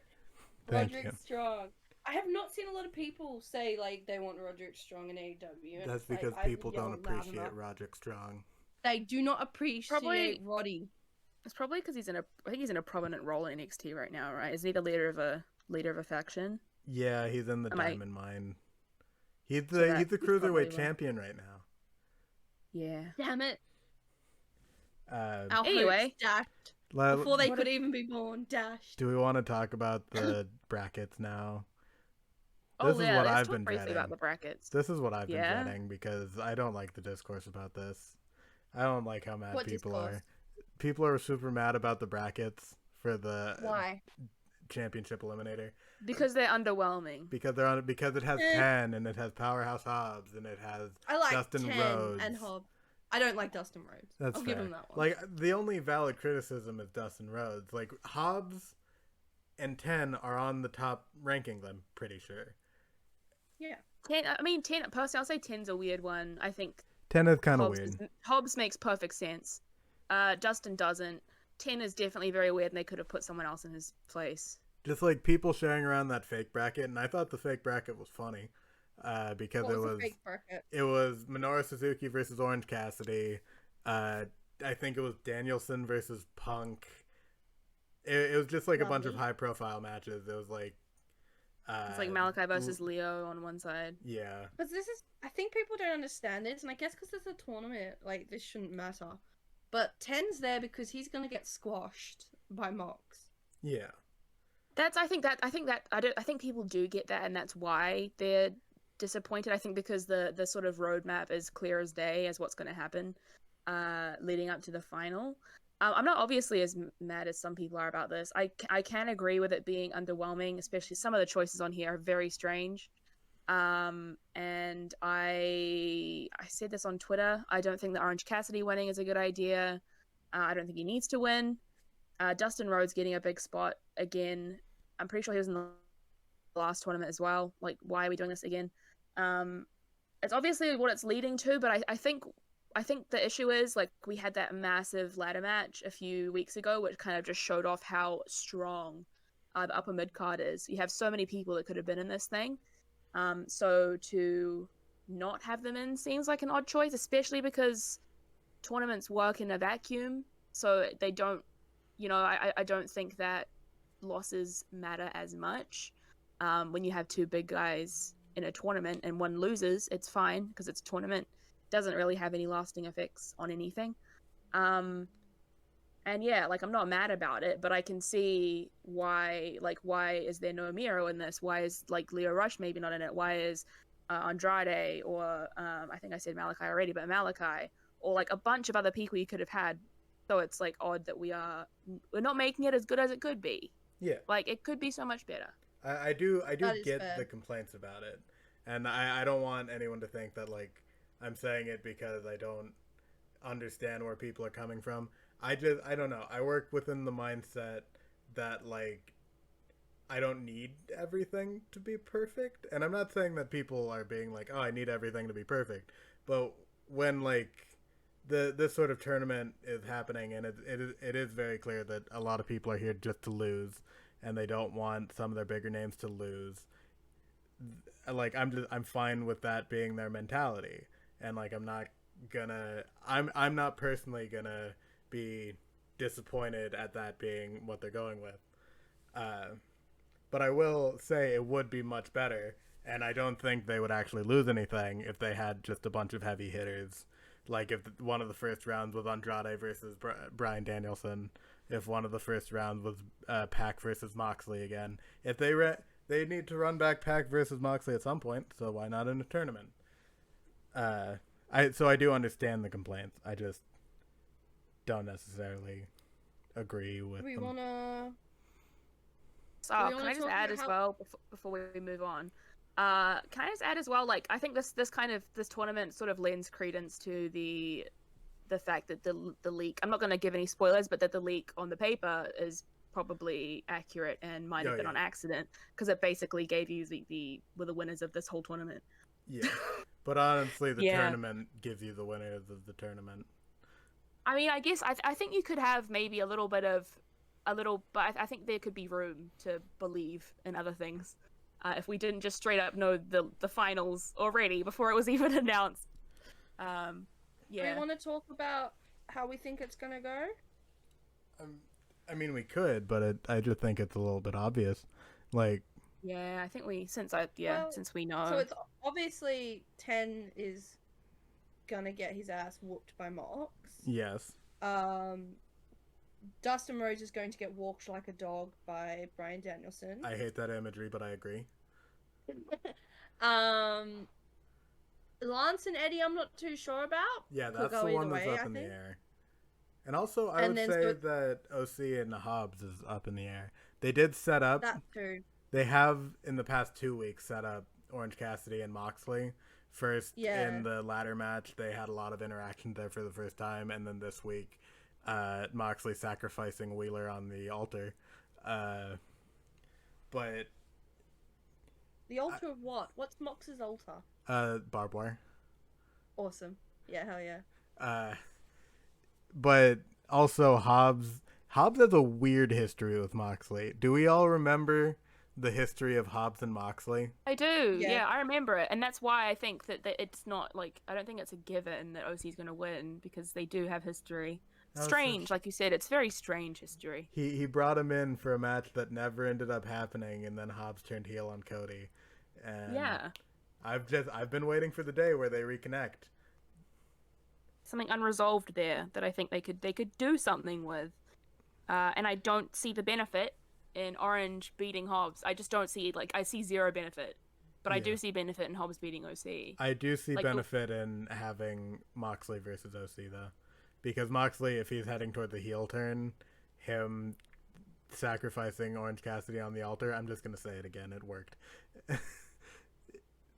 Thank Roderick you. Strong. I have not seen a lot of people say like they want Roderick Strong in AEW. That's because people don't appreciate Roderick Strong. They do not appreciate Roddy. It's probably because I think he's in a prominent role in NXT right now, right? Isn't he the leader of a faction? Yeah, he's in the Diamond Mine. He's the cruiserweight champion right now. Yeah. Damn it. Anyway, dashed before they could even be born. Dashed. Do we want to talk about the brackets now? This is what I've been dreading. About the brackets. This is what I've been dreading because I don't like the discourse about this. I don't like how mad people are. People are super mad about the brackets for the championship eliminator. Because they're underwhelming. Because it has 10 and it has Powerhouse Hobbs and it has Dustin Rhodes and Hobbs. I don't like Dustin Rhodes. I'll give him that one. Like, the only valid criticism is Dustin Rhodes. Like, Hobbs and 10 are on the top rankings, I'm pretty sure. Yeah. 10, personally, I'll say 10's a weird one. I think 10 is kind of weird. Hobbs makes perfect sense. Dustin doesn't. 10 is definitely very weird, and they could have put someone else in his place. Just like people sharing around that fake bracket, and I thought the fake bracket was funny. Because it was Menorah Suzuki versus Orange Cassidy. I think it was Danielson versus Punk. It was just like a bunch of high profile matches. It was like it's like Malachi versus Leo on one side. Yeah. But I think people don't understand this, and I guess because it's a tournament, like this shouldn't matter. But 10's there because he's gonna get squashed by Mox. Yeah. I think people do get that, and that's why they're disappointed. I think because the sort of roadmap is clear as day as what's going to happen leading up to the final. I'm not obviously as mad as some people are about this. I can agree with it being underwhelming, especially some of the choices on here are very strange. And I said this on Twitter. I don't think that Orange Cassidy winning is a good idea. I don't think he needs to win. Dustin Rhodes getting a big spot again. I'm pretty sure he was in the last tournament as well. Like, why are we doing this again? It's obviously what it's leading to, but I think I think the issue is, like, we had that massive ladder match a few weeks ago, which kind of just showed off how strong the upper mid card is. You have so many people that could have been in this thing. So to not have them in seems like an odd choice, especially because tournaments work in a vacuum. So they don't, I don't think that losses matter as much. When you have two big guys in a tournament and one loses, it's fine because it's a tournament. Doesn't really have any lasting effects on anything. And yeah, like, I'm not mad about it, but I can see why is there no Miro in this? Why is, like, Leo Rush maybe not in it? Why is Andrade, or I think I said Malachi already, but Malachi, or like a bunch of other people you could have had. So it's like odd that we're not making it as good as it could be. Yeah. Like, it could be so much better. I do get fair. the complaints about it. And I don't want anyone to think that, like, I'm saying it because I don't understand where people are coming from. I don't know. I work within the mindset that, like, I don't need everything to be perfect. And I'm not saying that people are being like, oh, I need everything to be perfect. But when, like, this sort of tournament is happening, and it is very clear that a lot of people are here just to lose, and they don't want some of their bigger names to lose. Like, I'm fine with that being their mentality, and, like, I'm not personally gonna be disappointed at that being what they're going with. But I will say it would be much better, and I don't think they would actually lose anything if they had just a bunch of heavy hitters. Like, if one of the first rounds was Andrade versus Bryan Danielson, if one of the first rounds was Pac versus Moxley again, if they need to run back Pac versus Moxley at some point, so why not in a tournament? I do understand the complaints. I just don't necessarily agree with We them. wanna. So we can wanna I just talk add about as well before we move on? Can I just add as well? Like, I think this tournament sort of lends credence to the fact that the leak. I'm not going to give any spoilers, but that the leak on the paper is probably accurate and might have been on accident, because it basically gave you the winners of this whole tournament. Yeah, but honestly, the tournament gives you the winners of the tournament. I mean, I guess I think you could have maybe but I think there could be room to believe in other things. If we didn't just straight up know the finals already before it was even announced. Yeah. Do we want to talk about how we think it's gonna go? I mean, we could, but I just think it's a little bit obvious. Like. Yeah, I think since we know. So it's obviously 10 is gonna get his ass whooped by Mox. Yes. Dustin Rhodes is going to get walked like a dog by Bryan Danielson. I hate that imagery, but I agree. Lance and Eddie, I'm not too sure about. Yeah, that's the one that's up in the air. And also, I would say that OC and Hobbs is up in the air. They did set up. That too. They have, in the past 2 weeks, set up Orange Cassidy and Moxley. First, in the ladder match, they had a lot of interaction there for the first time. And then this week, Moxley sacrificing Wheeler on the altar. But... The altar of what? What's Mox's altar? Barbed wire. Awesome. Yeah, hell yeah. But also Hobbs has a weird history with Moxley. Do we all remember the history of Hobbs and Moxley? I do. Yeah, I remember it. And that's why I think that it's not, like, I don't think it's a given that OC's going to win, because they do have history. Strange, like you said, it's very strange history. He brought him in for a match that never ended up happening, and then Hobbs turned heel on Cody. And I've been waiting for the day where they reconnect. Something unresolved there that I think they could do something with. And I don't see the benefit in Orange beating Hobbs. I just don't see, like, I see zero benefit. But I do see benefit in Hobbs beating OC. I do see benefit in having Moxley versus OC, though. Because Moxley, if he's heading toward the heel turn, him sacrificing Orange Cassidy on the altar, I'm just going to say it again, it worked.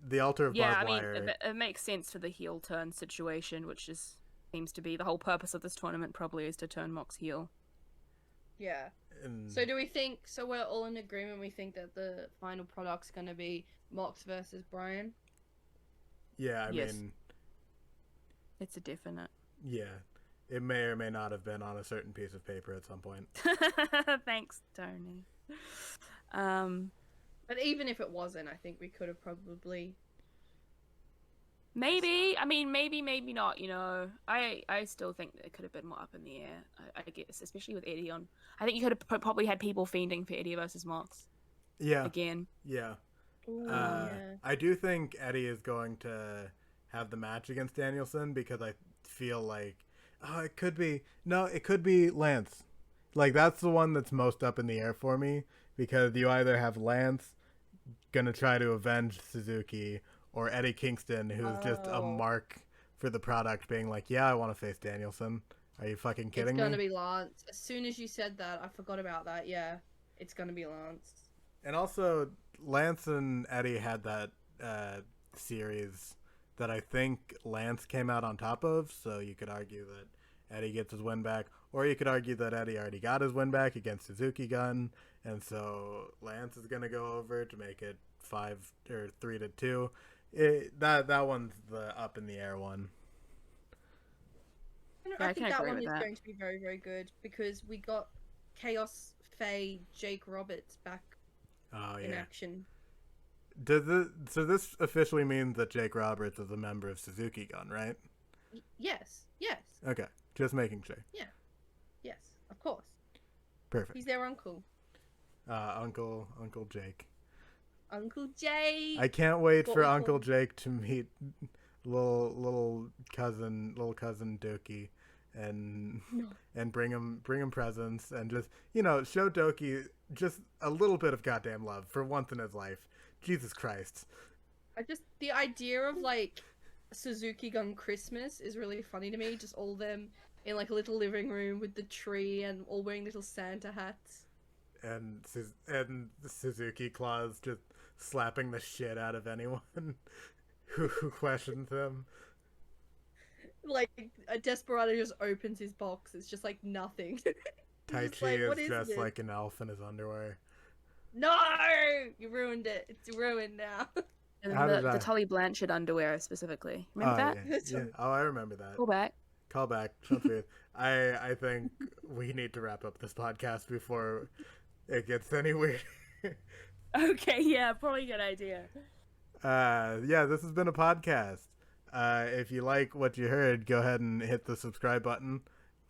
The altar of barbed wire. It makes sense for the heel turn situation, which seems to be the whole purpose of this tournament, probably, is to turn Mox heel. Yeah. So do we think, so we're all in agreement, we think that the final product's going to be Mox versus Bryan? Yeah, I mean, It's a definite. Yeah. It may or may not have been on a certain piece of paper at some point. Thanks, Tony. But even if it wasn't, I think we could have probably. Maybe. I mean, maybe not. You know, I still think that it could have been more up in the air. I guess, especially with Eddie on. I think you could have probably had people fiending for Eddie versus Mox. Yeah. Again. Yeah. Ooh, yeah. I do think Eddie is going to have the match against Danielson because I feel like it could be Lance. Like that's the one that's most up in the air for me because you either have Lance gonna try to avenge Suzuki or Eddie Kingston who's just a mark for the product being like, yeah, I want to face Danielson. Are you fucking kidding me? It's gonna be Lance. As soon as you said that, I forgot about that. Yeah, it's gonna be Lance. And also, Lance and Eddie had that series that I think Lance came out on top of, so you could argue that Eddie gets his win back, or you could argue that Eddie already got his win back against Suzuki Gun, and so Lance is going to go over to make it 3-2. That one's the up in the air one. I think that one is going to be very, very good because we got Chaos Faye Jake Roberts back in action. So this officially means that Jake Roberts is a member of Suzuki Gun, right? Yes. Okay, just making sure. Yeah. Yes, of course. Perfect. He's their uncle. Uncle Jake. Uncle Jake. I can't wait for Uncle Jake to meet little cousin Doki and bring him presents and just, you know, show Doki just a little bit of goddamn love for once in his life. Jesus Christ. The idea of like Suzuki Gun Christmas is really funny to me. Just all them in like a little living room with the tree and all wearing little Santa hats. And Suzuki Claus just slapping the shit out of anyone who questions him. Like a Desperado just opens his box. It's just like nothing. Tai Chi is dressed like an elf in his underwear. No! You ruined it. It's ruined now. And the Tully Blanchard underwear specifically. Remember that? Yeah. Oh, I remember that. Call back. Sounds weird. I think we need to wrap up this podcast before it gets any weirder. Okay, yeah, probably a good idea. Yeah, this has been a podcast. If you like what you heard, go ahead and hit the subscribe button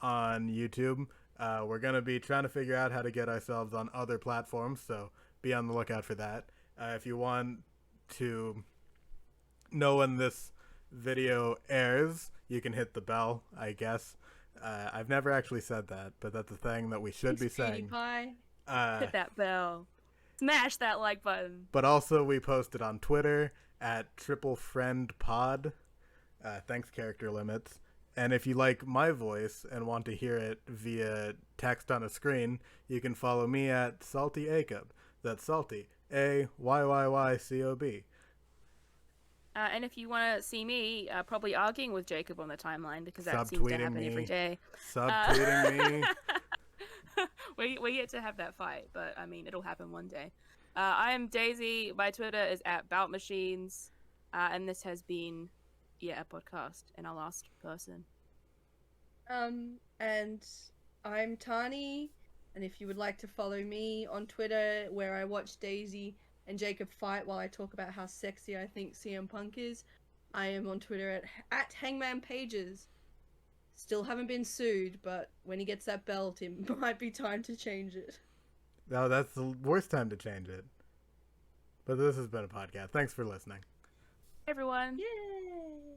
on YouTube. We're going to be trying to figure out how to get ourselves on other platforms, so be on the lookout for that. If you want to know when this video airs, you can hit the bell, I guess. I've never actually said that, but that's a thing that we should be saying. Hit that bell. Smash that like button. But also, we posted on Twitter at TripleFriendPod. Thanks, Character Limits. And if you like my voice and want to hear it via text on a screen, you can follow me at Salty Acob. That's Salty, AYYYCOB. And if you want to see me probably arguing with Jacob on the timeline, because that seems to happen every day. Subtweeting me. We get to have that fight, but I mean, it'll happen one day. I'm Daisy. My Twitter is at BoutMachines. And this has been, a podcast, and our last person. And I'm Tani, and if you would like to follow me on Twitter, where I watch Daisy and Jacob fight while I talk about how sexy I think CM Punk is, I am on Twitter at Hangman Pages. Still haven't been sued, but when he gets that belt, it might be time to change it. No, that's the worst time to change it. But this has been a podcast. Thanks for listening. Everyone. Yay!